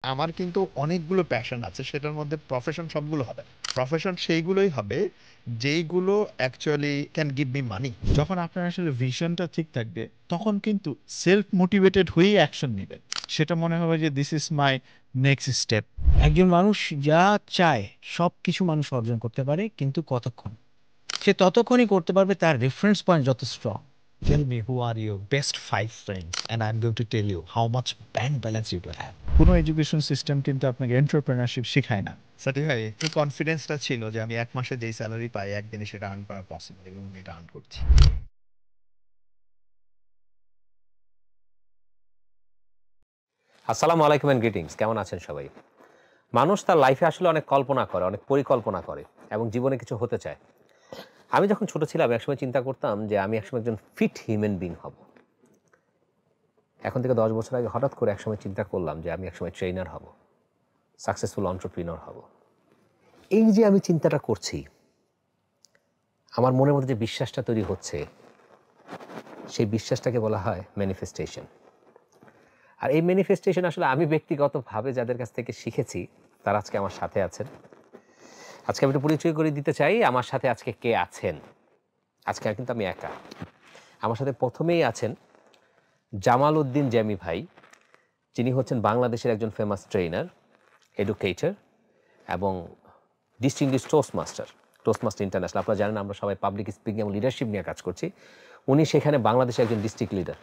আমার কিন্তু অনেকগুলো প্যাশন আছে, সেটার মধ্যে প্রফেশন সবগুলো হবে না। প্রফেশন সেইগুলোই হবে যেইগুলো অ্যাকচুয়ালি ক্যান গিভ মি মানি। যখন আপনার আসলে ভিশনটা ঠিক থাকবে তখন কিন্তু সেলফ মোটিভেটেড হয়েই অ্যাকশন নেবেন। সেটা মনে হবে যে this is my next step. একজন মানুষ যা চায় সব কিছু মানুষ অর্জন করতে পারে, কিন্তু কতক্ষণ? সে ততক্ষণই করতে পারবে তার রেফারেন্স পয়েন্ট যত strong. Tell me who are your best 5 friends and I'm going to tell you how much bank balance you will have. কোনো এডুকেশন সিস্টেম কিন্তু আপনাকে এন্টারপ্রেনারশিপ শেখায় না। সাথী ভাই, একটু কনফিডেন্সটা ছিল যে আমি 1 মাসে যেই স্যালারি পাই একদিনে সেটা আর্ন করা পসিবল, এবং আমি এটা আর্ন করছি। আসসালামু আলাইকুম এন্ড গ্রিটিংস। কেমন আছেন সবাই? মানুষ তার লাইফে আসলে অনেক কল্পনা করে, অনেক পরিকল্পনা করে এবং জীবনে কিছু হতে চায়। আমি যখন ছোট ছিলাম একসময় চিন্তা করতাম যে আমি একসময় একজন ফিট হিউম্যান বিং হব। এখন থেকে 10 বছর আগে হঠাৎ করে একসময় চিন্তা করলাম যে আমি একসময় ট্রেনার হব, সাকসেসফুল এন্টারপ্রেনিউর হব। এই যে আমি চিন্তাটা করছি, আমার মনের মধ্যে যে বিশ্বাসটা তৈরি হচ্ছে, সেই বিশ্বাসটাকে বলা হয় ম্যানিফেস্টেশন। আর এই ম্যানিফেস্টেশন আসলে আমি ব্যক্তিগতভাবে যাদের কাছ থেকে শিখেছি তারা আজকে আমার সাথে আছেন। আজকে আমি একটু পরিচয় করে দিতে চাই আমার সাথে আজকে কে আছেন। আজকে কিন্তু আমি একা। আমার সাথে প্রথমেই আছেন জামাল উদ্দিন জ্যামি ভাই, যিনি হচ্ছেন বাংলাদেশের একজন ফেমাস ট্রেনার, এডুকেটর এবং ডিস্টিংগুইশড টোস্টমাস্টার ইন্টারন্যাশনাল। আপনারা জানেন আমরা সবাই পাবলিক স্পিকিং এবং লিডারশিপ নিয়ে কাজ করছি। উনি সেখানে বাংলাদেশের একজন ডিস্ট্রিক্ট লিডার।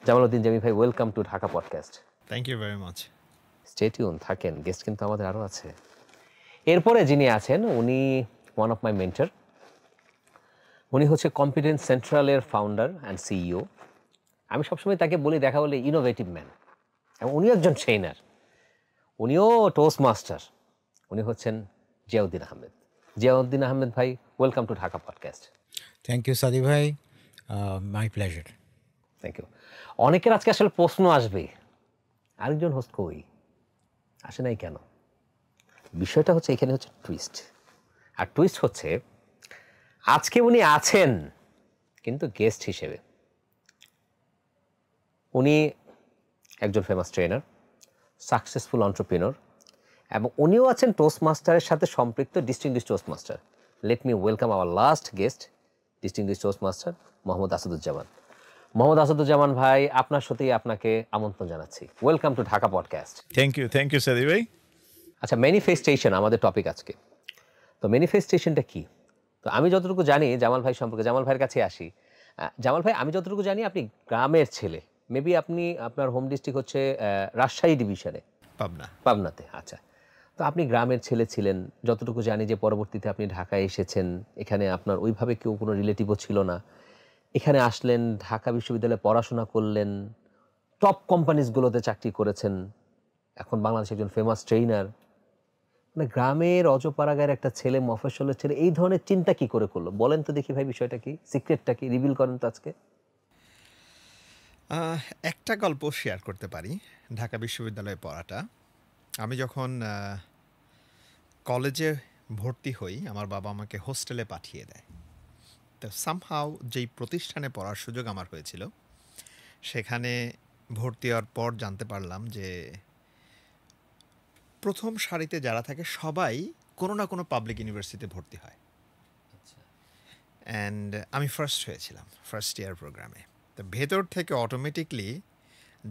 জামাল উদ্দিন জ্যামি ভাই, welcome to Dhaka podcast. Thank you very much. Stay tune থাকেন, গেস্ট কিন্তু আমাদের আরও আছে। এরপরে যিনি আছেন উনি ওয়ান অফ মাই মেন্টর। উনি হচ্ছে কম্পিটেন্স সেন্ট্রালের ফাউন্ডার অ্যান্ড সিইও। আমি সবসময় তাকে বলি, দেখা বলে ইনোভেটিভ ম্যান, এবং উনি একজন ট্রেনার, উনিও টোস্ট মাস্টার। উনি হচ্ছেন জিয়াউদ্দিন আহমেদ। জিয়াউদ্দিন আহমেদ ভাই, welcome to Dhaka podcast. Thank you Sadi ভাই, মাই প্লেজার। Thank you. অনেকের আজকে আসলে প্রশ্ন আসবে, আরেকজন হোস্ট কই, আসে নাই কেন? বিষয়টা হচ্ছে এখানে হচ্ছে টুইস্ট। আর টুইস্ট হচ্ছে আজকে উনি আছেন কিন্তু গেস্ট হিসেবে। উনি একজন ফেমাস ট্রেনার, সাকসেসফুল এন্টারপ্রেনিউর, এবং উনিও আছেন টোস্ট মাস্টারের সাথে সম্পৃক্ত distinguished toast master. Let me welcome our last guest, distinguished toast master Mohammad Asaduzzaman. Mohammad Asaduzzaman ভাই, আপনার সাথেই আপনাকে আমন্ত্রণ জানাচ্ছি। Welcome to Dhaka podcast. Thank you Sadi ভাই। আচ্ছা, ম্যানিফেস্টেশন আমাদের টপিক আজকে। তো ম্যানিফেস্টেশনটা কি? তো আমি যতটুকু জানি জামাল ভাই সম্পর্কে, জামাল ভাইয়ের কাছে আসি। জামাল ভাই, আমি যতটুকু জানি আপনি গ্রামের ছেলে। মেবি আপনার হোম ডিস্ট্রিক্ট হচ্ছে রাজশাহী ডিভিশনে, পাবনাতে। আচ্ছা, তো আপনি গ্রামের ছেলে ছিলেন। যতটুকু জানি যে পরবর্তীতে আপনি ঢাকায় এসেছেন, এখানে আপনার ওইভাবে কেউ কোনো রিলেটিভও ছিল না। এখানে আসলেন, ঢাকা বিশ্ববিদ্যালয়ে পড়াশোনা করলেন, টপ কোম্পানিজগুলোতে চাকরি করেছেন, এখন বাংলাদেশে একজন ফেমাস ট্রেনার। মানে গ্রামের অজপাড়াগায়ের একটা ছেলে, মফস্বলের ছেলে, এই ধরনের চিন্তা কি করে করলো বলেন তো দেখি ভাই, বিষয়টা কি, সিক্রেটটা কি, রিভিল করেন তো আজকে। একটা গল্প শেয়ার করতে পারি। ঢাকা বিশ্ববিদ্যালয়ে পড়াটা, আমি যখন কলেজে ভর্তি হই আমার বাবা আমাকে হোস্টেলে পাঠিয়ে দেয়। তো সামহাউ যেই প্রতিষ্ঠানে পড়ার সুযোগ আমার হয়েছিল, সেখানে ভর্তি হওয়ার পর জানতে পারলাম যে প্রথম সারিতে যারা থাকে সবাই কোনো না কোনো পাবলিক ইউনিভার্সিটিতে ভর্তি হয়। অ্যান্ড আমি ফার্স্ট হয়েছিলাম ফার্স্ট ইয়ার প্রোগ্রামে। তো ভেতর থেকে অটোমেটিকলি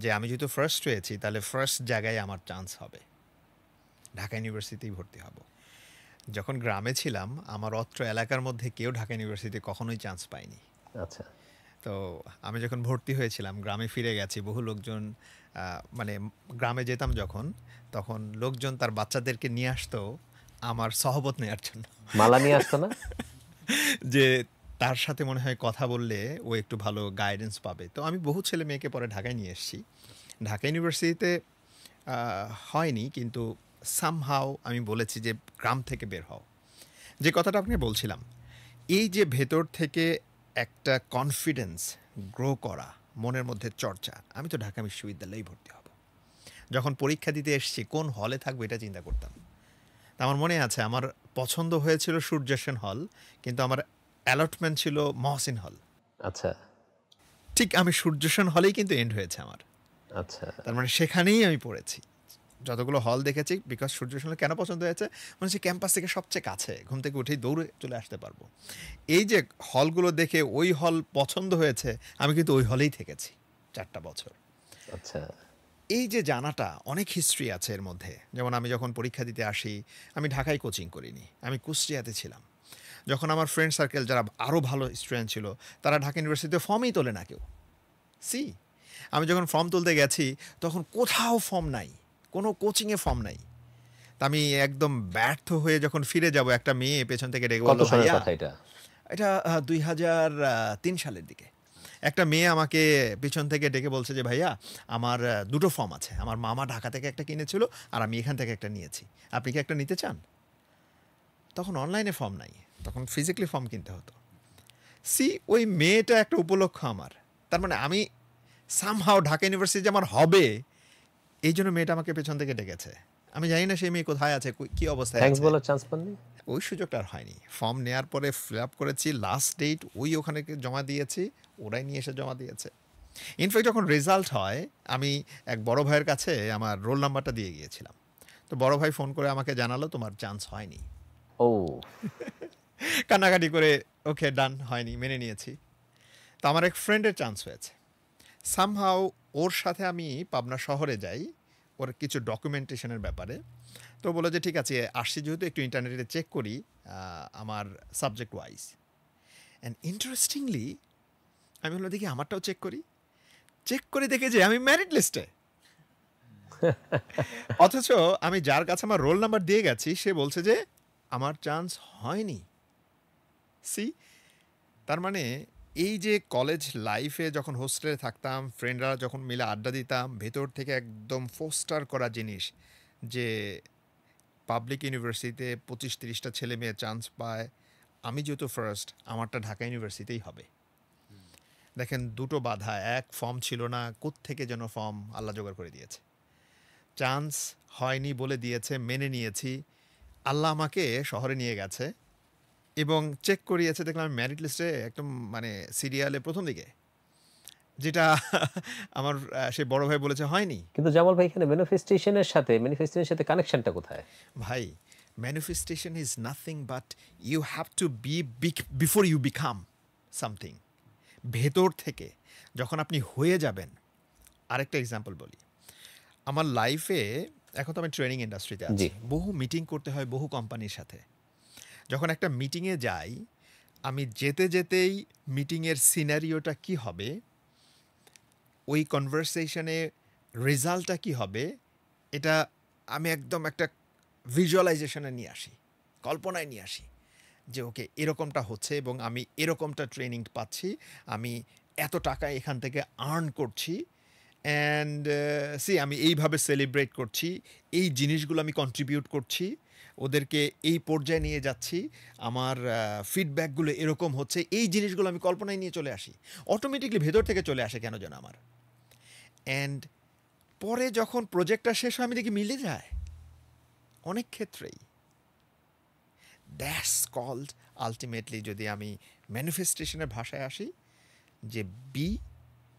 যে আমি যেহেতু ফার্স্ট হয়েছি তাহলে ফার্স্ট জায়গায় আমার চান্স হবে, ঢাকা ইউনিভার্সিটিতেই ভর্তি হব। যখন গ্রামে ছিলাম আমার অত্র এলাকার মধ্যে কেউ ঢাকা ইউনিভার্সিটিতে কখনোই চান্স পায়নি। আচ্ছা, তো আমি যখন ভর্তি হয়েছিলাম গ্রামে ফিরে গেছি, বহু লোকজন মানে গ্রামে যেতাম যখন, তখন লোকজন তার বাচ্চাদেরকে নিয়ে আসতো আমার সহবত নেওয়ার জন্য। মালা নিয়ে আসতো না? যে তার সাথে মনে হয় কথা বললে ও একটু ভালো গাইডেন্স পাবে। তো আমি বহু ছেলে মেয়েকে পরে ঢাকায় নিয়ে এসেছি। ঢাকা ইউনিভার্সিটিতে হয়নি, কিন্তু সামহাও আমি বলেছি যে গ্রাম থেকে বের হও। যে কথাটা আপনি বলছিলাম, এই যে ভেতর থেকে একটা কনফিডেন্স গ্রো করা, মনের মধ্যে চর্চা, আমি তো ঢাকা বিশ্ববিদ্যালয়েই ভর্তি হব। যখন পরীক্ষা দিতে এসেছি কোন হলে থাকবো এটা চিন্তা করতাম। তা আমার মনে আছে আমার পছন্দ হয়েছিল সূর্য সেন হল, কিন্তু আমার অ্যালটমেন্ট ছিল মহসিন হল। আচ্ছা, ঠিক আমি সূর্য সেন হলেই কিন্তু এন্ড হয়েছে আমার। আচ্ছা, তার মানে সেখানেই আমি পড়েছি। যতগুলো হল দেখেছি, বিকজ সূর্য সন্ধ্যা কেন পছন্দ হয়েছে, মনে হচ্ছে ক্যাম্পাস থেকে সবচেয়ে কাছে, ঘুম থেকে উঠেই দৌড়ে চলে আসতে পারবো। এই যে হলগুলো দেখে ওই হল পছন্দ হয়েছে, আমি কিন্তু ওই হলেই থেকেছি 4টা বছর। আচ্ছা, এই যে জানাটা, অনেক হিস্ট্রি আছে এর মধ্যে। যেমন আমি যখন পরীক্ষা দিতে আসি, আমি ঢাকায় কোচিং করিনি, আমি কুষ্টিয়াতে ছিলাম। যখন আমার ফ্রেন্ড সার্কেল যারা আরও ভালো স্টুডেন্ট ছিল, তারা ঢাকা ইউনিভার্সিটিতে ফর্মই তোলে না কেউ। আমি যখন ফর্ম তুলতে গেছি, তখন কোথাও ফর্ম নাই, কোনো কোচিংয়ে ফর্ম নাই। তা আমি একদম ব্যর্থ হয়ে যখন ফিরে যাব, একটা মেয়ে পেছন থেকে ডেকে কত বলল, সালের ভাইয়া, কথা এটা? এটা 2003 সালের দিকে। একটা মেয়ে আমাকে পিছন থেকে ডেকে বলছে যে, ভাইয়া আমার 2টো ফর্ম আছে, আমার মামা ঢাকা থেকে একটা কিনেছিল আর আমি এখান থেকে একটা নিয়েছি, আপনি কি একটা নিতে চান? তখন অনলাইনে ফর্ম নাই, তখন ফিজিক্যালি ফর্ম কিনতে হতো। ওই মেয়েটা একটা উপলক্ষ আমার। তার মানে আমি সামহাও ঢাকা ইউনিভার্সিটি আমার হবে, এই জন্য মেয়েটা আমাকে পেছন থেকে ডেকেছে। আমি জানি না সেই মেয়ে কোথায় আছে, কি অবস্থায় থ্যাঙ্কস আছে। বলার চান্স পাননি? ওই সুযোগটা আর হয়নি। ফর্ম নেওয়ার পরে ফিল আপ করেছি, লাস্ট ডেট ওই ওখানে জমা দিয়েছি, ওরাই নিয়ে এসে জমা দিয়েছে। ইনফ্যাক্ট যখন রেজাল্ট হয়, আমি এক বড় ভাইয়ের কাছে আমার রোল নাম্বারটা দিয়ে গিয়েছিলাম। তো বড় ভাই ফোন করে আমাকে জানালো, তোমার চান্স হয়নি। ও, কান্নাকাটি করে, ওকে ডান, হয়নি, মেনে নিয়েছি। তো আমার এক ফ্রেন্ডের চান্স হয়েছে। সামহাও ওর সাথে আমি পাবনা শহরে যাই, ওর কিছু ডকুমেন্টেশনের ব্যাপারে। তো বলে যে ঠিক আছে, আসছি যেহেতু, একটু ইন্টারনেটে চেক করি আমার সাবজেক্ট ওয়াইজ। অ্যান্ড ইন্টারেস্টিংলি আমি বললাম দেখি আমারটাও চেক করি। চেক করে দেখে যে আমি মেরিট লিস্টে। অথচ আমি যার কাছে আমার রোল নাম্বার দিয়ে গেছি, সে বলছে যে আমার চান্স হয়নি। তার মানে এই যে কলেজ লাইফে যখন হোস্টেলে থাকতাম, ফ্রেন্ডরা যখন মিলে আড্ডা দিতাম, ভেতর থেকে একদম ফোস্টার করা জিনিস যে পাবলিক ইউনিভার্সিটিতে 25-30টা ছেলে মেয়ে চান্স পায়, আমি যেহেতু ফার্স্ট, আমারটা ঢাকা ইউনিভার্সিটিতেই হবে। দেখেন, 2টো বাধা, এক ফর্ম ছিল না, কোত্থেকে যেন ফর্ম আল্লাহ জোগাড় করে দিয়েছে। চান্স হয়নি বলে দিয়েছে, মেনে নিয়েছি। আল্লাহ আমাকে শহরে নিয়ে গেছে এবং চেক করিয়েছে, দেখলাম মেরিট লিস্টে একদম মানে সিরিয়ালে প্রথম দিকে, যেটা আমার সে বড় ভাই বলেছে হয়নি। কিন্তু জামাল ভাই, এখানে ম্যানিফেস্টেশনের সাথে কানেকশনটা কোথায়? ভাই, manifestation is nothing but you have to be before you become something. ভেতর থেকে যখন আপনি হয়ে যাবেন। আরেকটা এক্সাম্পল বলি, আমার লাইফে এখন তো আমি ট্রেনিং ইন্ডাস্ট্রিতে আছি, বহু মিটিং করতে হয় বহু কোম্পানির সাথে। যখন একটা মিটিংয়ে যাই, আমি যেতে যেতেই মিটিংয়ের সিনারিওটা কি হবে, ওই কনভারসেশনে রেজাল্টটা কি হবে, এটা আমি একদম একটা ভিজুয়ালাইজেশনে নিয়ে আসি, কল্পনায় নিয়ে আসি যে ওকে এরকমটা হচ্ছে এবং আমি এরকমটা ট্রেনিং পাচ্ছি, আমি এত টাকা এখান থেকে আর্ন করছি, অ্যান্ড আমি এইভাবে সেলিব্রেট করছি, এই জিনিসগুলো আমি কন্ট্রিবিউট করছি, ওদেরকে এই পর্যায়ে নিয়ে যাচ্ছি, আমার ফিডব্যাকগুলো এরকম হচ্ছে, এই জিনিসগুলো আমি কল্পনায় নিয়ে চলে আসি। অটোমেটিকলি ভেতর থেকে চলে আসে কেন যেন আমার। অ্যান্ড পরে যখন প্রজেক্টটা শেষ হয়, আমি দেখি মিলে যায় অনেক ক্ষেত্রেই। দ্যাটস কল্ড আলটিমেটলি, যদি আমি ম্যানিফেস্টেশনের ভাষায় আসি, যে be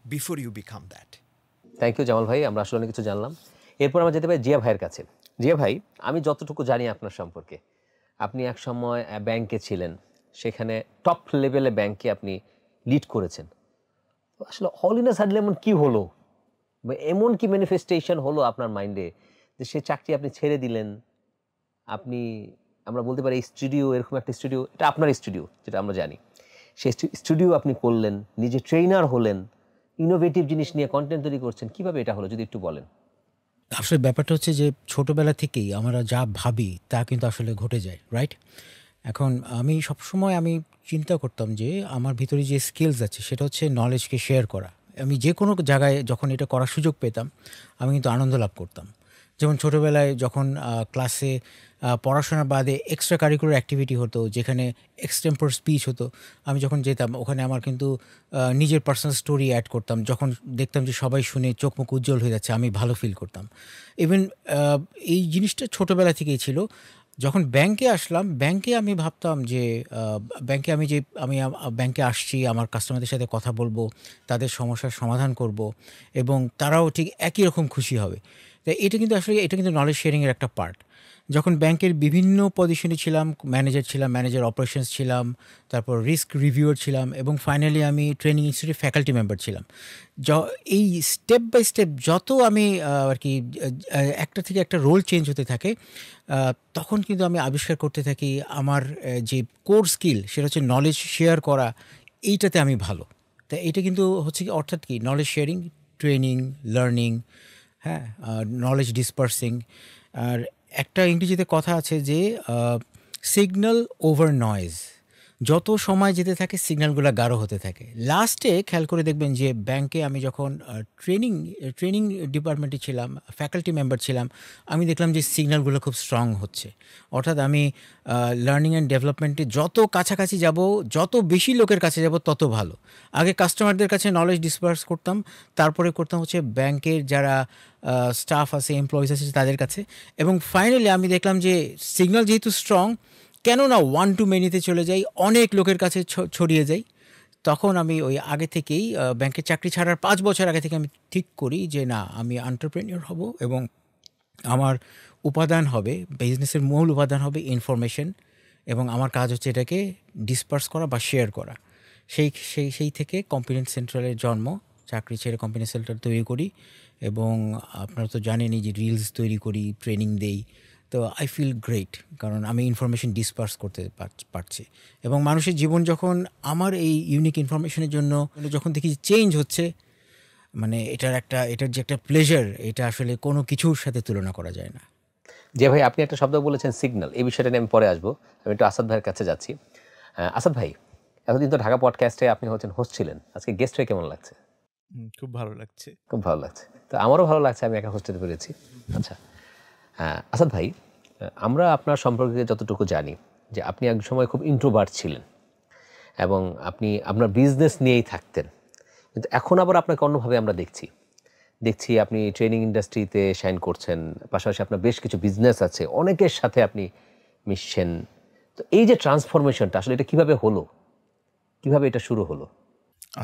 before you become that. Thank you Jamal ভাই, আমরা আসলে অনেক কিছু জানলাম। এরপর আমরা যেতে পারি জিয়া ভাইয়ের কাছে। জিয়া ভাই, আমি যতটুকু জানি আপনার সম্পর্কে, আপনি এক সময় ব্যাংকে ছিলেন, সেখানে টপ লেভেলে ব্যাংকে আপনি লিড করেছেন। তো আসলে অল ইন আ সাডেন এমন কি হলো, বা এমন কি ম্যানিফেস্টেশন হলো আপনার মাইন্ডে যে সে চাকরি আপনি ছেড়ে দিলেন? আপনি, আমরা বলতে পারি স্টুডিও, এরকম একটা স্টুডিও, এটা আপনার স্টুডিও যেটা আমরা জানি, সেই স্টুডিও আপনি করলেন, নিজে ট্রেনার হলেন, ইনোভেটিভ জিনিস নিয়ে কন্টেন্ট তৈরি করছেন। কিভাবে এটা হলো যদি একটু বলেন। আসলে ব্যাপারটা হচ্ছে যে ছোটবেলা থেকেই আমরা যা ভাবি তা কিন্তু আসলে ঘটে যায়, রাইট? এখন আমি সবসময় চিন্তা করতাম যে আমার ভিতরে যে স্কিলস আছে সেটা হচ্ছে নলেজকে শেয়ার করা। আমি যে কোনো জায়গায় যখন এটা করার সুযোগ পেতাম, আমি কিন্তু আনন্দ লাভ করতাম। যেমন ছোটোবেলায় যখন ক্লাসে পড়াশোনার বাদে এক্সট্রা কারিকুলার অ্যাক্টিভিটি হতো, যেখানে এক্সটেম্পোর স্পিচ হতো, আমি যখন যেতাম ওখানে আমার কিন্তু নিজের পার্সোনাল স্টোরি অ্যাড করতাম। যখন দেখতাম যে সবাই শুনে চোখ মুখ উজ্জ্বল হয়ে যাচ্ছে, আমি ভালো ফিল করতাম। ইভেন এই জিনিসটা ছোটোবেলা থেকেই ছিল। যখন ব্যাংকে আসলাম, ব্যাংকে আমি ভাবতাম যে ব্যাংকে ব্যাংকে আসছি, আমার কাস্টমারদের সাথে কথা বলবো, তাদের সমস্যার সমাধান করব এবং তারাও ঠিক একই রকম খুশি হবে। তো এটা কিন্তু নলেজ শেয়ারিংয়ের একটা পার্ট। যখন ব্যাংকের বিভিন্ন পজিশনে ছিলাম, ম্যানেজার অপারেশনস ছিলাম, তারপর রিস্ক রিভিউয়ার ছিলাম এবং ফাইনালি আমি ট্রেনিং ইনস্টিটিউটের ফ্যাকাল্টি মেম্বার ছিলাম। এই স্টেপ বাই স্টেপ যত আমি আর কি একটা থেকে একটা রোল চেঞ্জ হতে থাকে, তখন কিন্তু আমি আবিষ্কার করতে থাকি আমার যে কোর স্কিল সেটা হচ্ছে নলেজ শেয়ার করা, এইটাতে আমি ভালো। তা এটা কিন্তু হচ্ছে কি, অর্থাৎ কি নলেজ শেয়ারিং, ট্রেনিং, লার্নিং, হ্যাঁ, নলেজ ডিসপার্সিং। আর একটা ইংরেজিতে কথা আছে যে সিগন্যাল ওভার নয়েজ, যত সময় যেতে থাকে সিগন্যালগুলো গাঢ় হতে থাকে। লাস্টে খেয়াল করে দেখবেন যে ব্যাংকে আমি যখন ট্রেনিং ডিপার্টমেন্টে ছিলাম, ফ্যাকাল্টি মেম্বার ছিলাম, আমি দেখলাম যে সিগন্যালগুলো খুব স্ট্রং হচ্ছে। অর্থাৎ আমি লার্নিং অ্যান্ড ডেভেলপমেন্টে যত কাছাকাছি যাব, যত বেশি লোকের কাছে যাব তত ভালো। আগে কাস্টমারদের কাছে নলেজ ডিসপার্স করতাম, তারপরে করতাম হচ্ছে ব্যাংকের যারা স্টাফ আছে, এমপ্লয়িজ আছে তাদের কাছে, এবং ফাইনালি আমি দেখলাম যে সিগন্যাল যেহেতু স্ট্রং, কেন না ওয়ান টু মেনিতে চলে যাই, অনেক লোকের কাছে ছড়িয়ে যাই। তখন আমি ওই আগে থেকেই ব্যাংকে চাকরি ছাড়ার 5 বছর আগে থেকে আমি ঠিক করি যে না, আমি এন্টারপ্রেনিউর হব এবং আমার উপাদান হবে, বিজনেসের মূল উপাদান হবে ইনফরমেশন, এবং আমার কাজ হচ্ছে এটাকে ডিসপার্স করা বা শেয়ার করা। সেই থেকে কম্পিটেন্স সেন্ট্রালের জন্ম। চাকরি ছেড়ে কম্পিটেন্স সেন্টার তৈরি করি এবং আপনারা তো জানেনই যে রিলস তৈরি করি, ট্রেনিং দেই। তো আই ফিল গ্রেট, কারণ আমি ইনফরমেশন ডিসপার্স করতে পারছি এবং মানুষের জীবন যখন আমার এই ইউনিক ইনফরমেশনের জন্য যখন দেখি চেঞ্জ হচ্ছে, মানে এটার যে একটা প্লেজার, এটা আসলে কোনো কিছুর সাথে তুলনা করা যায় না। যে ভাই আপনি একটা শব্দ বলেছেন সিগন্যাল, এই বিষয়টা নিয়ে আমি পরে আসবো। আমি একটু আসাদ ভাইয়ের কাছে যাচ্ছি। আসাদ ভাই, এতদিন তো ঢাকা পডকাস্টে আপনি হচ্ছেন হোস্ট ছিলেন, আজকে গেস্ট হয়ে কেমন লাগছে? খুব ভালো লাগছে। খুব ভালো লাগছে। তো আমারও ভালো লাগছে, আমি একা হোস্ট হতে পেরেছি। আচ্ছা, আসাদ ভাই, আমরা আপনার সম্পর্কে যতটুকু জানি যে আপনি এক সময় খুব ইন্ট্রোভার্ট ছিলেন এবং আপনি আপনার বিজনেস নিয়েই থাকতেন, কিন্তু এখন আবার আপনাকে অন্যভাবে আমরা দেখছি আপনি ট্রেনিং ইন্ডাস্ট্রিতে শাইন করছেন, পাশাপাশি আপনার বেশ কিছু বিজনেস আছে, অনেকের সাথে আপনি মিশছেন। তো এই যে ট্রান্সফরমেশনটা আসলে এটা কিভাবে হলো, কিভাবে এটা শুরু হলো?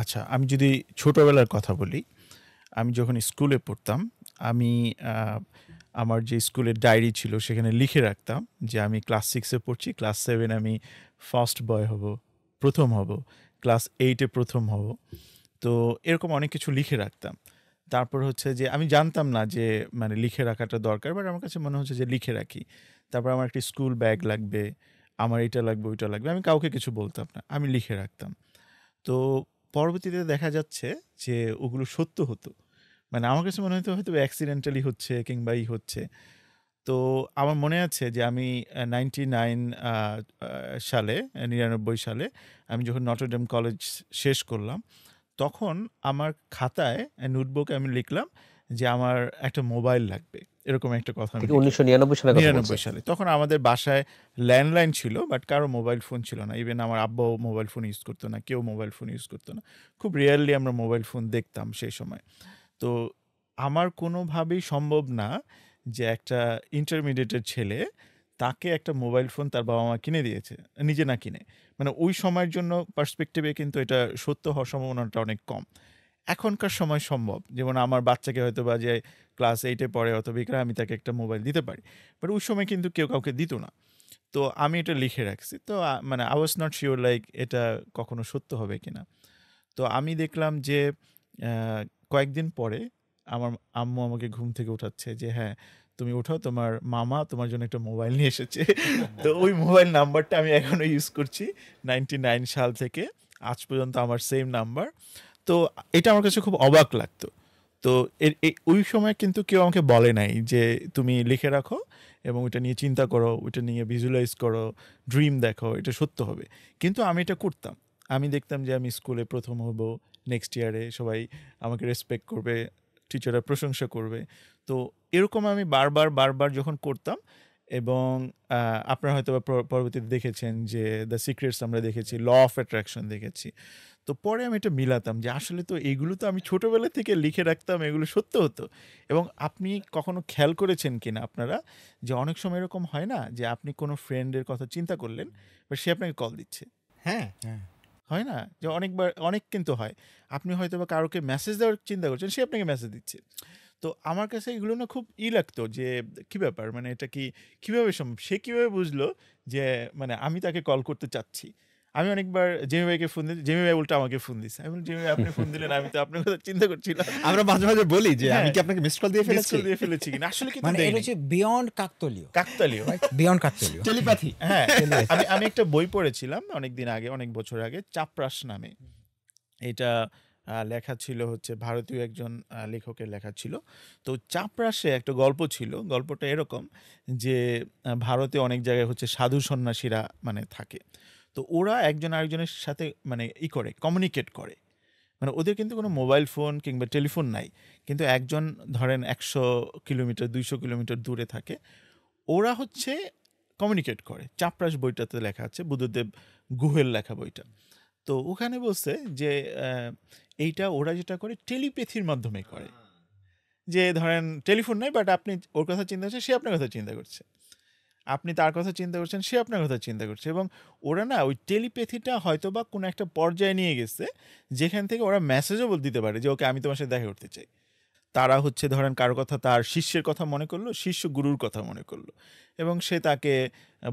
আচ্ছা, আমি যদি ছোটবেলার কথা বলি, আমি যখন স্কুলে পড়তাম, আমি আমার যে স্কুলের ডায়েরি ছিল সেখানে লিখে রাখতাম যে আমি ক্লাস 6-এ পড়ছি, ক্লাস 7 আমি ফার্স্ট বয় হব, প্রথম হব, ক্লাস 8-এ প্রথম হব। তো এরকম অনেক কিছু লিখে রাখতাম। তারপর হচ্ছে যে আমি জানতাম না যে মানে লিখে রাখাটা দরকার, বাট আমার কাছে মনে হচ্ছে যে লিখে রাখি। তারপর আমার একটি স্কুল ব্যাগ লাগবে, আমার এটা লাগবে, ওইটা লাগবে, আমি কাউকে কিছু বলতাম না, আমি লিখে রাখতাম। তো পরবর্তীতে দেখা যাচ্ছে যে ওগুলো সত্য হতো। মানে আমার কাছে মনে হতো হয়তো অ্যাক্সিডেন্টালি হচ্ছে কিংবা হচ্ছে। তো আমার মনে আছে যে আমি 99 সালে 99 সালে আমি যখন নটরডেম কলেজ শেষ করলাম, তখন আমার খাতায় নোটবুকে আমি লিখলাম যে আমার একটা মোবাইল লাগবে, এরকম একটা কথা আমি 1999 সালে কথা বলছেন? 99 সালে। তখন আমাদের বাসায় ল্যান্ডলাইন ছিল, বাট কারো মোবাইল ফোন ছিল না। ইভেন আমার আব্বাও মোবাইল ফোন ইউজ করতো না, কেউ মোবাইল ফোন ইউজ করতো না। খুব রেয়ারলি আমরা মোবাইল ফোন দেখতাম সেই সময়। তো আমার কোনোভাবেই সম্ভব না যে একটা ইন্টারমিডিয়েটের ছেলে, তাকে একটা মোবাইল ফোন তার বাবা মা কিনে দিয়েছে, নিজে না কিনে। মানে ওই সময়ের জন্য পার্সপেক্টিভে কিন্তু এটা সত্য হওয়ার সম্ভাবনাটা অনেক কম। এখনকার সময় সম্ভব, যেমন আমার বাচ্চাকে হয়তো বা যে ক্লাস 8-এ পড়ে অথবা আমি তাকে একটা মোবাইল দিতে পারি, বাট ওই সময় কিন্তু কেউ কাউকে দিত না। তো আমি এটা লিখে রাখছি। তো মানে I was not sure like এটা কখনো সত্য হবে কিনা। তো আমি দেখলাম যে কয়েকদিন পরে আমার আম্মু আমাকে ঘুম থেকে উঠাচ্ছে যে হ্যাঁ তুমি ওঠো, তোমার মামা তোমার জন্য একটা মোবাইল নিয়ে এসেছে। তো ওই মোবাইল নাম্বারটা আমি এখনও ইউজ করছি 99 সাল থেকে আজ পর্যন্ত, আমার সেম নাম্বার। তো এটা আমার কাছে খুব অবাক লাগতো। তো ওই সময় কিন্তু কেউ আমাকে বলে নাই যে তুমি লিখে রাখো এবং ওইটা নিয়ে চিন্তা করো, ওইটা নিয়ে ভিজুয়ালাইজ করো, ড্রিম দেখো, এটা সত্য হবে। কিন্তু আমি এটা করতাম। আমি দেখতাম যে আমি স্কুলে প্রথম হব, নেক্সট ইয়ারে সবাই আমাকে রেসপেক্ট করবে, টিচাররা প্রশংসা করবে। তো এরকম আমি বারবার যখন করতাম, এবং আপনারা হয়তো পরবর্তীতে দেখেছেন যে দ্য সিক্রেটস আমরা দেখেছি, ল অফ অ্যাট্রাকশন দেখেছি। তো পরে আমি এটা মিলাতাম যে আসলে তো এগুলো তো আমি ছোটোবেলা থেকে লিখে রাখতাম, এগুলো সত্য হতো। এবং আপনি কখনো খেয়াল করেছেন কিনা আপনারা যে অনেক সময় এরকম হয় না যে আপনি কোনো ফ্রেন্ডের কথা চিন্তা করলেন, বা সে আপনাকে কল দিচ্ছে, হ্যাঁ, হয় না? যে অনেক কিন্তু হয়। আপনি হয়তো বা কারোকে মেসেজ দেওয়ার চিন্তা করছেন, সে আপনাকে মেসেজ দিচ্ছে। তো তো আমার কাছে এগুলো না খুব লাগতো যে কি ব্যাপার, মানে এটা কিভাবে সম্ভব, সে কিভাবে বুঝলো যে মানে আমি তাকে কল করতে চাচ্ছি। আমি অনেকবার জেমি ভাইকে ফোন দিই, জেমি ভাই উল্টা আমাকে ফোন দিচ্ছে। আমি বলি, জেমি ভাই আপনি ফোন দিলেন, আমি তো আপনার কথা চিন্তা করছিলাম। আমরা মাঝে মাঝে বলি যে আমি কি আপনাকে মিসড কল দিয়ে মিস ফেলেছি, কল দিয়ে ফেলেছি কিনা, আসলে কিন্তু মানে এটা দেয়নি। হচ্ছে বিয়ন্ড কাকতালীয়, কাকতালীয়। বিয়ন্ড কাকতালীয়। টেলিপ্যাথি। হ্যাঁ, আমি একটা বই পড়েছিলাম অনেকদিন আগে, অনেক বছর আগে, চাপরাশ নামে। এটা লেখা ছিল হচ্ছে ভারতীয় একজন লেখকের লেখা ছিল। তো চাপরাশে একটা গল্প ছিল। গল্পটা এরকম যে ভারতে অনেক জায়গায় হচ্ছে সাধু সন্ন্যাসীরা মানে থাকে। তো ওরা একজন আরেকজনের সাথে মানে করে কমিউনিকেট করে। মানে ওদের কিন্তু কোনো মোবাইল ফোন কিংবা টেলিফোন নাই, কিন্তু একজন ধরেন 100 কিলোমিটার 200 কিলোমিটার দূরে থাকে, ওরা হচ্ছে কমিউনিকেট করে। চাপরাশ বইটাতে লেখা আছে, বুদ্ধদেব গুহের লেখা বইটা। তো ওখানে বলছে যে এইটা ওরা যেটা করে টেলিপ্যাথির মাধ্যমে করে, যে ধরেন টেলিফোন নাই বাট আপনি ওর কথা চিন্তা করছেন, সে আপনার কথা চিন্তা করছে, আপনি তার কথা চিন্তা করছেন, সে আপনার কথা চিন্তা করছে, এবং ওরা না ওই টেলিপ্যাথিটা হয়তো বা কোনো একটা পর্যায়ে নিয়ে গেছে যেখান থেকে ওরা মেসেজও দিতে পারে যে ওকে আমি তোমার সাথে দেখা করতে চাই। তারা হচ্ছে ধরেন কারো কথা, তার শিষ্যের কথা মনে করলো, শিষ্য গুরুর কথা মনে করলো, এবং সে তাকে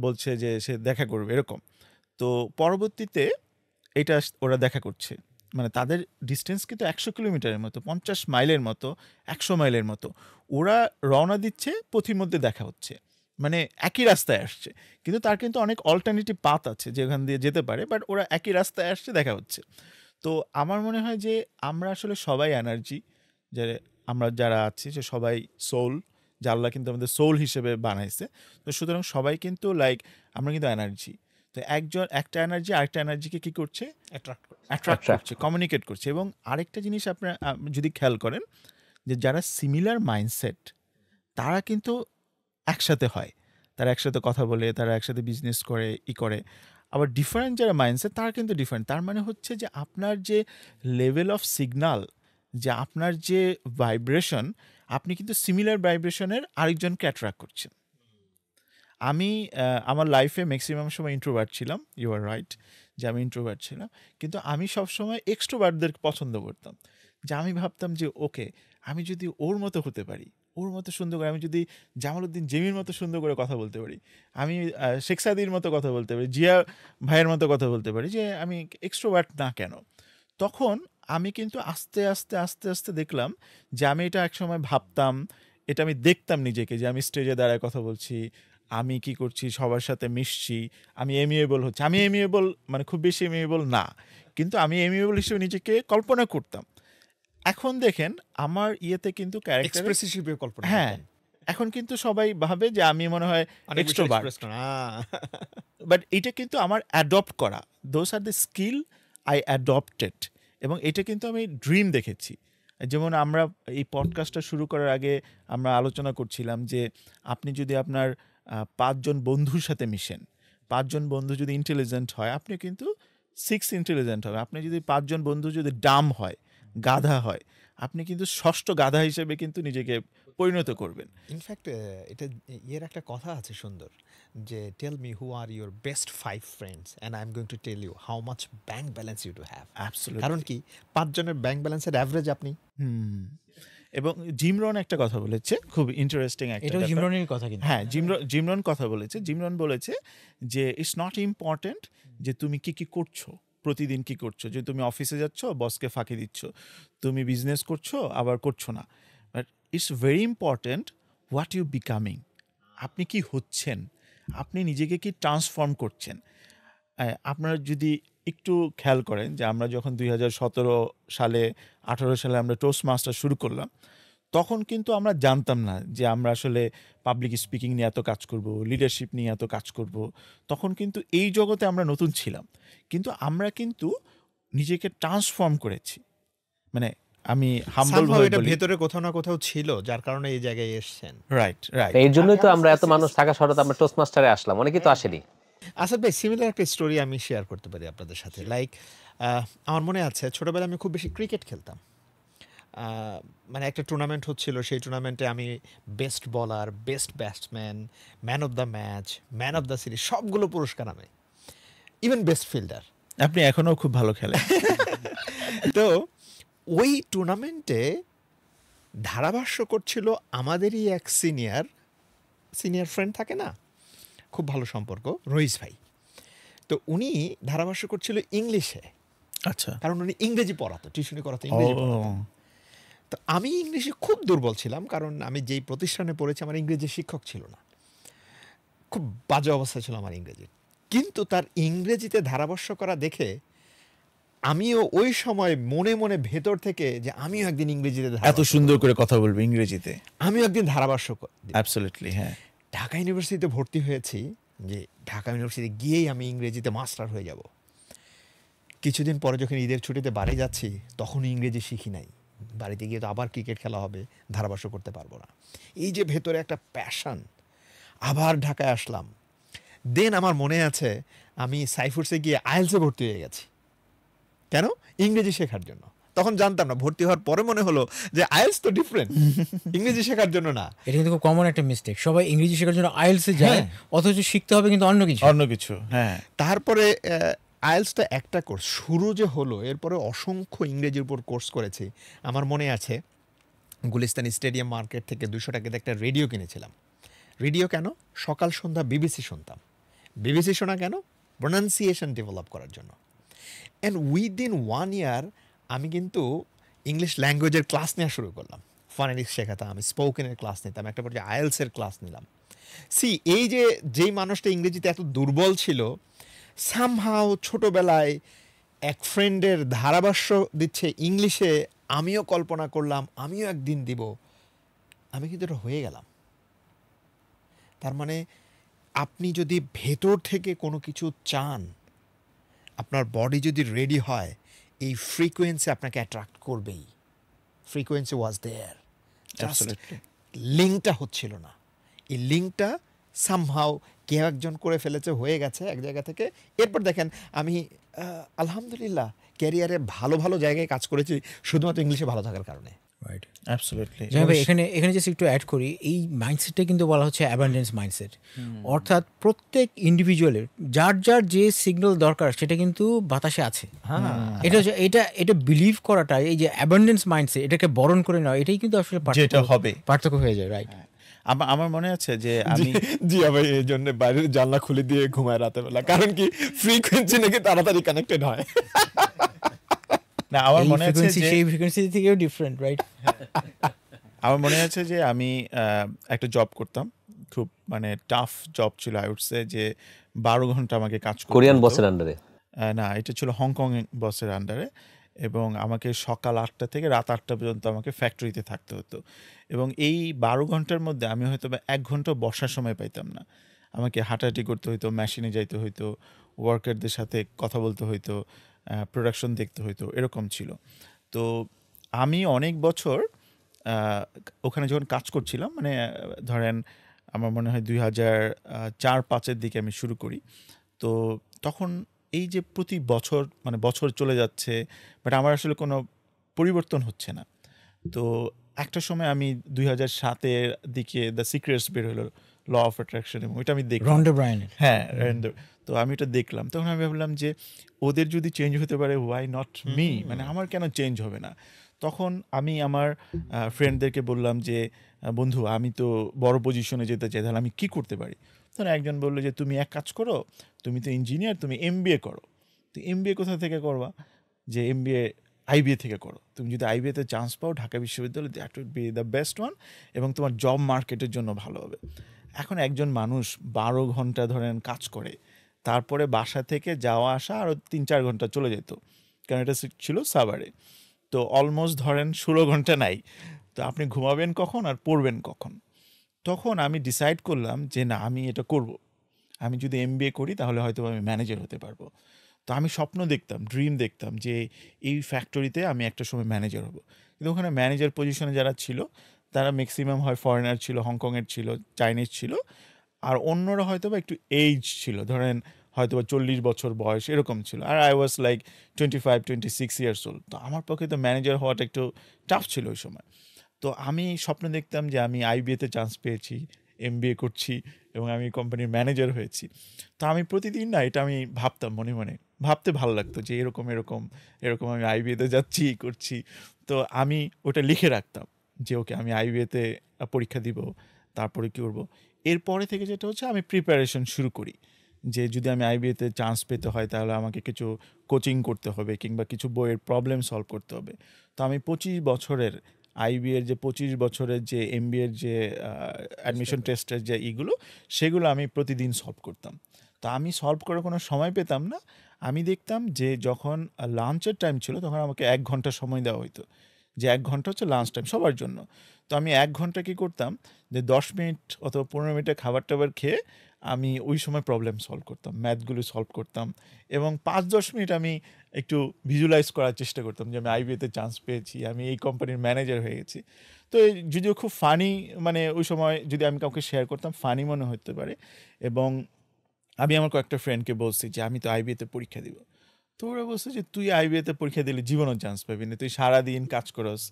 বলছে যে সে দেখা করবে এরকম। তো পরবর্তীতে এটা ওরা দেখা করছে, মানে তাদের ডিস্টেন্স কিন্তু 100 কিলোমিটারের মতো, 50 মাইলের মতো, 100 মাইলের মতো। ওরা রওনা দিচ্ছে, পথির মধ্যে দেখা হচ্ছে, মানে একই রাস্তায় আসছে, কিন্তু তার কিন্তু অনেক অল্টারনেটিভ পাথ আছে যেখান দিয়ে যেতে পারে, বাট ওরা একই রাস্তায় আসছে, দেখা হচ্ছে। তো আমার মনে হয় যে আমরা আসলে সবাই এনার্জি, যে আমরা যারা আছি সে সবাই সোল, যে আল্লাহ কিন্তু আমাদের সোল হিসেবে বানাইছে। তো সুতরাং সবাই কিন্তু আমরা কিন্তু এনার্জি। তো একটা এনার্জি আরেকটা এনার্জিকে কি করছে, অ্যাট্রাক্ট করছে, কমিউনিকেট করছে। এবং আরেকটা জিনিস আপনারা যদি খেয়াল করেন যে যারা সিমিলার মাইন্ডসেট তারা কিন্তু একসাথে হয়, তারা একসাথে কথা বলে, তারা একসাথে বিজনেস করে। আবার ডিফারেন্ট যারা মাইন্ডসেট তারা কিন্তু ডিফারেন্ট। তার মানে হচ্ছে যে আপনার যে লেভেল অফ সিগনাল, যে আপনার যে ভাইব্রেশন, আপনি কিন্তু সিমিলার ভাইব্রেশনের আরেকজনকে অ্যাট্রাক্ট করছেন। আমি আমার লাইফে ম্যাক্সিমাম সময় ইন্ট্রোভার্ট ছিলাম, ইউ আর রাইট, যে আমি ইন্ট্রোভার্ট ছিলাম, কিন্তু আমি সবসময় এক্সট্রোভার্টদের পছন্দ করতাম। যে আমি ভাবতাম যে ওকে, আমি যদি ওর মতো হতে পারি, ওর মতো সুন্দর করে, আমি যদি জামালউদ্দিন জেমির মতো সুন্দর করে কথা বলতে পারি, আমি শেখ সাদির মতো কথা বলতে পারি, জিয়া ভাইয়ের মতো কথা বলতে পারি, যে আমি এক্সট্রোভার্ট না কেন? তখন আমি কিন্তু আস্তে আস্তে আস্তে আস্তে দেখলাম যে আমি এটা একসময় ভাবতাম, এটা আমি দেখতাম নিজেকে, যে আমি স্টেজে দাঁড়ায় কথা বলছি, আমি কি করছি, সবার সাথে মিশছি, আমি এমিয়েবল হচ্ছে। আমি এমিয়েবল মানে খুব বেশি এমিয়েবল না, কিন্তু আমি এমিয়েবল হিসেবে নিজেকে কল্পনা করতাম। এখন দেখেন আমার ইয়েতে কিন্তু ক্যারেক্টার, হ্যাঁ, এখন কিন্তু সবাই ভাবে যে আমি মনে হয় এক্সট্রোভার্ট, বাট এটা কিন্তু আমার অ্যাডপ্ট করা, those are the skill I adopted. এবং এটা কিন্তু আমি ড্রিম দেখেছি। যেমন আমরা এই পডকাস্টটা শুরু করার আগে আমরা আলোচনা করছিলাম যে আপনি যদি আপনার 5 জন বন্ধুর সাথে মিশেন, 5 জন বন্ধু যদি ইন্টেলিজেন্ট হয়, আপনি কিন্তু 6 ইন্টেলিজেন্ট হবে। আপনি যদি 5 জন বন্ধু যদি ডাম হয়, গাধা হয়, আপনি কিন্তু 6ষ্ঠ গাধা হিসেবে কিন্তু নিজেকে পরিণত করবেন। ইনফ্যাক্ট এটা এর একটা কথা আছে সুন্দর, যে tell me who are your best 5 friends and I am going to tell you how much bank balance you to have. Absolutely. কারণ কি, 5 জনের ব্যাংক ব্যালেন্সের অ্যাভারেজ আপনি। এবং জিম রন একটা কথা বলেছে, খুব ইন্টারেস্টিং একটা, এটাও জিম রনের কথা কিন্তু। হ্যাঁ, জিম রন কথা বলেছে। জিম রন বলেছে যে ইটস নট ইম্পর্টেন্ট যে তুমি কি করছো, প্রতিদিন কি করছো, যে তুমি অফিসে যাচ্ছ, বসকে ফাঁকি দিচ্ছ, তুমি বিজনেস করছো আবার করছো না, but it's very important what you becoming, আপনি কি হচ্ছেন, আপনি নিজেকে কি ট্রান্সফর্ম করছেন। আপনারা যদি একটু খেয়াল করেন যে আমরা যখন 2017 সালে 18 সালে আমরা টোস্ট মাস্টার শুরু করলাম, তখন কিন্তু আমরা জানতাম না যে আমরা আসলে পাবলিক স্পিকিং নিয়ে এত কাজ করব, লিডারশিপ নিয়ে এত কাজ করব। তখন কিন্তু এই জগতে আমরা নতুন ছিলাম, কিন্তু আমরা কিন্তু নিজেকে ট্রান্সফর্ম করেছি। মানে আমি হাম্বল ভাবে এটা বলি, ভেতরে কোথাও না কোথাও ছিল, যার কারণে এই জায়গায় এসেছেন। রাইট। এর জন্যই তো আমরা এত মানুষ থাকা সত্ত্বেও আমরা টোস্ট মাস্টারে আসলাম, অনেকেই তো আসেনি। আচ্ছা ভাই, সিমিলার একটা স্টোরি আমি শেয়ার করতে পারি আপনাদের সাথে। লাইক আমার মনে আছে ছোটোবেলায় আমি খুব বেশি ক্রিকেট খেলতাম। মানে একটা টুর্নামেন্ট হচ্ছিল, সেই টুর্নামেন্টে আমি বেস্ট বলার, best batsman, man of the match, man of the series, সবগুলো পুরস্কার আমি, ইভেন বেস্ট ফিল্ডার। আপনি এখনো খুব ভালো খেলেন। তো ওই টুর্নামেন্টে ধারাভাষ্য করছিল আমাদেরই এক সিনিয়র ফ্রেন্ড থাকে না, খুব ভালো সম্পর্ক, রইস ভাই। তো উনি ধারাভাষ্য করছিল ইংলিশে, আচ্ছা। কারণ উনি ইংরেজি পড়াতো, টিউশনি করাতো, ইংরেজি পড়াতো। তো আমি ইংলিশে খুব দুর্বল ছিলাম, কারণ আমি যেই প্রতিষ্ঠানে পড়েছি আমার ইংরেজি শিক্ষক ছিল না, খুব বাজে অবস্থা ছিল আমার ইংরেজি। কিন্তু তার ইংরেজিতে ধারাভাষ্য করা দেখে আমিও ওই সময় মনে মনে ভেতর থেকে যে আমিও একদিন ইংরেজিতে এত সুন্দর করে কথা বলবে ইংরেজিতে, আমিও একদিন ধারাভাষ্য অ্যাবসলিউটলি। হ্যাঁ, ঢাকা ইউনিভার্সিটিতে ভর্তি হয়েছি, যে ঢাকা ইউনিভার্সিটি গিয়েই আমি ইংরেজিতে মাস্টার হয়ে যাব। কিছুদিন পরে যখন ঈদের ছুটিতে বাড়ি যাচ্ছি, তখন ইংরেজি শিখি নাই। বাড়িতে গিয়ে তো আবার ক্রিকেট খেলা হবে, ধারাভাষ্য করতে পারবো না। এই যে ভেতরে একটা প্যাশন, আবার ঢাকায় আসলাম। দেন আমার মনে আছে আমি সাইফুরসে গিয়ে আইএলসে ভর্তি হয়ে গেছি। কেন? ইংরেজি শেখার জন্য। তখন জানতাম না, ভর্তি হওয়ার পরে মনে হলো যে আইএলস তো ডিফারেন্ট, ইংরেজি শেখার জন্য না। এটা কিন্তু খুব কমন একটা মিস্টেক, সবাই ইংরেজি শেখার জন্য আইএলসে যায়, অথচ শিখতে হবে কিন্তু অন্য কিছু। হ্যাঁ, তারপরে আইএলসটা একটা কোর্স শুরু যে হলো, এরপরে অসংখ্য ইংরেজির উপর কোর্স করেছি। আমার মনে আছে গুলিস্তান স্টেডিয়াম মার্কেট থেকে 200 টাকাতে একটা রেডিও কিনেছিলাম। রেডিও কেন? সকাল সন্ধ্যা বিবিসি শুনতাম। বিবিসি শোনা কেন? প্রোনাউন্সিয়েশন ডেভেলপ করার জন্য। অ্যান্ড উইদিন 1 ইয়ার আমি কিন্তু ইংলিশ ল্যাঙ্গুয়েজের ক্লাস নেওয়া শুরু করলাম। ফনেটিক্স শেখাতাম, আমি স্পোকেনের ক্লাস নিতাম, একটা পর্যায়ে আইএলসের ক্লাস নিলাম। এই যেই মানুষটা ইংরেজিতে এত দুর্বল ছিল, সামহাও ছোটোবেলায় এক ফ্রেন্ডের ধারাভাষ্য দিচ্ছে ইংলিশে, আমিও কল্পনা করলাম আমিও একদিন দিব, আমি কিন্তু এটা হয়ে গেলাম। তার মানে আপনি যদি ভেতর থেকে কোনো কিছু চান, আপনার বডি যদি রেডি হয়, এই ফ্রিকোয়েন্সি আপনাকে অ্যাট্রাক্ট করবেই। ফ্রিকোয়েন্সি ওয়াজ দেয়ার, জাস্ট লিঙ্কটা হচ্ছিল না। এই লিঙ্কটা সামহাও কেউ একজন করে ফেলেছে, হয়ে গেছে এক জায়গা থেকে। এরপর দেখেন আমি আলহামদুলিল্লাহ ক্যারিয়ারে ভালো ভালো জায়গায় কাজ করেছি, শুধুমাত্র ইংলিশে ভালো থাকার কারণে। Right, absolutely. এখানে জাস্ট একটু অ্যাড করি, এই মাইন্ডসেটটা কিন্তু বলা হচ্ছে অ্যাবান্ডেন্স মাইন্ডসেট। অর্থাৎ প্রত্যেক ইন্ডিভিজুয়ালের যার যার যে সিগন্যাল দরকার সেটা কিন্তু বাতাসে আছে। এটা বিলিভ করাটা, এই যে অ্যাবান্ডেন্স মাইন্ডসেট, এটাকে বরণ করে নেওয়া, এটাই কিন্তু আসলে পার্থক্য হয়ে যায়। রাইট, আমার মনে আছে যে আমি ভাই এই জন্য বাইরের জানলা খুলে দিয়ে ঘুমায় রাতের বেলা, কারণ কি ফ্রিকোয়েন্সি নাকি তাড়াতাড়ি কানেক্টেড হয়। না, আমার মনে আছে যে সেই ফ্রিকোয়েন্সি থেকেও ডিফারেন্ট। রাইট, আমার মনে আছে যে আমি একটা জব করতাম, খুব মানে টাফ জব ছিল। আই উড সে যে 12 ঘন্টা আমাকে কাজ করতে হতো। কোরিয়ান বসের আন্ডারে? না, এটা ছিল হংকং বসের আন্ডারে, এবং আমাকে সকাল 8টা থেকে রাত 8টা পর্যন্ত আমাকে ফ্যাক্টরিতে থাকতে হতো। এবং এই 12 ঘন্টার মধ্যে আমি হয়তো বা 1 ঘন্টা বসার সময় পাইতাম না। আমাকে হাঁটাহাঁটি করতে হইতো, মেশিনে যাইতে হইতো, ওয়ার্কারদের সাথে কথা বলতে হইতো, প্রোডাকশন দেখতে হইতো, এরকম ছিল। তো আমি অনেক বছর ওখানে যখন কাজ করছিলাম, মানে ধরেন আমার মনে হয় 2004-05-এর দিকে আমি শুরু করি। তো তখন এই যে প্রতি বছর মানে বছর চলে যাচ্ছে, বাট আমার আসলে কোনো পরিবর্তন হচ্ছে না। তো একটা সময় আমি 2007-এর দিকে দ্য সিক্রেটস বের হলো, ল অফ অ্যাট্রাকশন, এবং ওইটা আমি দেখলাম, রন্ডা ব্রায়ানের। হ্যাঁ, তো আমি ওটা দেখলাম। তখন আমি ভাবলাম যে ওদের যদি চেঞ্জ হতে পারে, ওয়াই নট মি, মানে আমার কেন চেঞ্জ হবে না। তখন আমি আমার ফ্রেন্ডদেরকে বললাম যে বন্ধু, আমি তো বড় পজিশনে যেতে চাই, তাহলে আমি কী করতে পারি? তখন একজন বললো যে তুমি এক কাজ করো, তুমি তো ইঞ্জিনিয়ার, তুমি MBA করো। তো MBA কোথা থেকে করবা? যে MBA IBA থেকে করো। তুমি যদি IBA-তে চান্স পাও ঢাকা বিশ্ববিদ্যালয়ে, that would be the best one, এবং তোমার জব মার্কেটের জন্য ভালো হবে। এখন একজন মানুষ 12 ঘন্টা ধরেন কাজ করে, তারপরে বাসা থেকে যাওয়া আসা আরও 3-4 ঘন্টা চলে যেত, কারণ এটা ছিল সাভারে। তো অলমোস্ট ধরেন 16 ঘন্টা নাই। তো আপনি ঘুমাবেন কখন আর পড়বেন কখন? তখন আমি ডিসাইড করলাম যে না, আমি এটা করব। আমি যদি MBA করি তাহলে হয়তো আমি ম্যানেজার হতে পারবো। তো আমি স্বপ্ন দেখতাম, ড্রিম দেখতাম যে এই ফ্যাক্টরিতে আমি একটা সময় ম্যানেজার হব। কিন্তু ওখানে ম্যানেজার পজিশনে যারা ছিল তারা ম্যাক্সিমাম হয় ফরেনার ছিল, হংকংয়ের ছিল, চাইনিজ ছিল, আর অন্যরা হয়তো বা একটু এইজ ছিল, ধরেন হয়তো বা 40 বছর বয়স এরকম ছিল। আর I was like 25-26 years old. তো আমার পক্ষে তো ম্যানেজার হওয়াটা একটু টাফ ছিল ওই সময়। তো আমি স্বপ্ন দেখতাম যে আমি IBA-তে চান্স পেয়েছি, MBA করছি, এবং আমি কোম্পানির ম্যানেজার হয়েছি। তো আমি প্রতিদিন না এটা আমি ভাবতাম, মনে মনে ভাবতে ভালো লাগতো যে এরকম আমি IBA-তে যাচ্ছি, করছি। তো আমি ওটা লিখে রাখতাম যে ওকে আমি আইবিএতে পরীক্ষা দিব, তারপরে কী করবো। এরপরে থেকে যেটা হচ্ছে আমি প্রিপারেশন শুরু করি যে যদি আমি আইবিএতে চান্স পেতে হয় তাহলে আমাকে কিছু কোচিং করতে হবে কিংবা কিছু বইয়ের প্রবলেম সলভ করতে হবে। তো আমি 25 বছরের আইবিএর যে 25 বছরের যে এমবিএর যে অ্যাডমিশন টেস্টের যে সেগুলো আমি প্রতিদিন সলভ করতাম। তো আমি সলভ করার কোনো সময় পেতাম না। আমি দেখতাম যে যখন লাঞ্চের টাইম ছিল তখন আমাকে 1 ঘন্টা সময় দেওয়া হতো, যে 1 ঘন্টা হচ্ছে লাঞ্চ টাইম সবার জন্য। তো আমি 1 ঘন্টা কী করতাম, যে 10 মিনিট অথবা 15 মিনিটে খাবার টাবার খেয়ে আমি ওই সময় প্রবলেম সলভ করতাম, ম্যাথগুলো সলভ করতাম, এবং 5-10 মিনিট আমি একটু ভিজুয়ালাইজ করার চেষ্টা করতাম যে আমি আইবিএতে চান্স পেয়েছি, আমি এই কোম্পানির ম্যানেজার হয়ে গেছি। তো যদিও খুব ফানি, মানে ওই সময় যদি আমি কাউকে শেয়ার করতাম ফানি মনে হতে পারে। এবং আমি আমার কয়েকটা ফ্রেন্ডকে বলছি যে আমি তো আইবিএতে পরীক্ষা দিব। তো ওরা বলছে যে তুই আইবিএতে পরীক্ষা দিলে জীবনও চান্স পাবি না, তুই সারাদিন কাজ করস,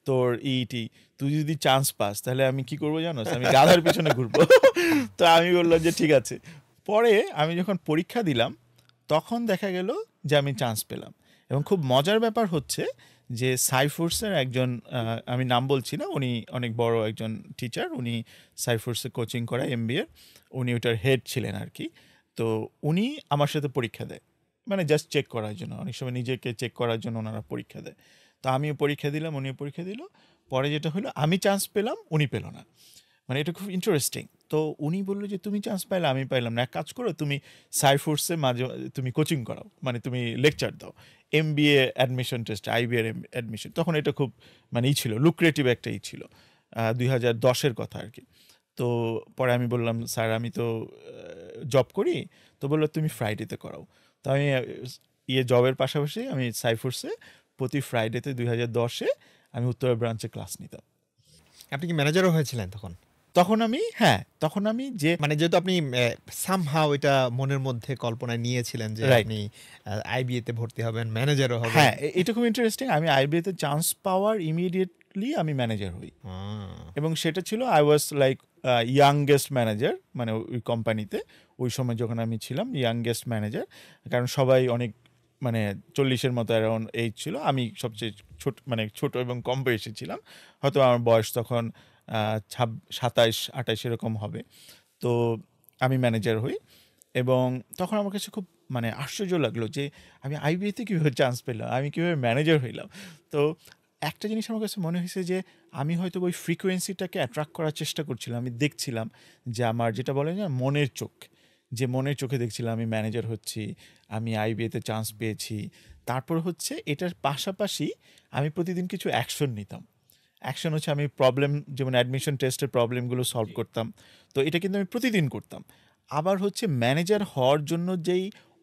তোর ইটি, তুই যদি চান্স পাস তাহলে আমি কি করবো জানোস, আমি গাধার পিছনে ঘুরবো। তো আমি বললাম যে ঠিক আছে। পরে আমি যখন পরীক্ষা দিলাম তখন দেখা গেল যে আমি চান্স পেলাম। এবং খুব মজার ব্যাপার হচ্ছে যে সাইফোর্সের একজন, আমি নাম বলছি না, উনি অনেক বড় একজন টিচার, উনি সাইফোর্সে কোচিং করা এমবিএর, উনি ওটার হেড ছিলেন আর কি। তো উনি আমার সাথে পরীক্ষা দেয়, মানে জাস্ট চেক করার জন্য, অনেক সময় নিজেকে চেক করার জন্য ওনারা পরীক্ষা দেয়। তো আমিও পরীক্ষা দিলাম, উনিও পরীক্ষা দিল। পরে যেটা হলো আমি চান্স পেলাম, উনি পেল না। মানে এটা খুব ইন্টারেস্টিং। তো উনি বললো যে তুমি চান্স পাইলে আমি পাইলাম না, এক কাজ করো তুমি সাইফোর্সে মাঝে তুমি কোচিং করাও, মানে তুমি লেকচার দাও এমবিএ অ্যাডমিশন টেস্ট, আইবিএর অ্যাডমিশন। তখন এটা খুব মানে ছিল লুক্রেটিভ একটাই ছিল, 2010-এর কথা আর কি। তো পরে আমি বললাম স্যার আমি তো জব করি। তো বললো তুমি ফ্রাইডেতে করাও। তো আমি জবের পাশাপাশি আমি সাইফোর্সে প্রতি ফ্রাইডেতে 2010-এ আমি উত্তরা ব্রাঞ্চে ক্লাস নিতাম। আপনি কি ম্যানেজারও হয়েছিলেন তখন? তখন আমি যে মানে যেহেতু আপনি সামহাও এটা মনের মধ্যে কল্পনায় নিয়েছিলেন যে আপনি আইবিএতে ভর্তি হবেন, ম্যানেজারও হবেন। হ্যাঁ, এটা খুব ইন্টারেস্টিং। আমি আইবিএতে চান্স পাওয়ার ইমিডিয়েটলি আমি ম্যানেজার হই, এবং সেটা ছিল I was like youngest manager, মানে ওই কোম্পানিতে ওই সময় যখন আমি ছিলাম ইয়াংগেস্ট ম্যানেজার। কারণ সবাই অনেক মানে 40-এর মতো অ্যারাউন্ড এইজ ছিল, আমি সবচেয়ে ছোট এবং কম বয়সী ছিলাম। হয়তো আমার বয়স তখন 27-28 এরকম হবে। তো আমি ম্যানেজার হই, এবং তখন আমার কাছে খুব মানে আশ্চর্য লাগলো যে আমি আইবিএতে কীভাবে চান্স পেলাম, আমি কীভাবে ম্যানেজার হইলাম। তো একটা জিনিস আমার কাছে মনে হয়েছে যে আমি হয়তো ওই ফ্রিকোয়েন্সিটাকে অ্যাট্রাক্ট করার চেষ্টা করছিলাম। আমি দেখছিলাম যে আমার যেটা বলে না মনের চোখ, যে মনের চোখে দেখছিলাম আমি ম্যানেজার হচ্ছি, আমি আইবিএতে চান্স পেয়েছি। তারপর হচ্ছে এটার পাশাপাশি আমি প্রতিদিন কিছু অ্যাকশন নিতাম। অ্যাকশন হচ্ছে আমি প্রবলেম, যেমন অ্যাডমিশন টেস্টের প্রবলেমগুলো সলভ করতাম। তো এটা কিন্তু আমি প্রতিদিন করতাম। আবার হচ্ছে ম্যানেজার হওয়ার জন্য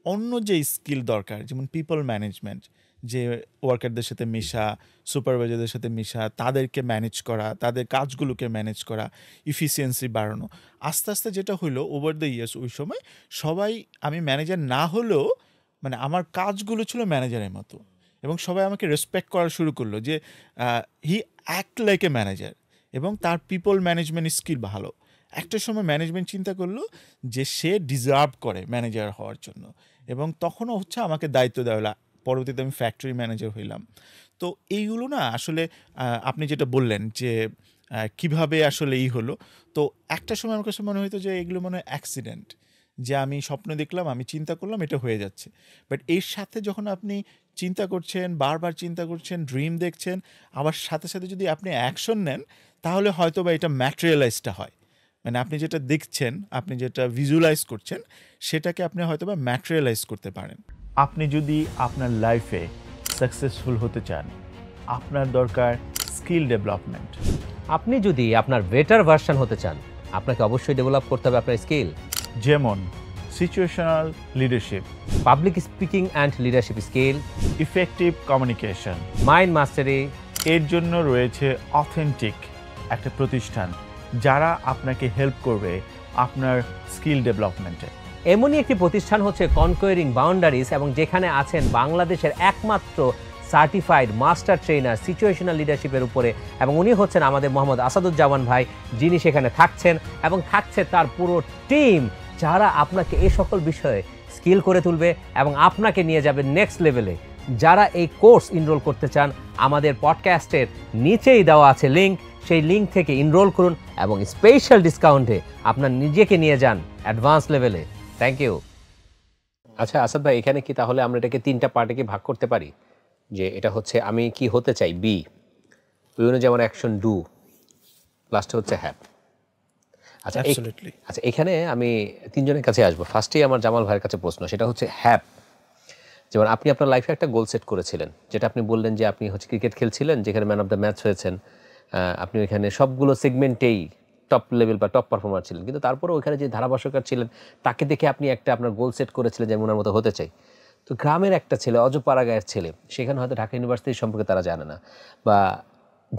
অন্য যেই স্কিল দরকার, যেমন পিপল ম্যানেজমেন্ট, যে ওয়ার্কারদের সাথে মেশা, সুপারভাইজারদের সাথে মেশা, তাদেরকে ম্যানেজ করা, তাদের কাজগুলোকে ম্যানেজ করা, ইফিসিয়েন্সি বাড়ানো। আস্তে আস্তে যেটা হলো ওভার দ্য ইয়ার্স, ওই সময় সবাই, আমি ম্যানেজার না হলেও মানে আমার কাজগুলো ছিল ম্যানেজারের মতো, এবং সবাই আমাকে রেসপেক্ট করা শুরু করলো যে হি অ্যাক্ট লাইক এ ম্যানেজার, এবং তার পিপল ম্যানেজমেন্ট স্কিল ভালো। একটা সময় ম্যানেজমেন্ট চিন্তা করলো যে সে ডিজার্ভ করে ম্যানেজার হওয়ার জন্য, এবং তখনও হচ্ছে আমাকে দায়িত্ব দেওয়া হলো। পরবর্তীতে আমি ফ্যাক্টরি ম্যানেজার হইলাম। তো এইগুলো না আসলে আপনি যেটা বললেন যে কিভাবে আসলে হলো, তো একটা সময় আমার কাছে মনে হতো যে এগুলো মনে হয় অ্যাক্সিডেন্ট, যে আমি স্বপ্ন দেখলাম, আমি চিন্তা করলাম, এটা হয়ে যাচ্ছে। বাট এর সাথে যখন আপনি চিন্তা করছেন, বারবার চিন্তা করছেন, ড্রিম দেখছেন, আবার সাথে সাথে যদি আপনি অ্যাকশন নেন, তাহলে হয়তো বা এটা ম্যাটেরিয়ালাইজটা হয়। মানে আপনি যেটা দেখছেন, আপনি যেটা ভিজুয়ালাইজ করছেন, সেটাকে আপনি হয়তো বা ম্যাটেরিয়ালাইজ করতে পারেন। আপনি যদি আপনার লাইফে সাকসেসফুল হতে চান, আপনার দরকার স্কিল ডেভেলপমেন্ট। আপনি যদি আপনার বেটার ভার্সন হতে চান, আপনাকে অবশ্যই ডেভেলপ করতে হবে আপনার স্কিল, যেমন situational leadership, public speaking and leadership skill, effective communication, mind mastery. এর জন্য রয়েছে অথেন্টিক একটা প্রতিষ্ঠান যারা আপনাকে হেল্প করবে আপনার স্কিল ডেভেলপমেন্টে। এমনই একটি প্রতিষ্ঠান হচ্ছে কনকোয়ারিং বাউন্ডারিজ, এবং যেখানে আছেন বাংলাদেশের একমাত্র সার্টিফাইড মাস্টার ট্রেনার সিচুয়েশনাল লিডারশিপের উপরে, এবং উনি হচ্ছেন আমাদের মোহাম্মদ আসাদুজ্জামান ভাই, যিনি সেখানে থাকছেন, এবং থাকছে তার পুরো টিম, যারা আপনাকে এই সকল বিষয়ে স্কিল করে তুলবে এবং আপনাকে নিয়ে যাবে নেক্সট লেভেলে। যারা এই কোর্স এনরোল করতে চান, আমাদের পডকাস্টের নিচেই দেওয়া আছে লিঙ্ক, সেই লিঙ্ক থেকে এনরোল করুন এবং স্পেশাল ডিসকাউন্টে আপনার নিজেকে নিয়ে যান অ্যাডভান্স লেভেলে। Thank you. আচ্ছা আসাদ ভাই, এখানে কি তাহলে আমরা এটাকে 3টা পার্টে কি ভাগ করতে পারি? যে এটা হচ্ছে আমি কি হতে চাই, বি, ওই অনুযায়ী আমার অ্যাকশন ডু, লাস্টে হচ্ছে হ্যাভ। আচ্ছা অ্যাবসলিউটলি। আচ্ছা, এখানে আমি 3জনের কাছে আসবো। ফার্স্টেই আমার জামাল ভাইয়ের কাছে প্রশ্ন, সেটা হচ্ছে হ্যাভ। যেমন আপনি আপনার লাইফে একটা গোল সেট করেছিলেন, যেটা আপনি বললেন যে আপনি হচ্ছে ক্রিকেট খেলছিলেন, যেখানে ম্যান অফ দ্য ম্যাচ হয়েছেন, আপনি ওইখানে সবগুলো সেগমেন্টেই টপ লেভেল বা টপ পারফর্মার ছিলেন, কিন্তু তারপরে ওইখানে যে ধারাভাষ্যকার ছিলেন তাকে দেখে আপনি একটা আপনার গোল সেট করেছিলেন যে আমি ওনার মতো হতে চাই। তো গ্রামের একটা ছেলে, অজপাড়া গায়ের ছেলে, সেখানে হয়তো ঢাকা ইউনিভার্সিটি সম্পর্কে তারা জানে না, বা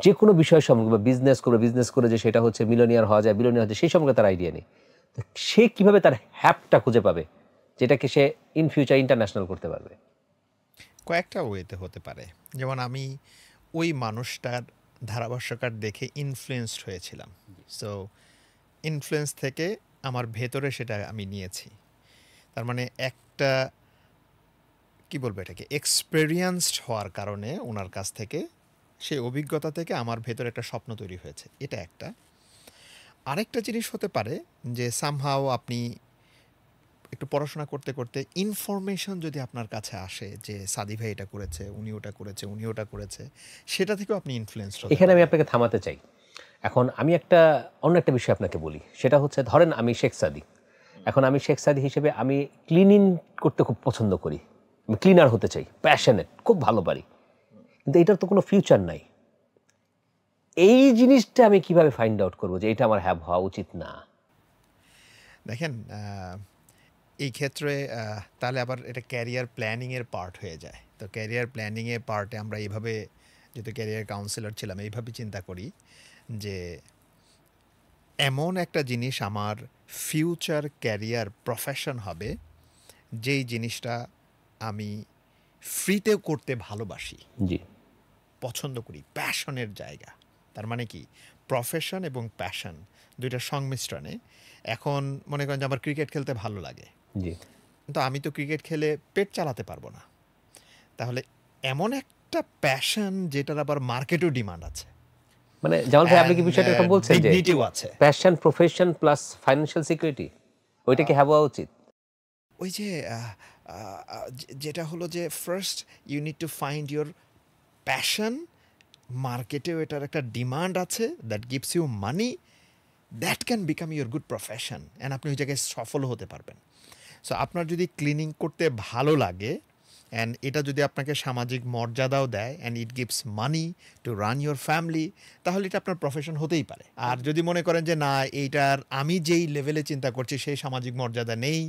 যে কোনো বিষয় সম্পর্কে, বা বিজনেস করে যে সেটা হচ্ছে মিলিয়নিয়ার হওয়া যায়, বিলিয়নিয়ার হচ্ছে, সেই সম্পর্কে তার আইডিয়া নেই। তো সে কীভাবে তার হ্যাপটা খুঁজে পাবে যেটাকে সে ইন ফিউচার ইন্টারন্যাশনাল করতে পারবে? কয়েকটা ওয়েতে হতে পারে। যেমন আমি ওই মানুষটার ধারাভাষ্যকার দেখে ইনফ্লুয়েন্সড হয়েছিলাম। সো ইনফ্লুয়েন্স থেকে আমার ভেতরে সেটা আমি নিয়েছি। তার মানে একটা কি বলবো, এটাকে এক্সপেরিয়েন্সড হওয়ার কারণে ওনার কাছ থেকে, সেই অভিজ্ঞতা থেকে আমার ভেতরে একটা স্বপ্ন তৈরি হয়েছে। এটা একটা। আরেকটা জিনিস হতে পারে যে সামহাও আপনি একটু পড়াশোনা করতে করতে ইনফরমেশন যদি আপনার কাছে আসে যে সাদি ভাই এটা করেছে, উনি ওটা করেছে, উনি ওটা করেছে, সেটা থেকেও আপনি ইনফ্লুয়েন্সড হতে এখানে আমি পারেন। আপনাকে থামাতে চাই। এখন আমি অন্য একটা বিষয় আপনাকে বলি, সেটা হচ্ছে ধরেন আমি শেখ সাদি। এখন আমি শেখ সাদি হিসেবে আমি ক্লিনিং করতে খুব পছন্দ করি, আমি ক্লিনার হতে চাই, প্যাশনেট, খুব ভালো পারি, কিন্তু এটার তো কোনো ফিউচার নাই। এই জিনিসটা আমি কিভাবে ফাইন্ড আউট করবো যে এটা আমার হ্যাভ হওয়া উচিত না? দেখেন, এই ক্ষেত্রে তাহলে আবার এটা ক্যারিয়ার প্ল্যানিংয়ের পার্ট হয়ে যায়। তো ক্যারিয়ার প্ল্যানিংয়ের পার্টে আমরা এইভাবে, যেহেতু ক্যারিয়ার কাউন্সিলর ছিলাম, এইভাবে চিন্তা করি যে এমন একটা জিনিস আমার ফিউচার ক্যারিয়ার প্রফেশন হবে, যেই জিনিসটা আমি ফ্রিতেও করতে ভালোবাসি, জি, পছন্দ করি, প্যাশনের জায়গা। তার মানে কি, প্রফেশন এবং প্যাশন দুইটার সংমিশ্রণে। এখন মনে করেন যে আমার ক্রিকেট খেলতে ভালো লাগে, জি। কিন্তু আমি তো ক্রিকেট খেলে পেট চালাতে পারবো না। তাহলে এমন একটা প্যাশন যেটার আবার মার্কেটেও ডিমান্ড আছে, মানে জামাল ভাই, আপনি কি বিষয়টা এরকম বলছেন যে ডিগনিটিও আছে। Passion, profession plus financial security, ওইটা কি হ্যাভ হওয়া উচিত? ওই যে যেটা হলো যে first you need to find your passion, মার্কেটেও এটার একটা ডিমান্ড আছে, that gives you money, that can become your good profession, and আপনি ওই জায়গায় সফল হতে পারবেন। সো আপনার যদি ক্লিনিং করতে ভালো লাগে, অ্যান্ড এটা যদি আপনাকে সামাজিক মর্যাদাও দেয়, and it gives money to run your family, তাহলে এটা আপনার প্রফেশন হতেই পারে। আর যদি মনে করেন যে না, এইটার আমি যেই লেভেলে চিন্তা করছি সেই সামাজিক মর্যাদা নেই,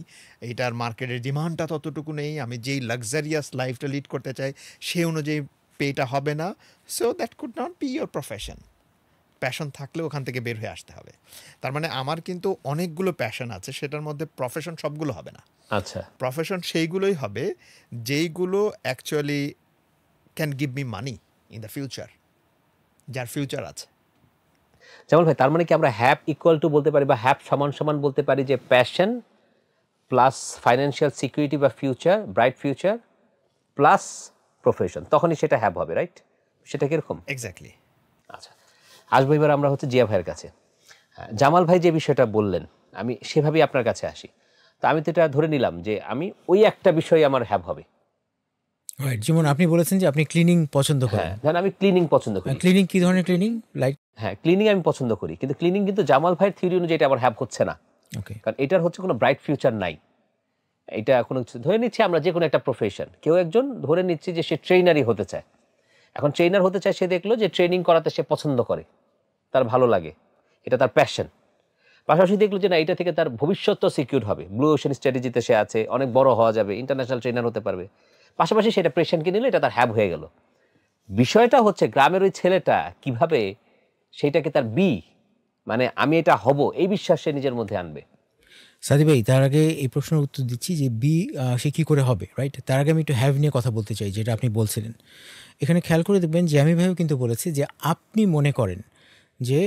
এইটার মার্কেটের ডিমান্ডটা ততটুকু নেই, আমি যেই লাক্সারিয়াস লাইফটা লিড করতে চাই সেই অনুযায়ী পেটা হবে না, so that could not be your profession. Passion থাকলে ওখান থেকে বের হয়ে আসতে হবে। তার মানে আমার কিন্তু অনেকগুলো প্যাশন আছে, সেটার মধ্যে প্রফেশন সবগুলো হবে না। আচ্ছা, প্রফেশন সেইগুলোই হবে যেইগুলো actually can give me money in the future, যার ফিউচার আছে। জামাল ভাই, তার মানে কি আমরা হ্যাভ ইকুয়াল টু বলতে পারি, বা হ্যাভ সমান সমান বলতে পারি যে প্যাশন প্লাস ফাইন্যান্সিয়াল সিকিউরিটি বা future, bright future plus profession, তখনই সেটা হ্যাভ হবে, রাইট? সেটা কিরকম? এক্স্যাক্টলি। আচ্ছা, আসবো এবার আমরা হচ্ছে জিয়া ভাইয়ের কাছে। জামাল ভাই যে বিষয়টা বললেন, আমি সেভাবেই আপনার কাছে আসি। তো আমি তো এটা ধরে নিলাম যে আমি ওই একটা বিষয় আমার হ্যাভ হবে। রাইট, যেমন আপনি বলেছেন যে আপনি ক্লিনিং পছন্দ হ্যাঁ, করেন। ধরেন আমি ক্লিনিং পছন্দ করি। ক্লিনিং কি ধরনের ক্লিনিং? লাইক হ্যাঁ, ক্লিনিং আমি পছন্দ করি, কিন্তু ক্লিনিং কিন্তু জামাল ভাইয়ের থিওরি অনুযায়ী এটা আমার হ্যাভ হচ্ছে না। ওকে, কারণ এটার হচ্ছে কোনো ব্রাইট ফিউচার নাই। এটা কোনো কিছু ধরে নিচ্ছি আমরা, যে কোনো একটা প্রফেশন, কেউ একজন ধরে নিচ্ছি যে সে ট্রেনারই হতে চায়। এখন ট্রেনার হতে চায়, সে দেখলো যে ট্রেনিং করাতে সে পছন্দ করে, তার ভালো লাগে, এটা তার প্যাশন। পাশাপাশি দেখলো যে না, এটা থেকে তার ভবিষ্যৎ সিকিউর হবে, ব্লু ওশান স্ট্র্যাটেজিতে সে আছে, অনেক বড় হওয়া যাবে, ইন্টারন্যাশনাল ট্রেনার হতে পারবে। পাশাপাশি সেটা প্রেশনকে নিলে এটা তার হ্যাভ হয়ে গেল। বিষয়টা হচ্ছে গ্রামের ওই ছেলেটা কিভাবে সেইটাকে তার মানে আমি এটা হব, এই বিশ্বাস সে নিজের মধ্যে আনবে। সাদি ভাই, তার আগে এই প্রশ্নের উত্তর দিচ্ছি যে সে কী করে হবে, রাইট? তার আগে আমি একটু হ্যাভ নিয়ে কথা বলতে চাই, যেটা আপনি বলছিলেন। এখানে খেয়াল করে দেখবেন যে আমি ভাইও কিন্তু বলেছি যে আপনি মনে করেন যে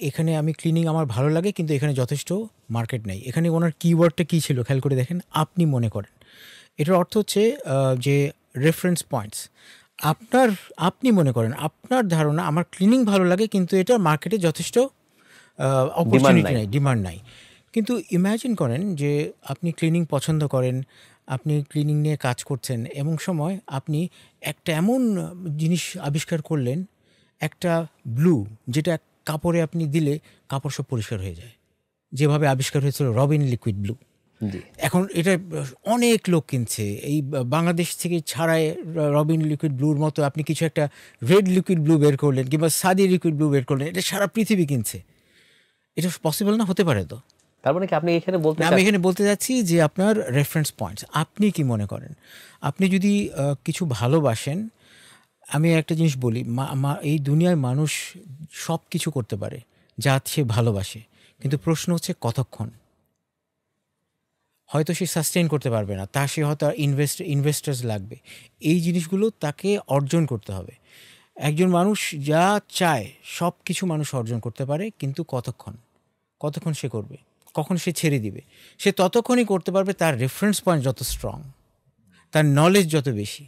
এখানে আমি ক্লিনিং আমার ভালো লাগে, কিন্তু এখানে যথেষ্ট মার্কেট নেই। এখানে ওনার কিওয়ার্ডটা কী ছিল খেয়াল করে দেখেন, আপনি মনে করেন। এটার অর্থ হচ্ছে যে রেফারেন্স পয়েন্টস। আপনি মনে করেন আপনার ধারণা আমার ক্লিনিং ভালো লাগে কিন্তু এটা মার্কেটে যথেষ্ট অপরচুনিটি নাই, ডিমান্ড নাই। কিন্তু ইমাজিন করেন যে আপনি ক্লিনিং পছন্দ করেন, আপনি ক্লিনিং নিয়ে কাজ করছেন, এমন সময় আপনি একটা এমন জিনিস আবিষ্কার করলেন, একটা ব্লু, যেটা কাপড়ে আপনি দিলে কাপড় সব পরিষ্কার হয়ে যায়, যেভাবে আবিষ্কার হয়েছিল রবিন লিকুইড ব্লু। এখন এটা অনেক লোক কিনছে, এই বাংলাদেশ থেকে ছাড়াই রবিন লিকুইড ব্লুর মতো আপনি কিছু একটা রেড লিকুইড ব্লু বের করলেন কিংবা সাদি লিকুইড ব্লু বের করলেন, এটা সারা পৃথিবী কিনছে। এটা পসিবল না, হতে পারে তো? তার মানে কি আপনি এখানে বলতে আমি এখানে বলতে যাচ্ছি যে আপনার রেফারেন্স পয়েন্টস, আপনি কি মনে করেন? আপনি যদি কিছু ভালোবাসেন, আমি একটা জিনিস বলি, এই দুনিয়ায় মানুষ সব কিছু করতে পারে যা সে ভালোবাসে, কিন্তু প্রশ্ন হচ্ছে কতক্ষণ। হয়তো সে সাস্টেইন করতে পারবে না, সে হয়তো ইনভেস্টার্স লাগবে, এই জিনিসগুলো তাকে অর্জন করতে হবে। একজন মানুষ যা চায় সব কিছু মানুষ অর্জন করতে পারে, কিন্তু কতক্ষণ সে করবে, কখন সে ছেড়ে দিবে, সে ততক্ষণই করতে পারবে তার রেফারেন্স পয়েন্ট যত স্ট্রং, তার নলেজ যত বেশি।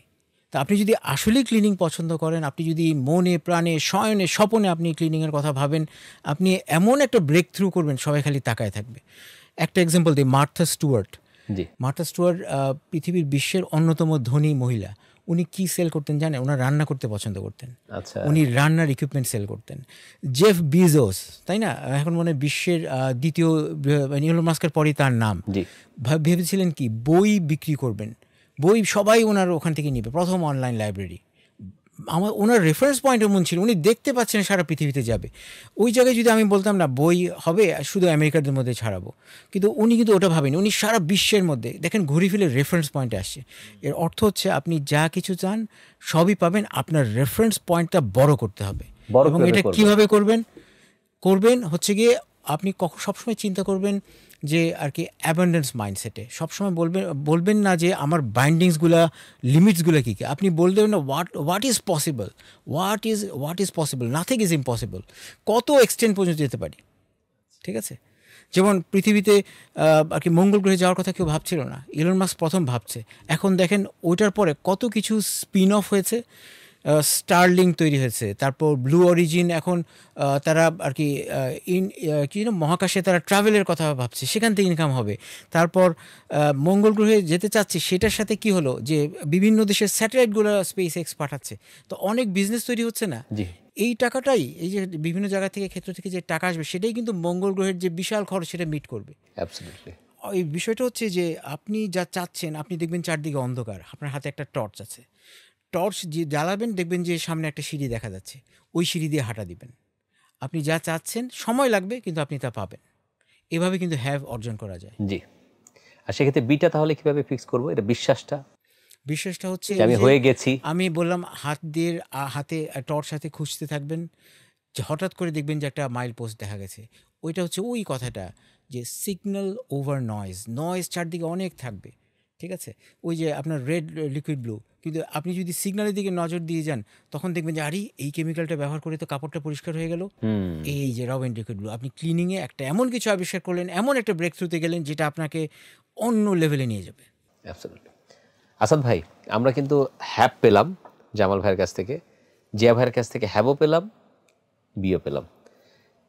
তা আপনি যদি আসলেই ক্লিনিং পছন্দ করেন, আপনি যদি মনে প্রাণে শয়নে স্বপনে আপনি ক্লিনিংয়ের কথা ভাবেন, আপনি এমন একটা ব্রেক থ্রু করবেন সবাই খালি তাকায় থাকবে। একটা এক্সাম্পল দিই, মার্থা স্টুয়ার্ট। পৃথিবীর বিশ্বের অন্যতম ধনী মহিলা। উনি কি সেল করতেন জানেন? ওনার রান্না করতে পছন্দ করতেন, উনি রান্নার ইকুইপমেন্ট সেল করতেন। জেফ বিজোস, তাই না, এখন মনে বিশ্বের দ্বিতীয়, ইলন মাস্কের পরেই তার নাম। ভেবেছিলেন কি বই বিক্রি করবেন, বই সবাই ওনার ওখান থেকে নিবে, প্রথম অনলাইন লাইব্রেরি। ওনার রেফারেন্স পয়েন্ট এমন ছিল, উনি দেখতে পাচ্ছেন সারা পৃথিবীতে যাবে। ওই জায়গায় যদি আমি বলতাম না বই হবে শুধু আমেরিকাদের মধ্যে ছাড়াবো, কিন্তু উনি কিন্তু ওটা ভাবেন, উনি সারা বিশ্বের মধ্যে দেখেন ঘুরে ফিরে রেফারেন্স পয়েন্টে আসছে। এর অর্থ হচ্ছে আপনি যা কিছু চান সবই পাবেন, আপনার রেফারেন্স পয়েন্টটা বড় করতে হবে। এবং এটা কীভাবে করবেন হচ্ছে গিয়ে আপনি সবসময় চিন্তা করবেন যে আর কি অ্যাবান্ডেন্স মাইন্ডসেটে সবসময় বলবেন না যে আমার বাইন্ডিংসগুলা লিমিটসগুলো কী কী, আপনি বলবেন না what is possible, what is possible, nothing is impossible, কত এক্সটেন্ড পর্যন্ত যেতে পারি। ঠিক আছে, যেমন পৃথিবীতে আর কি মঙ্গল গ্রহে যাওয়ার কথা কেউ ভাবছিল না, ইলন মাস্ক প্রথম ভাবছে। এখন দেখেন ওইটার পরে কত কিছু স্পিন অফ হয়েছে, স্টারলিংক তৈরি হয়েছে, তারপর ব্লু অরিজিন, এখন তারা আর কি কি মহাকাশে তারা ট্রাভেলের কথা ভাবছে, সেখান থেকে ইনকাম হবে। তারপর মঙ্গল গ্রহে যেতে চাচ্ছে, সেটার সাথে কি হলো যে বিভিন্ন দেশের স্যাটেলাইটগুলো স্পেস এক্স পাঠাচ্ছে, তো অনেক বিজনেস তৈরি হচ্ছে না। এই টাকাটাই, এই যে বিভিন্ন জায়গা থেকে ক্ষেত্র থেকে যে টাকা আসবে, সেটাই কিন্তু মঙ্গল গ্রহের যে বিশাল খরচ সেটা মিট করবে। এই বিষয়টা হচ্ছে যে আপনি যা চাচ্ছেন, আপনি দেখবেন চারদিকে অন্ধকার, আপনার হাতে একটা টর্চ আছে, টর্চ যে জ্বালাবেন দেখবেন যে সামনে একটা সিঁড়ি দেখা যাচ্ছে, ওই সিঁড়ি দিয়ে হাঁটা দিবেন, আপনি যা চাচ্ছেন সময় লাগবে কিন্তু আপনি তা পাবেন। এভাবে কিন্তু হ্যাভ অর্জন করা যায়। জি। আর সেক্ষেত্রে বিটা তাহলে কিভাবে ফিক্স করবো? এটা বিশ্বাসটা হচ্ছে আমি হয়ে গেছি। আমি বললাম হাতে টর্চ হাতে খুঁজতে থাকবেন, হঠাৎ করে দেখবেন যে একটা মাইল পোস্ট দেখা গেছে। ওইটা হচ্ছে ওই কথাটা যে সিগন্যাল ওভার নয়েজ চারদিকে অনেক থাকবে। ঠিক আছে, ওই যে আপনার রেড লিকুইড ব্লু, কিন্তু আপনি যদি সিগন্যালের দিকে নজর দিয়ে যান তখন দেখবেন যে আরে এই কেমিক্যালটা ব্যবহার করে তো কাপড়টা পরিষ্কার হয়ে গেল। এই যে রবিন লিকুইড ব্লু, আপনি ক্লিনিংয়ে একটা এমন কিছু আবিষ্কার করলেন, এমন একটা ব্রেক থ্রুতে গেলেন যেটা আপনাকে অন্য লেভেলে নিয়ে যাবে। অ্যাবসলিউটলি। আসাদ ভাই, আমরা কিন্তু হ্যাপ পেলাম জামাল ভাইয়ের কাছ থেকে, জিয়া ভাইয়ের কাছ থেকে হ্যাবও পেলাম, বিও পেলাম।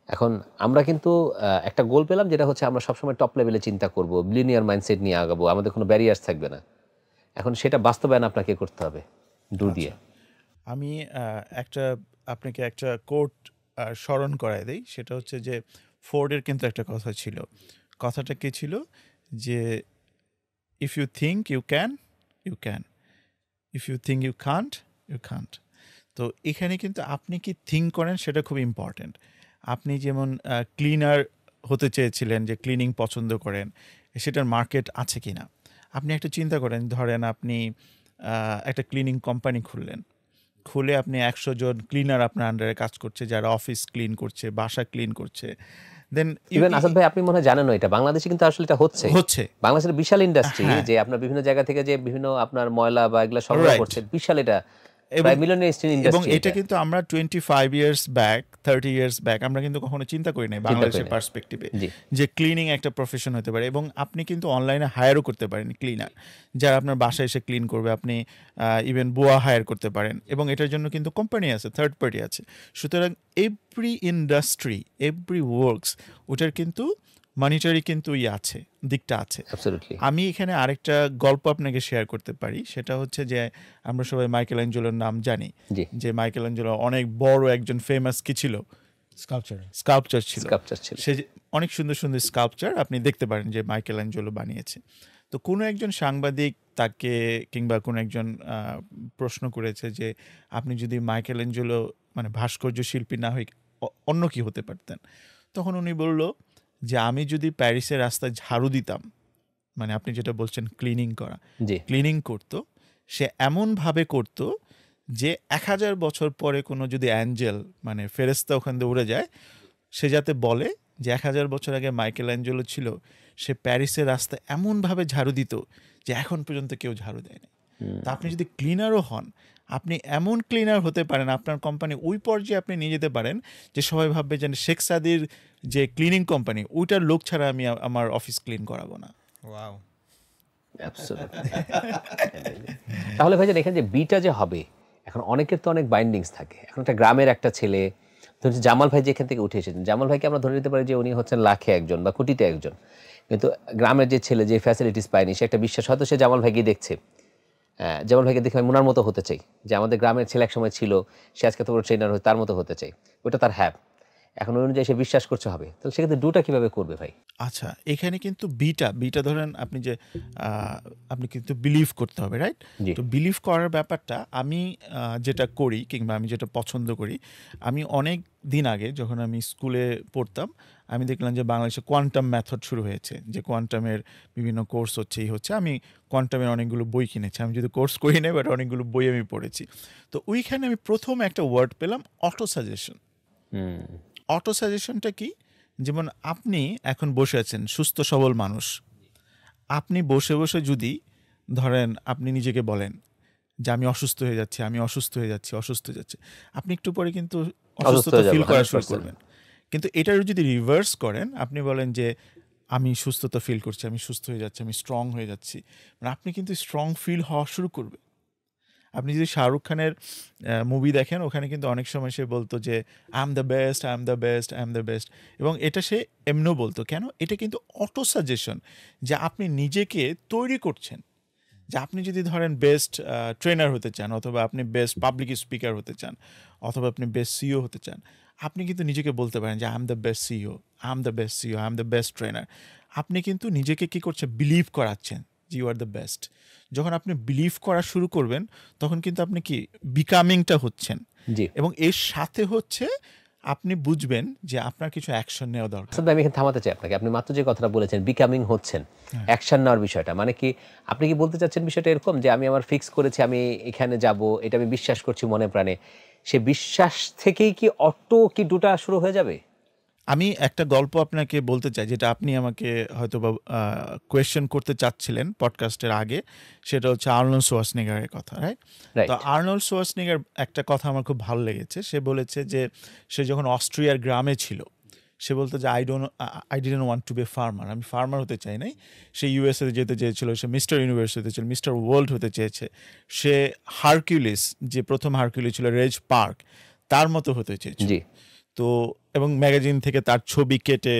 এখন আমরা কিন্তু একটা গোল পেলাম, যেটা হচ্ছে আমরা সবসময় টপ লেভেলে চিন্তা করব, লিনিয়ার মাইন্ডসেট নিয়ে আগাবো, আমাদের কোনো ব্যারিয়ার্স থাকবে না। এখন সেটা বাস্তবায়ন আপনাকে করতে হবে ডু দিয়ে। আমি আপনাকে একটা কোট স্মরণ করাই দিই, সেটা হচ্ছে যে ফোর্ডের কিন্তু একটা কথা ছিল। কথাটা কি ছিল? যে if you think you can, you can, if you think you can't, you can't. তো এখানে কিন্তু আপনি কি থিঙ্ক করেন সেটা খুব ইম্পর্ট্যান্ট। আপনি যেমন ক্লিনার হতে চেয়েছিলেন, যে ক্লিনিং পছন্দ করেন, সেটার মার্কেট আছে কি না। আপনি একটা চিন্তা করেন, ধরেন আপনি একটা ক্লিনিং কোম্পানি খুলে আপনি 100 জন ক্লিনার আপনার আন্ডারে কাজ করছে, যারা অফিস ক্লিন করছে, বাসা ক্লিন করছে। দেন ইভেন আসাদ ভাই, আপনি মনে হয় জানেন এটা বাংলাদেশে কিন্তু আসলে এটা হচ্ছে বাংলাদেশের বিশাল ইন্ডাস্ট্রি, যে আপনার বিভিন্ন জায়গা থেকে যে বিভিন্ন আপনার ময়লা বা এগুলো সংগ্রহ করছে, বিশাল এটা এবং প্রায় মিলিয়নিয়ার এবং ইন্ডাস্ট্রি এটা কিন্তু আমরা 25 ইয়ার্স ব্যাক 30 ইয়ার্স ব্যাক আমরা কিন্তু কখনো চিন্তা করি নাই বাংলাদেশের পার্সপেক্টিভে জি যে ক্লিনিং একটা প্রফেশন হতে পারে। এবং আপনি কিন্তু অনলাইনে হায়ারও করতে পারেন ক্লিনার, যারা আপনার বাসায় এসে ক্লিন করবে। আপনি ইভেন বুয়া হায়ার করতে পারেন, এবং এটার জন্য কিন্তু কোম্পানি আছে, থার্ড পার্টি আছে। সুতরাং এভরি ইন্ডাস্ট্রি, এভরি ওয়ার্কস, ওটার কিন্তু মনিটারি কিন্তু আছে, দিকটা আছে। অ্যাবসলিউটলি আমি এখানে আরেকটা গল্প আপনাকে শেয়ার করতে পারি, সেটা হচ্ছে যে আমরা সবাই মাইকেল অ্যাঞ্জেলোর নাম জানি, জি যে মাইকেল অ্যাঞ্জেলো অনেক বড় একজন ফেমাস কি ছিল, স্কাল্পচার স্কাল্পচার ছিল। স্কাল্পচার ছিল সে অনেক সুন্দর সুন্দর স্কাল্পচার আপনি দেখতে পারেন যে মাইকেল অ্যাঞ্জেলো বানিয়েছে। তো কোনো একজন সাংবাদিক তাকে কিংবা কোনো একজন প্রশ্ন করেছে যে আপনি যদি মাইকেল অ্যাঞ্জেলো মানে ভাস্কর্য শিল্পী না হয়ে অন্য কি হতে পারতেন? তখন উনি বলল যে আমি যদি প্যারিসের রাস্তায় ঝাড়ু দিতাম, মানে আপনি যেটা বলছেন ক্লিনিং করা, জি ক্লিনিং করতো, সে এমনভাবে করতো যে 1000 বছর পরে কোনো যদি অ্যাঞ্জেল মানে ফেরেস্তা ওখান দিয়ে উড়ে যায়, সে যাতে বলে যে 1000 বছর আগে মাইকেল অ্যাঞ্জেলো ছিল, সে প্যারিসের রাস্তা এমনভাবে ঝাড়ু দিত যে এখন পর্যন্ত কেউ ঝাড়ু দেয়নি। তা আপনি যদি ক্লিনারও হন, আপনি এমন ক্লিনার হতে পারেন, আপনার কোম্পানি ওই পর্যায়ে আপনি নিয়ে যেতে পারেন যে সবাই ভাববে যে শেখ সাদির যে ক্লিনিং কোম্পানি ওইটার লোক ছাড়া আমি আমার অফিস ক্লিন করাবো না। ওয়াও। অ্যাবসলিউটলি তাহলে ভাইজান এখানে যে বিটা যে হবে, এখন অনেকের তো অনেক বাইন্ডিংস থাকে। এখন একটা গ্রামের একটা ছেলে, ধরুন জামাল ভাই যে এখান থেকে উঠে এসেছেন, জামাল ভাইকে আমরা ধরে নিতে পারি যে উনি হচ্ছেন লাখে একজন বা কোটিতে একজন, কিন্তু গ্রামের যে ছেলে যে ফ্যাসিলিটিস পায়নি, সে একটা বিশ্বাস, হয়তো সে জামাল ভাইকে দেখছে, জামাল ভাইকে দেখে আমি ওনার মতো হতে চাই, যে আমাদের গ্রামের ছেলে এক সময় ছিল, সে আজকে তো বড় ট্রেনার হয়ে তার মতো হতে চাই, ওটা তার হ্যাপ। এখন ওই অনুযায়ী সে বিশ্বাস করতে হবে, তাহলে সেক্ষেত্রে ডুটা কিভাবে করবে ভাই? আচ্ছা, এখানে কিন্তু বিটা ধরেন আপনি যে আপনি কিন্তু বিলিভ করতে হবে, রাইট? জি তো বিলিভ করার ব্যাপারটা আমি যেটা করি কিংবা আমি যেটা পছন্দ করি, আমি অনেক দিন আগে যখন আমি স্কুলে পড়তাম, আমি দেখলাম যে বাংলাদেশে কোয়ান্টাম মেথড শুরু হয়েছে, যে কোয়ান্টামের বিভিন্ন কোর্স হচ্ছে, আমি কোয়ান্টামের অনেকগুলো বই কিনেছি। আমি যদি কোর্স করি নাই, বাট অনেকগুলো বই আমি পড়েছি। তো ওইখানে আমি প্রথম একটা ওয়ার্ড পেলাম, অটো সাজেশন। অটো সাজেশনটা কি? যেমন আপনি এখন বসে আছেন, সুস্থ সবল মানুষ, আপনি বসে বসে যদি ধরেন আপনি নিজেকে বলেন যে আমি অসুস্থ হয়ে যাচ্ছি, আমি অসুস্থ হয়ে যাচ্ছি, অসুস্থ হয়ে যাচ্ছে, আপনি একটু পরে কিন্তু অসুস্থতা ফিল করা শুরু করবেন। কিন্তু এটার যদি রিভার্স করেন, আপনি বলেন যে আমি সুস্থতা ফিল করছি, আমি সুস্থ হয়ে যাচ্ছি, আমি স্ট্রং হয়ে যাচ্ছি, মানে আপনি কিন্তু স্ট্রং ফিল হওয়া শুরু করবে। আপনি যদি শাহরুখ খানের মুভি দেখেন, ওখানে কিন্তু অনেক সময় সে বলতো যে I am the best, I am the best, I am the best, এবং এটা সে এমনিও বলতো। কেন? এটা কিন্তু অটো সাজেশন, যে আপনি নিজেকে তৈরি করছেন। যে আপনি যদি ধরেন বেস্ট ট্রেনার হতে চান, অথবা আপনি বেস্ট পাবলিক স্পিকার হতে চান, অথবা আপনি বেস্ট সিইও হতে চান, আপনি কিন্তু নিজেকে বলতে পারেন যে I am the best CEO, I am the best CEO, I am the best trainer. আপনি কিন্তু নিজেকে কি করছেন? বিলিভ করাচ্ছেন যে ইউ আর দ্য বেস্ট। যখন আপনি বিলিভ করা শুরু করবেন, তখন কিন্তু আপনি কি বিকামিংটা হচ্ছেন, জি এবং এর সাথে হচ্ছে আপনি বুঝবেন যে আপনার কিছু অ্যাকশন নেওয়া দরকার। আমি এখানে থামাতে চাই আপনাকে, আপনি মাত্র যে কথাটা বলেছেন বিকামিং হচ্ছেন, অ্যাকশন নেওয়ার বিষয়টা, মানে কি আপনি কি বলতে চাচ্ছেন বিষয়টা এরকম যে আমি আমার ফিক্স করেছি, আমি এখানে যাব, এটা আমি বিশ্বাস করছি মনে প্রাণে, সে বিশ্বাস থেকেই কি অটো কি ডুটা শুরু হয়ে যাবে? আমি একটা গল্প আপনাকে বলতে চাই, যেটা আপনি আমাকে হয়তো বা কোয়েশ্চেন করতে চাচ্ছিলেন পডকাস্টের আগে, সেটা হচ্ছে আর্নল্ড শোয়ার্জনেগারের কথা, রাইট? তো আর্নল্ড শোয়ার্জনেগার একটা কথা আমার খুব ভালো লেগেছে। সে বলেছে যে সে যখন অস্ট্রিয়ার গ্রামে ছিল, সে বলতো যে I didn't want to be a farmer, আমি ফার্মার হতে চাই নাই। সে ইউএসএ যেতে চেয়েছিল, সে মিস্টার ইউনিভার্স হতে চেয়েছিল, মিস্টার ওয়ার্ল্ড হতে চেয়েছে, সে হারকিউলিস, যে প্রথম হারকিউলিস ছিল রেজ পার্ক, তার মতো হতে চেয়েছিল। তো এবং ম্যাগাজিন থেকে তার ছবি কেটে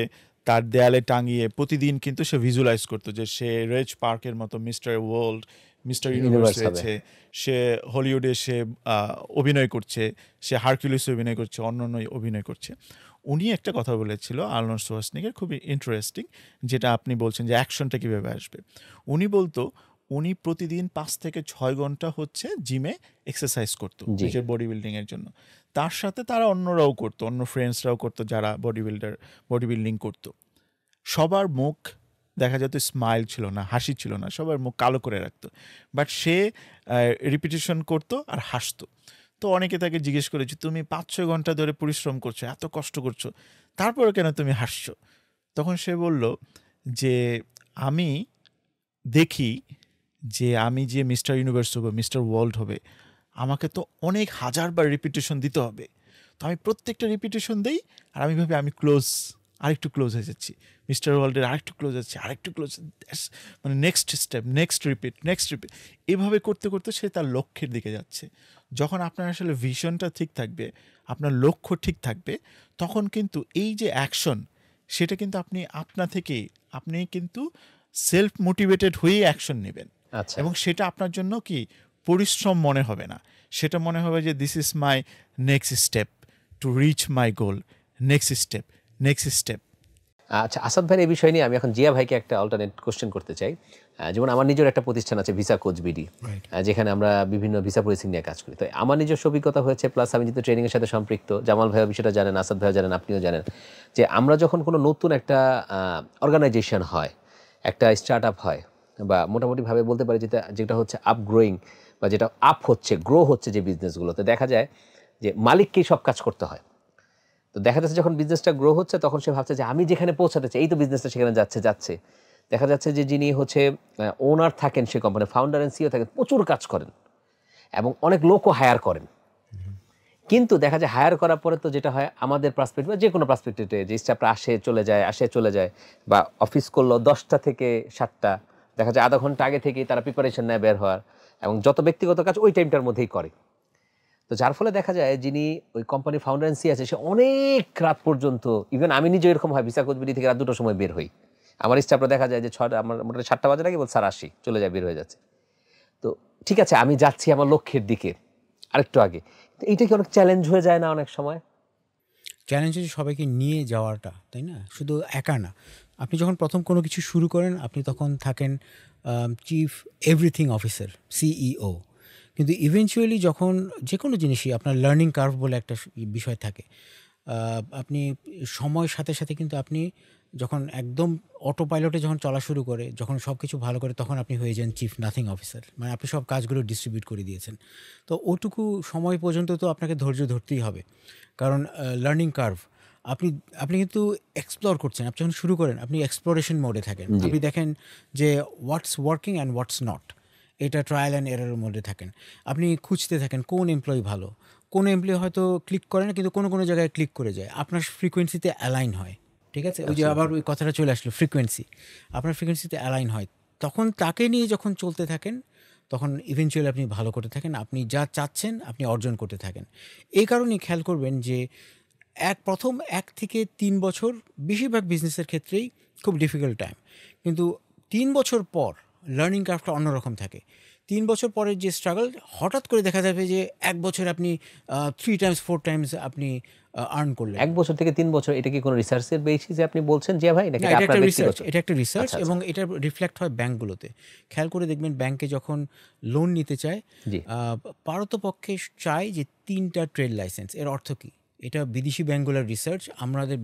তার দেয়ালে টাঙিয়ে প্রতিদিন কিন্তু সে ভিজুয়ালাইজ করতো যে সে রেজ পার্কের মতো মিস্টার ওয়ার্ল্ড, মিস্টার ইউনিভার্স হয়েছে, সে হলিউডে সে অভিনয় করছে, সে হারকিউলিসে অভিনয় করছে, অন্যান্য অভিনয় করছে। উনি একটা কথা বলেছিল আর্নল্ড শোয়ার্জনেগার, খুবই ইন্টারেস্টিং, যেটা আপনি বলছেন যে অ্যাকশনটা কীভাবে আসবে। উনি বলতো উনি প্রতিদিন 5 থেকে 6 ঘন্টা হচ্ছে জিমে এক্সারসাইজ করতো নিজের বডি বিল্ডিংয়ের জন্য। তার সাথে তারা অন্যরাও করতো, অন্য ফ্রেন্ডসরাও করতো যারা বডি বিল্ডিং করতো। সবার মুখ দেখা যেত স্মাইল ছিল না, হাসি ছিল না, সবার মুখ কালো করে রাখতো, বাট সে রিপিটেশন করতো আর হাসতো। তো অনেকে তাকে জিজ্ঞেস করেছে, তুমি 5-6 ঘন্টা ধরে পরিশ্রম করছো, এত কষ্ট করছো, তারপরে কেন তুমি হাসছো? তখন সে বলল যে আমি দেখি যে আমি যে মিস্টার ইউনিভার্স হবে, মিস্টার ওয়ার্ল্ড হবে, আমাকে তো অনেক হাজারবার রিপিটেশন দিতে হবে। তো আমি প্রত্যেকটা রিপিটেশন দিই, আর আমি ভাবি আমি আরেকটু ক্লোজ হয়ে যাচ্ছি, মিস্টার ওয়ার্ল্ডের আরেকটু ক্লোজ যাচ্ছি, আরেকটু ক্লোজ, মানে নেক্সট স্টেপ, নেক্সট রিপিট। এভাবে করতে করতে সে তার লক্ষ্যের দিকে যাচ্ছে। যখন আপনার আসলে ভিশনটা ঠিক থাকবে, আপনার লক্ষ্য ঠিক থাকবে, তখন কিন্তু এই যে অ্যাকশন, সেটা কিন্তু আপনি কিন্তু সেলফ মোটিভেটেড হয়ে অ্যাকশন নেবেন। আচ্ছা, এবং সেটা আপনার জন্য কি পরিশ্রম মনে হবে না, সেটা মনে হবে যে this is my next step to reach my goal, next step. আচ্ছা আসাদ ভাইয়ের এই বিষয় নিয়ে আমি এখন জিয়া ভাইকে একটা অল্টারনেট কোশ্চেন করতে চাই। যেমন আমার নিজের একটা প্রতিষ্ঠান আছে ভিসা কোচ বিডি, যেখানে আমরা বিভিন্ন ভিসা প্রসেসিং নিয়ে কাজ করি। তো আমার নিজস্ব অভিজ্ঞতা হয়েছে, প্লাস আমি যেহেতু ট্রেনিংয়ের সাথে সম্পৃক্ত, জামাল ভাইয়া বিষয়টা জানেন, আসাদ ভাইয়া জানেন, আপনিও জানেন, যে আমরা যখন কোনো নতুন একটা অর্গানাইজেশন হয়, একটা স্টার্ট আপ হয়, বা মোটামুটিভাবে বলতে পারি যেটা হচ্ছে আপ গ্রোয়িং, বা যেটা গ্রো হচ্ছে যে বিজনেসগুলোতে, দেখা যায় যে মালিককেই সব কাজ করতে হয়। তো দেখা যাচ্ছে যখন বিজনেসটা গ্রো হচ্ছে, তখন সে ভাবছে যে আমি যেখানে পৌঁছাতে চাই, এই তো বিজনেসটা সেখানে যাচ্ছে। দেখা যাচ্ছে যে যিনি হচ্ছে ওনার থাকেন, সে কোম্পানির ফাউন্ডার এন্ড সিইও থাকেন, প্রচুর কাজ করেন এবং অনেক লোকও হায়ার করেন। কিন্তু দেখা যায় হায়ার করার পরে তো যেটা হয়, আমাদের পার্সপেক্টিভ বা যে কোনো পার্সপেক্টিভে, যে স্টাফরা আসে চলে যায়, বা অফিস করলো 10টা থেকে 7টা, দেখা যায় আধা ঘন্টা আগে থেকেই তারা প্রিপারেশন নেয় বের হওয়ার, এবং যত ব্যক্তিগত কাজ ওই টাইমটার মধ্যেই করে। তো যার ফলে দেখা যায় যিনি ওই কোম্পানির ফাউন্ডার এন্ড সিইও আছে, সে অনেক রাত পর্যন্ত, ইভেন আমি নিজে এরকম হয়, ভিসা কোচবিডি থেকে রাত 2টার সময় বের হই। আমার স্টাফরা দেখা যায় যে আমার মোটামুটি 7টা বাজে আগে বল স্যার আসি, চলে যায়, বের হয়ে যাচ্ছে। তো ঠিক আছে, আমি যাচ্ছি আমার লক্ষ্যের দিকে আরেকটু আগে, তো এইটা কি অনেক চ্যালেঞ্জ হয়ে যায় না অনেক সময়? চ্যালেঞ্জ হচ্ছে সবাইকে নিয়ে যাওয়াটা, তাই না? শুধু একা না। আপনি যখন প্রথম কোনো কিছু শুরু করেন, আপনি তখন থাকেন চিফ এভরিথিং অফিসার, সিইও। কিন্তু ইভেনচুয়ালি যখন যে কোনো জিনিসই আপনার লার্নিং কার্ভ বলে একটা বিষয় থাকে, আপনি সময়ের সাথে সাথে কিন্তু আপনি যখন একদম অটো পাইলটে যখন চলা শুরু করে, যখন সব কিছু ভালো করে, তখন আপনি হয়ে যান চিফ নাথিং অফিসার। মানে আপনি সব কাজগুলো ডিস্ট্রিবিউট করে দিয়েছেন। তো ওটুকু সময় পর্যন্ত তো আপনাকে ধৈর্য ধরতেই হবে, কারণ লার্নিং কার্ভ, আপনি আপনি কিন্তু এক্সপ্লোর করছেন। আপনি যখন শুরু করেন, আপনি এক্সপ্লোরেশন মোডে থাকেন। আপনি দেখেন যে হোয়াটস ওয়ার্কিং অ্যান্ড হোয়াটস নট, এটা ট্রায়াল অ্যান্ড এররের মধ্যে থাকেন। আপনি খুঁজতে থাকেন কোন এমপ্লয়ি ভালো, কোন এমপ্লয়ি হয়তো ক্লিক করে না, কিন্তু কোনো জায়গায় ক্লিক করে যায়, আপনার ফ্রিকোয়েন্সিতে অ্যালাইন হয়। ঠিক আছে, ওই যে আবার ওই কথাটা চলে আসলো, ফ্রিকোয়েন্সি, আপনার ফ্রিকোয়েন্সিতে অ্যালাইন হয়। তখন তাকে নিয়ে যখন চলতে থাকেন, তখন ইভেনচুয়ালি আপনি ভালো করতে থাকেন, আপনি যা চাচ্ছেন আপনি অর্জন করতে থাকেন। এই কারণেই খেয়াল করবেন যে প্রথম 1 থেকে 3 বছর বেশিরভাগ বিজনেসের ক্ষেত্রেই খুব ডিফিকাল্ট টাইম, কিন্তু 3 বছর পর লার্নিং কার্ভটা অন্যরকম থাকে। 3 বছর পরের যে স্ট্রাগল, হঠাৎ করে দেখা যাবে যে 1 বছরে আপনি 3 টাইমস 4 টাইমস আপনি আর্ন করলেন। 1 বছর থেকে 3 বছর, এটা কি কোনো রিসার্চের বেসিসে আপনি বলছেন জিয়া ভাই, নাকি না, এটা আপনার একটা ব্যক্তিগত? রিসার্চ, এটা একটা রিসার্চ, আচ্ছা, এবং এটা রিফ্লেক্ট হয় ব্যাংকগুলোতে। খেয়াল করে দেখবেন, ব্যাংকে যখন লোন নিতে চায়, জি, পারতপক্ষে চায় যে 3টা ট্রেড লাইসেন্স। এর অর্থ কী? এটা বিদেশি ব্যাংকগুলোর রিসার্চ, আমাদের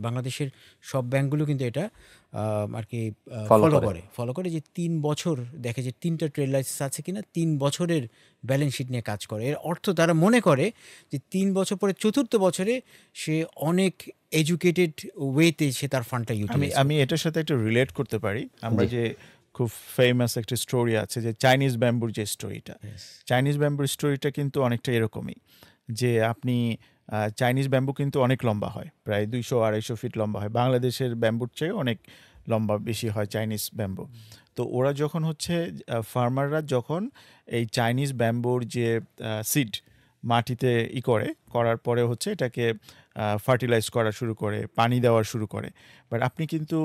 বাংলাদেশের সব ব্যাংকগুলো কিন্তু এটা আর কি ফলো করে যে 3 বছর দেখে যে 3টা ট্রেড লাইসেন্স আছে কিনা, 3 বছরের ব্যালেন্স শিট নিয়ে কাজ করে। এর অর্থ তারা মনে করে যে 3 বছর পরে 4র্থ বছরে সে অনেক এডুকেটেড ওয়েতে সে তার ফান্ডটা ইউটিলাইজ। আমি এটার সাথে একটু রিলেট করতে পারি। আমরা যে খুব ফেমাস একটা স্টোরি আছে, যে চাইনিজ ব্যাম্বুর যে স্টোরিটা, চাইনিজ ব্যাম্বুর স্টোরিটা কিন্তু অনেকটা এরকমই, যে আপনি চাইনিজ ব্যাম্বু কিন্তু অনেক লম্বা হয়, প্রায় 200-250 ফিট লম্বা হয়। বাংলাদেশের ব্যাম্বুর চেয়ে অনেক লম্বা বেশি হয় চাইনিজ ব্যাম্বু। তো ওরা যখন হচ্ছে ফার্মাররা যখন এই চাইনিজ ব্যাম্বুর যে সিড মাটিতে করার পরে হচ্ছে এটাকে ফার্টিলাইজ করা শুরু করে, পানি দেওয়া শুরু করে, বাট আপনি কিন্তু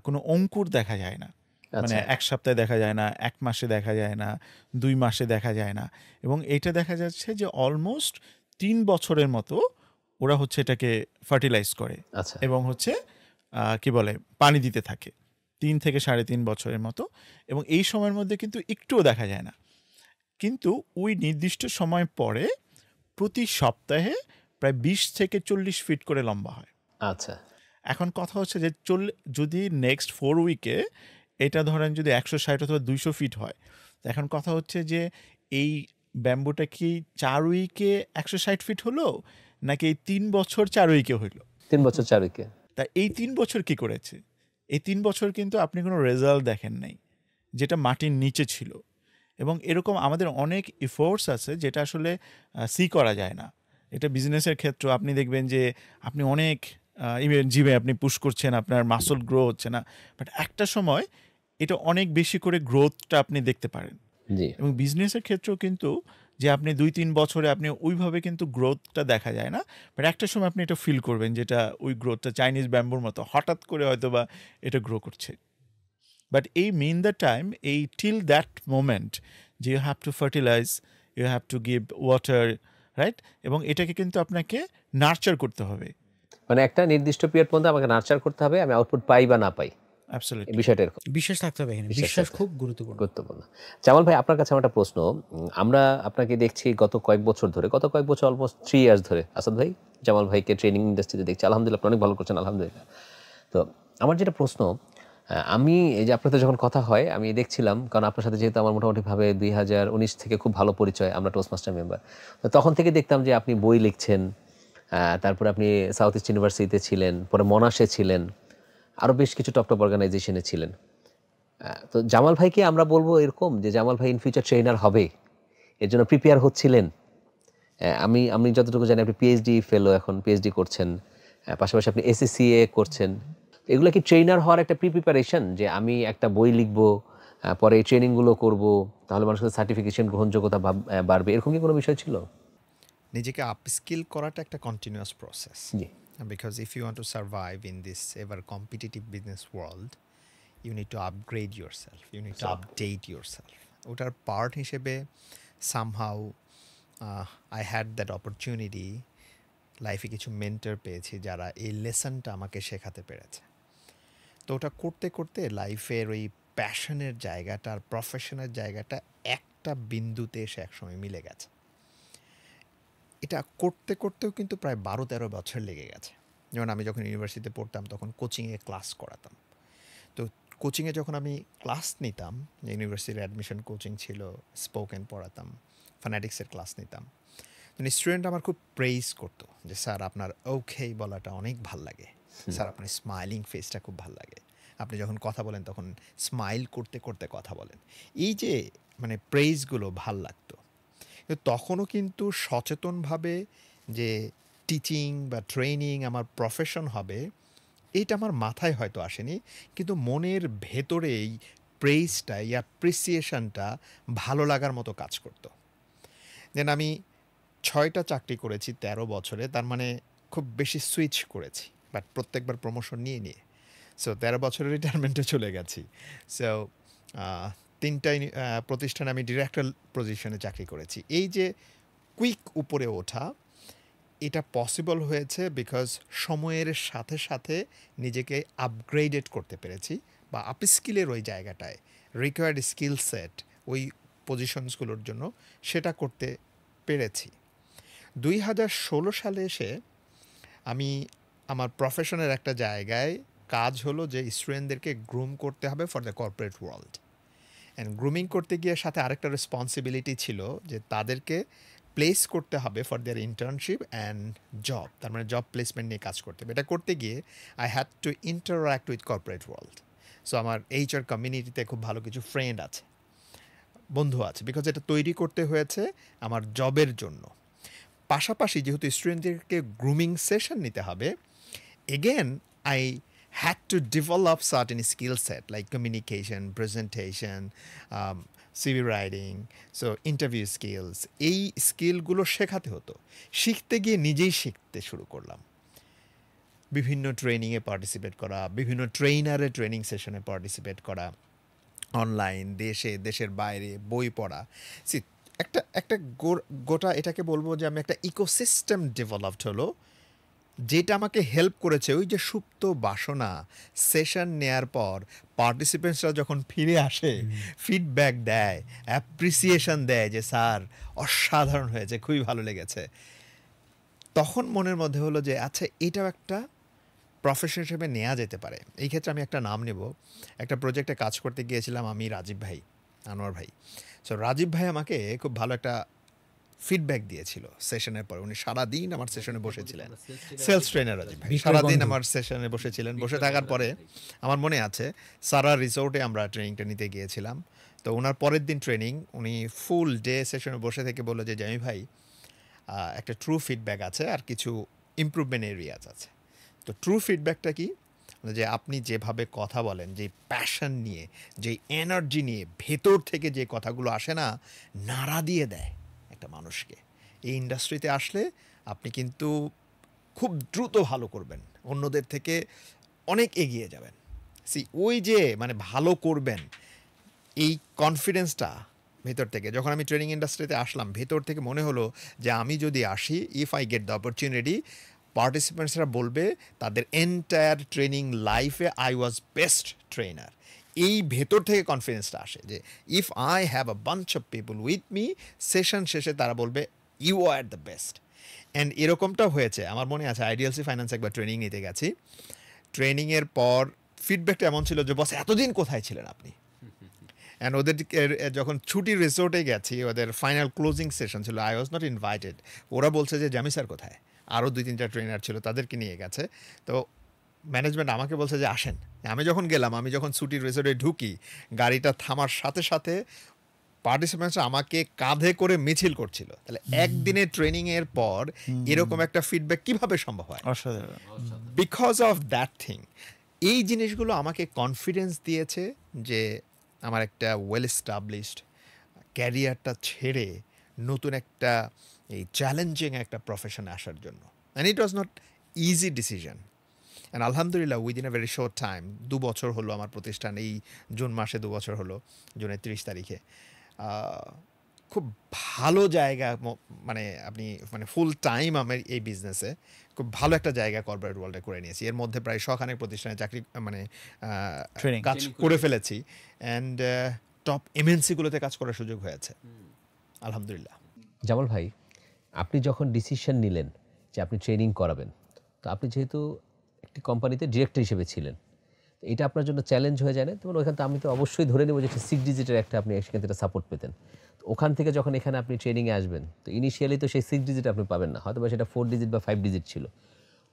কোনো অঙ্কুর দেখা যায় না। মানে 1 সপ্তাহে দেখা যায় না, 1 মাসে দেখা যায় না, 2 মাসে দেখা যায় না, এবং এটা দেখা যাচ্ছে যে অলমোস্ট 3 বছরের মতো ওরা হচ্ছে এটাকে ফার্টিলাইজ করে, এবং হচ্ছে কি বলে, পানি দিতে থাকে 3 থেকে 3.5 বছরের মতো, এবং এই সময়ের মধ্যে কিন্তু একটুও দেখা যায় না। কিন্তু ওই নির্দিষ্ট সময় পরে প্রতি সপ্তাহে প্রায় 20 থেকে 40 ফিট করে লম্বা হয়। আচ্ছা, এখন কথা হচ্ছে যে যদি নেক্সট 4 উইকে এটা ধরেন যদি 160 অথবা 200 ফিট হয়, এখন কথা হচ্ছে যে এই ব্যাম্বুটা কি 4 উইকে 160 ফিট হলো, নাকি এই 3 বছর 4 উইকে হইলো? 3 বছর 4 উইকে। তা এই 3 বছর কি করেছে? এই 3 বছর কিন্তু আপনি কোনো রেজাল্ট দেখেন নাই, যেটা মাটির নিচে ছিল। এবং এরকম আমাদের অনেক এফোর্টস আছে যেটা আসলে সি করা যায় না। এটা বিজনেসের ক্ষেত্রে আপনি দেখবেন যে আপনি অনেক ইভেন জিমে আপনি পুশ করছেন, আপনার মাসল গ্রো হচ্ছে না, বাট একটা সময় এটা অনেক বেশি করে গ্রোথটা আপনি দেখতে পারেন। জি এবং বিজনেসের ক্ষেত্রেও কিন্তু যে আপনি 2-3 বছরে আপনি ওইভাবে কিন্তু গ্রোথটা দেখা যায় না, বাট একটা সময় আপনি এটা ফিল করবেন যেটা ওই গ্রোথটা চাইনিজ ব্যাম্বুর মতো হঠাৎ করে হয়তো বা এটা গ্রো করছে। বাট এই মেইন দ্য টাইম, এই টিল দ্যাট মোমেন্ট যে you have to fertilize, you have to give water, right? এবং এটাকে কিন্তু আপনাকে নার্চার করতে হবে। মানে একটা নির্দিষ্ট পিরিয়ড পর্যন্ত আমাকে নার্চার করতে হবে, আমি আউটপুট পাই বা না পাই, এই অ্যাবসলিউটলি। বিষয়টা এরকম বিশ্বাস থাকতে হবে এখানে, বিশ্বাস বিশ্বাস থাকতে খুব গুরুত্বপূর্ণ। গুরুত্বপূর্ণ। জামাল ভাই, আপনার কাছে আমার একটা প্রশ্ন। আমরা আপনাকে দেখছি গত কয়েক বছর অলমোস্ট 3 ইয়ার্স ধরে আসাদ ভাই জামাল ভাইকে ট্রেনিং ইন্ডাস্ট্রিতে দেখছি। আলহামদুলিল্লাহ, আপনি অনেক ভালো করছেন, আলহামদুলিল্লাহ। তো আমার যেটা প্রশ্ন, আমি এই যে আপনার সাথে যখন কথা হয় আমি দেখছিলাম, কারণ আপনার সাথে যেহেতু আমার মোটামুটিভাবে 2019 থেকে খুব ভালো পরিচয়, আমরা টোস্টমাস্টার মেম্বার, তো তখন থেকে দেখতাম যে আপনি বই লিখছেন, তারপরে আপনি সাউথ ইস্ট ইউনিভার্সিটিতে ছিলেন, পরে মনাশে ছিলেন, আরও বেশ কিছু টপ অর্গানাইজেশনে ছিলেন। তো জামাল ভাইকে আমরা বলবো এরকম যে জামাল ভাই ইন ফিউচার ট্রেনার হবে, এর জন্য প্রিপেয়ার হচ্ছিলেন? আমি যতটুকু জানি আপনি পিএইচডি ফেলো, এখন পিএইচডি করছেন, পাশাপাশি আপনি এসএসসিএ করছেন। এগুলো কি ট্রেনার হওয়ার একটা প্রিপারেশন, যে আমি একটা বই লিখবো, পরে এই ট্রেনিংগুলো করব, তাহলে মানুষের সার্টিফিকেশন গ্রহণযোগ্যতা বাড়বে, এরকম কি কোনো বিষয় ছিল? নিজেকে আপস্কিল করাটা একটা কন্টিনিউয়াস প্রসেস, জি because if you want to survive in this ever competitive business world, you need to upgrade your self, you need to update your self. ওটার পার্ট হিসেবে somehow I had that opportunity, লাইফে কিছু mentor পেয়েছি যারা এই লেসনটা আমাকে শেখাতে পেরেছে। তো ওটা করতে করতে লাইফের ওই প্যাশনের জায়গাটা আর প্রফেশনের জায়গাটা একটা বিন্দুতে এসে একসময় মিলে গেছে। এটা করতে করতেও কিন্তু প্রায় 12-13 বছর লেগে গেছে। যেমন আমি যখন ইউনিভার্সিটিতে পড়তাম তখন কোচিংয়ে ক্লাস করাতাম। তো কোচিংয়ে যখন আমি ক্লাস নিতাম, ইউনিভার্সিটির অ্যাডমিশন কোচিং ছিল, স্পোকেন পড়াতাম, ফ্যানাটিক্সের ক্লাস নিতাম, মানে স্টুডেন্ট আমার খুব প্রেইজ করতো যে স্যার আপনার ওকে বলাটা অনেক ভাল লাগে, স্যার আপনার স্মাইলিং ফেসটা খুব ভাল লাগে, আপনি যখন কথা বলেন তখন স্মাইল করতে করতে কথা বলেন। এই যে মানে প্রেইজগুলো ভাল লাগতো। কিন্তু তখনও কিন্তু সচেতনভাবে যে টিচিং বা ট্রেনিং আমার প্রফেশন হবে, এইটা আমার মাথায় হয়তো আসেনি, কিন্তু মনের ভেতরে এই প্রেইজটা, এই অ্যাপ্রিসিয়েশনটা ভালো লাগার মতো কাজ করতো। দেন আমি 6টা চাকরি করেছি 13 বছরে, তার মানে খুব বেশি সুইচ করেছি, বাট প্রত্যেকবার প্রমোশন নিয়ে নিয়ে। সো 13 বছরের রিটায়ারমেন্টে চলে গেছি। সো 3টাই প্রতিষ্ঠানে আমি ডিরেক্টর পজিশনে চাকরি করেছি। এই যে কুইক উপরে ওঠা, এটা পসিবল হয়েছে বিকজ সময়ের সাথে সাথে নিজেকে আপগ্রেডেড করতে পেরেছি, বা আপস্কিলের ওই জায়গাটায় রিকোয়ার্ড স্কিল সেট ওই পজিশনসগুলোর জন্য সেটা করতে পেরেছি। 2016 সালে এসে আমি আমার প্রফেশনের একটা জায়গায় কাজ হলো যে স্টুডেন্টদেরকে গ্রুম করতে হবে for the corporate world. And grooming করতে গিয়ে সাথে আরেকটা রেসপন্সিবিলিটি ছিল যে তাদেরকে প্লেস করতে হবে for their internship and job, তার মানে জব প্লেসমেন্ট নিয়ে কাজ করতে হবে। এটা করতে গিয়ে I had to interact with corporate world. So আমার এইচআর কমিউনিটিতে খুব ভালো কিছু ফ্রেন্ড আছে, বন্ধু আছে, বিকজ এটা তৈরি করতে হয়েছে আমার জবের জন্য। পাশাপাশি যেহেতু স্টুডেন্টদেরকে গ্রুমিং সেশন নিতে হবে, again I had to develop certain skill set like communication, presentation, CV writing, so interview skills. এই স্কিলগুলো শেখাতে হতো। শিখতে গিয়ে নিজেই শিখতে শুরু করলাম, বিভিন্ন ট্রেনিংয়ে পার্টিসিপেট করা, বিভিন্ন ট্রেনারের ট্রেনিং সেশনে পার্টিসিপেট করা, অনলাইন, দেশের বাইরে বই পড়া। সি একটা একটা গোটা এটাকে বলবো যে আমি একটা ইকোসিস্টেম ডেভেলপড হলো, যেটা আমাকে হেল্প করেছে। ওই যে সুপ্ত বাসনা, সেশন নেয়ার পর পার্টিসিপেন্টসরা যখন ফিরে আসে, ফিডব্যাক দেয়, অ্যাপ্রিসিয়েশন দেয় যে স্যার অসাধারণ হয়েছে, খুবই ভালো লেগেছে, তখন মনের মধ্যে হলো যে আচ্ছা এটাও একটা প্রফেশন হিসেবে নেওয়া যেতে পারে। এই ক্ষেত্রে আমি একটা নাম নেব। একটা প্রজেক্টে কাজ করতে গিয়েছিলাম আমি, রাজীব ভাই, আনোয়ার ভাই। সো রাজীব ভাই আমাকে খুব ভালো একটা ফিডব্যাক দিয়েছিল সেশনের পরে। উনি সারাদিন আমার সেশনে বসেছিলেন, সেলস ট্রেনার রাজীব ভাই, বিক্রয় সারাদিন বন্ধু। আমার সেশনে বসেছিলেন। বসে থাকার পরে আমার মনে আছে সারা রিসোর্টে আমরা ট্রেনিংটা নিতে গিয়েছিলাম। তো ওনার পরের দিন ট্রেনিং, উনি ফুল ডে সেশনে বসে থেকে বললো যে জামি ভাই একটা ট্রু ফিডব্যাক আছে আর কিছু ইমপ্রুভমেন্ট এরিয়াজ আছে। তো ট্রু ফিডব্যাকটা কি, যে আপনি যেভাবে কথা বলেন, যে প্যাশন নিয়ে, যে এনার্জি নিয়ে, ভেতর থেকে যে কথাগুলো আসে না, নাড়া দিয়ে দেয় একটা মানুষকে। এই ইন্ডাস্ট্রিতে আসলে আপনি কিন্তু খুব দ্রুত ভালো করবেন, অন্যদের থেকে অনেক এগিয়ে যাবেন। ওই যে মানে ভালো করবেন, এই কনফিডেন্সটা ভেতর থেকে, যখন আমি ট্রেনিং ইন্ডাস্ট্রিতে আসলাম, ভেতর থেকে মনে হলো যে আমি যদি আসি, if I get the opportunity, পার্টিসিপেন্টসরা বলবে তাদের এন্টায়ার ট্রেনিং লাইফে আই ওয়াজ বেস্ট ট্রেনার। এই ভেতর থেকে কনফিডেন্সটা আসে যে if I have a bunch of people with me, session শেষে তারা বলবে you are the best. And এরকমটাও হয়েছে। আমার মনে আছে আইডিএলসি ফাইন্যান্স একবার ট্রেনিং নিতে গেছি, ট্রেনিংয়ের পর ফিডব্যাকটা এমন ছিল যে বস এতদিন কোথায় ছিলেন আপনি। অ্যান্ড ওদের যখন ছুটির রিসোর্টে গেছি, ওদের ফাইনাল ক্লোজিং সেশন ছিল, আই ওয়াজ নট ইনভাইটেড। ওরা বলছে যে জামি স্যার কোথায়, আরও 2-3টা ট্রেনার ছিল, তাদেরকে নিয়ে গেছে। তো ম্যানেজমেন্ট আমাকে বলছে যে আসেন। আমি যখন গেলাম, আমি যখন ছুটির রিসোর্টে ঢুকি, গাড়িটা থামার সাথে সাথে পার্টিসিপেন্টস আমাকে কাঁধে করে মিছিল করছিল। তাহলে একদিনের ট্রেনিংয়ের পর এরকম একটা ফিডব্যাক কিভাবে সম্ভব হয়? অসাধারণ। Because of that thing. এই জিনিসগুলো আমাকে কনফিডেন্স দিয়েছে যে আমার একটা ওয়েল এস্টাবলিশড ক্যারিয়ারটা ছেড়ে নতুন একটা এই চ্যালেঞ্জিং একটা প্রফেশনে আসার জন্য। And it was not easy decision. অ্যান্ড আলহামদুলিল্লাহ within a very short time, 2 বছর হলো আমার প্রতিষ্ঠান, এই জুন মাসে 2 বছর হলো, জুনের 30 তারিখে। খুব ভালো জায়গা, মানে আপনি মানে ফুল টাইম আমার এই বিজনেসে খুব ভালো একটা জায়গা কর্পোরেট ওয়ার্ল্ডে করে নিয়েছি। এর মধ্যে প্রায় শখানেক প্রতিষ্ঠানে চাকরি মানে Training. কাজ করে ফেলেছি। অ্যান্ড টপ এমএনসিগুলোতে কাজ করার সুযোগ হয়েছে আলহামদুলিল্লাহ। জামাল ভাই, আপনি যখন ডিসিশন নিলেন যে আপনি ট্রেনিং করাবেন, তো আপনি যেহেতু একটি কোম্পানিতে ডিরেক্টর হিসেবে ছিলেন, তো এটা আপনার জন্য চ্যালেঞ্জ হয়ে যায় না? তেমন ওইখান থেকে আমি তো অবশ্যই ধরে নেব যে 6 ডিজিটের একটা আপনি সেখান থেকে সাপোর্ট পেতেন। তো ওখান থেকে যখন এখানে আপনি ট্রেনিংয়ে আসবেন, তো ইনিশিয়ালি তো সেই 6 ডিজিট আপনি পাবেন না, হয়তো বা সেটা 4 ডিজিট বা 5 ডিজিট ছিল।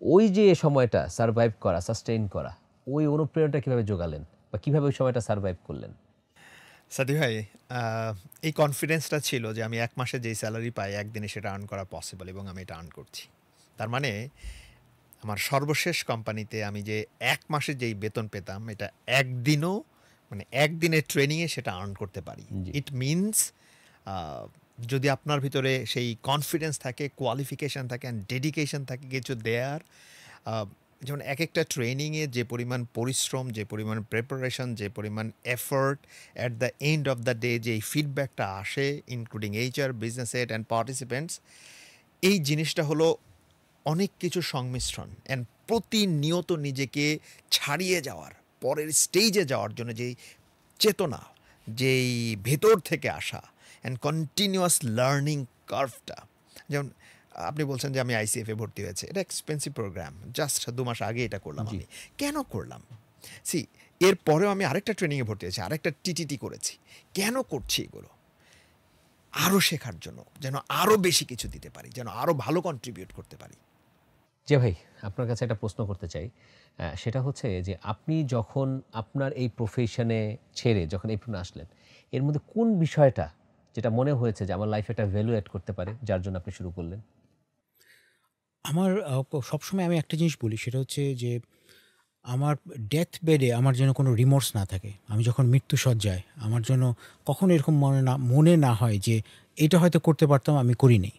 ওই যে সময়টা সারভাইভ করা, সাস্টেইন করা, ওই অনুপ্রেরণাটা কীভাবে জোগালেন বা কীভাবে ওই সময়টা সারভাইভ করলেন? সাদি ভাই, এই কনফিডেন্সটা ছিল যে আমি 1 মাসে যেই স্যালারি পাই, একদিনে সেটা আর্ন করা পসিবল, এবং আমি এটা আর্ন করছি। তার মানে আমার সর্বশেষ কোম্পানিতে আমি যে 1 মাসে যেই বেতন পেতাম, এটা একদিনও মানে একদিনের ট্রেনিংয়ে সেটা আর্ন করতে পারি। ইট মিনস যদি আপনার ভিতরে সেই কনফিডেন্স থাকে, কোয়ালিফিকেশান থাকে, অ্যান্ড ডেডিকেশন থাকে কিছু দেয়ার, যেমন এক একটা ট্রেনিংয়ে যে পরিমাণ পরিশ্রম, যে পরিমাণ প্রিপারেশন, যে পরিমাণ effort, at the end of the day যে ফিডব্যাকটা আসে, including HR, business head and participants, এই জিনিসটা হলো অনেক কিছু সংমিশ্রণ। অ্যান্ড প্রতিনিয়ত নিজেকে ছাড়িয়ে যাওয়ার, পরের স্টেজে যাওয়ার জন্য যেই চেতনা, যেই ভেতর থেকে আসা, অ্যান্ড কন্টিনিউয়াস লার্নিং কার্ভটা। যেমন আপনি বলছেন যে আমি আইসিএফে ভর্তি হয়েছে, এটা এক্সপেন্সিভ প্রোগ্রাম, জাস্ট 2 মাস আগে এটা করলাম। আমি কেন করলাম? এরপরেও আমি আরেকটা ট্রেনিংয়ে ভর্তি হয়েছি, আরেকটা টিটিটি করেছি। কেন করছি এগুলো? আরও শেখার জন্য, যেন আরও বেশি কিছু দিতে পারি, যেন আরও ভালো কন্ট্রিবিউট করতে পারি। যে ভাই, আপনার কাছে একটা প্রশ্ন করতে চাই। সেটা হচ্ছে যে আপনি যখন আপনার এই প্রফেশনে ছেড়ে যখন এই প্রশ্নে আসলেন, এর মধ্যে কোন বিষয়টা যেটা মনে হয়েছে যে আমার লাইফে একটা ভ্যালু অ্যাড করতে পারে, যার জন্য আপনি শুরু করলেন? আমার সবসময় আমি একটা জিনিস বলি, সেটা হচ্ছে যে আমার ডেথ বেডে আমার যেন কোনো রিমোর্স না থাকে। আমি যখন মৃত্যুশয্যায় আমার জন্য কখনো এরকম মনে না হয় যে এটা হয়তো করতে পারতাম, আমি করিনি।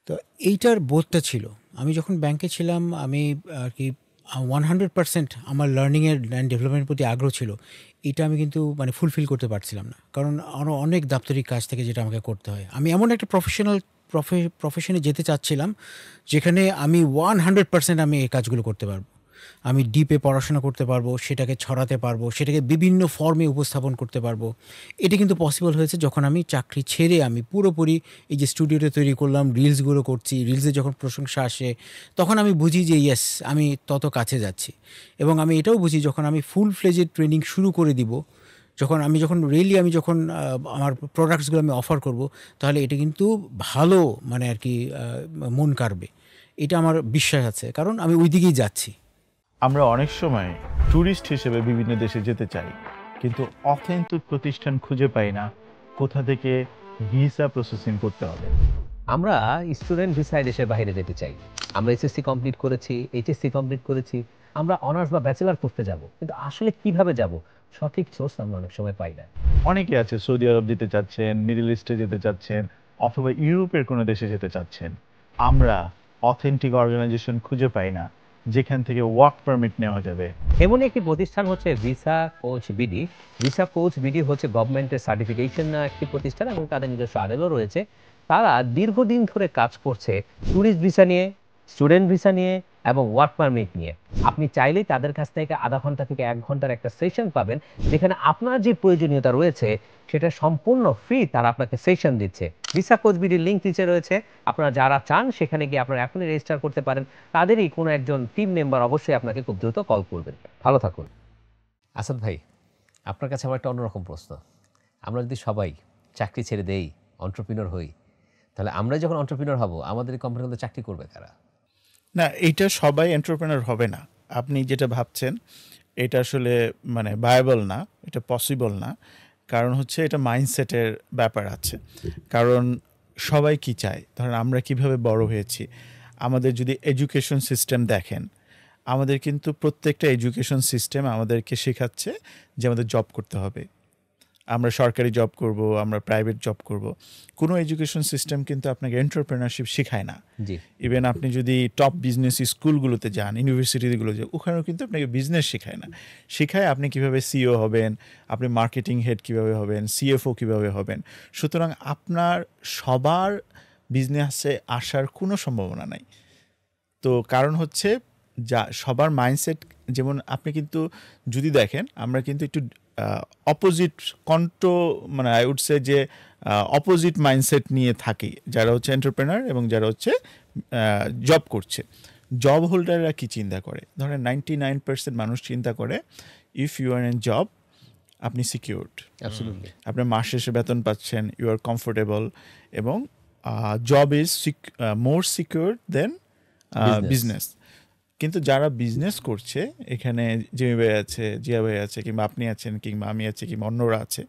তো এইটার বোধটা ছিল। আমি যখন ব্যাংকে ছিলাম, আমি আর কি 100% আমার লার্নিংয়ের অ্যান্ড ডেভেলপমেন্টের প্রতি আগ্রহ ছিল। এটা আমি কিন্তু মানে ফুলফিল করতে পারছিলাম না, কারণ আরও অনেক দাপ্তরিক কাজ থেকে যেটা আমাকে করতে হয়। আমি এমন একটা প্রফেশনে যেতে চাচ্ছিলাম যেখানে আমি 100% আমি এই কাজগুলো করতে পারবো। আমি ডিপে পড়াশোনা করতে পারবো, সেটাকে ছড়াতে পারবো, সেটাকে বিভিন্ন ফর্মে উপস্থাপন করতে পারবো। এটা কিন্তু পসিবল হয়েছে যখন আমি চাকরি ছেড়ে আমি পুরোপুরি এই যে স্টুডিওটা তৈরি করলাম, রিলসগুলো করছি। রিলসে যখন প্রশংসা আসে তখন আমি বুঝি যে ইয়েস, আমি তত কাছে যাচ্ছি। এবং আমি এটাও বুঝি যখন আমি ফুল ফ্লেজেড ট্রেনিং শুরু করে দিব, যখন আমার প্রোডাক্টসগুলো আমি অফার করব, তাহলে এটা কিন্তু ভালো মানে আর কি মন কাড়বে, এটা আমার বিশ্বাস আছে, কারণ আমি ওই দিকেই যাচ্ছি। আমরা অনেক সময় ট্যুরিস্ট হিসেবে বিভিন্ন দেশে যেতে চাই, কিন্তু অথেন্টিক প্রতিষ্ঠান খুঁজে পাই না কোথা থেকে ভিসা প্রসেসিং করতে হবে। আমরা স্টুডেন্ট ভিসায় দেশের বাইরে যেতে চাই। আমরা এসএসসি কমপ্লিট করেছি, এইচএসসি কমপ্লিট করেছি, আমরা অনার্স বা ব্যাচেলার করতে যাব, কিন্তু আসলে কিভাবে যাব সঠিক সোর্স আমরা অনেক সময় পাই না। অনেকে আছে সৌদি আরব যেতে চাচ্ছেন, মিডল ইস্টে যেতে চাচ্ছেন, অথবা ইউরোপের কোনো দেশে যেতে চাচ্ছেন। আমরা অথেন্টিক অর্গানাইজেশন খুঁজে পাই না যেখান থেকে ওয়ার্ক পারমিট নেওয়া যাবে। এমনই একটি প্রতিষ্ঠান হচ্ছে visa coach BD. Visa coach BD হচ্ছে গভর্নমেন্টের সার্টিফিকেশন একটি প্রতিষ্ঠান এবং তাদের নিজস্ব আদেলও রয়েছে। তারা দীর্ঘদিন ধরে কাজ করছে ট্যুরিস্ট ভিসা নিয়ে, স্টুডেন্ট ভিসা নিয়ে এবং ওয়ার্ক পারমিট নিয়ে। আপনি চাইলেই তাদের কাছ থেকে আধা ঘন্টা থেকে 1 ঘন্টার একটা সেশন পাবেন, যেখানে আপনার যে প্রয়োজনীয়তা রয়েছে সেটা সম্পূর্ণ ফ্রি তারা আপনাকে সেশন দিচ্ছে। ভিসা কোচ বিডির লিঙ্ক নিচে রয়েছে, আপনারা যারা চান সেখানে গিয়ে আপনারা এখনই রেজিস্টার করতে পারেন। তাদেরই কোনো একজন টিম মেম্বার অবশ্যই আপনাকে খুব দ্রুত কল করবেন। ভালো থাকুন। আসাদ ভাই, আপনার কাছে আমার একটা অন্যরকম প্রশ্ন। আমরা যদি সবাই চাকরি ছেড়ে দেই, এন্টারপ্রেনিউর হই, তাহলে আমরা যখন এন্টারপ্রেনিউর হব আমাদের কোম্পানিগুলো চাকরি করবে কারা? না, এইটা সবাই এন্টারপ্রেনার হবে না। আপনি যেটা ভাবছেন এটা আসলে মানে ভায়াবল না, এটা পসিবল না। কারণ হচ্ছে এটা মাইন্ডসেটের ব্যাপার আছে। কারণ সবাই কি চায়, ধরেন আমরা কিভাবে বড় হয়েছি, আমাদের যদি এডুকেশন সিস্টেম দেখেন, আমাদের কিন্তু প্রত্যেকটা এডুকেশন সিস্টেম আমাদেরকে শেখাচ্ছে যে আমাদের জব করতে হবে, আমরা সরকারি জব করব, আমরা প্রাইভেট জব করব। কোনো এডুকেশন সিস্টেম কিন্তু আপনাকে এন্টারপ্রেনারশিপ শেখায় না। জি, ইভেন আপনি যদি টপ বিজনেস স্কুলগুলোতে যান, ইউনিভার্সিটিগুলো যান, ওখানেও কিন্তু আপনাকে বিজনেস শেখায় না। শেখায় আপনি কিভাবে সিইও হবেন, আপনি মার্কেটিং হেড কিভাবে হবেন, সিএফও কিভাবে হবেন। সুতরাং আপনার সবার বিজনেসে আসার কোনো সম্ভাবনা নাই। তো কারণ হচ্ছে যা সবার মাইন্ডসেট, যেমন আপনি কিন্তু যদি দেখেন আমরা কিন্তু একটু অপোজিট মানে আই উড সে যে অপোজিট মাইন্ডসেট নিয়ে থাকি, যারা হচ্ছে এন্টারপ্রেনার এবং যারা হচ্ছে জব করছে। জব হোল্ডাররা কি চিন্তা করে, ধরেন 99% মানুষ চিন্তা করে if you are in job আপনি সিকিউরড, অ্যাবসলিউটলি। আপনার মাস শেষে বেতন পাচ্ছেন, ইউ আর কমফোর্টেবল, এবং job is more secure than business. কিন্তু যারা বিজনেস করছে, এখানে জিমি ভাই আছে, জিয়া ভাই আছে, কিংবা আপনি আছেন, কিংবা আমি আছি, কিংবা অন্যরা আছে,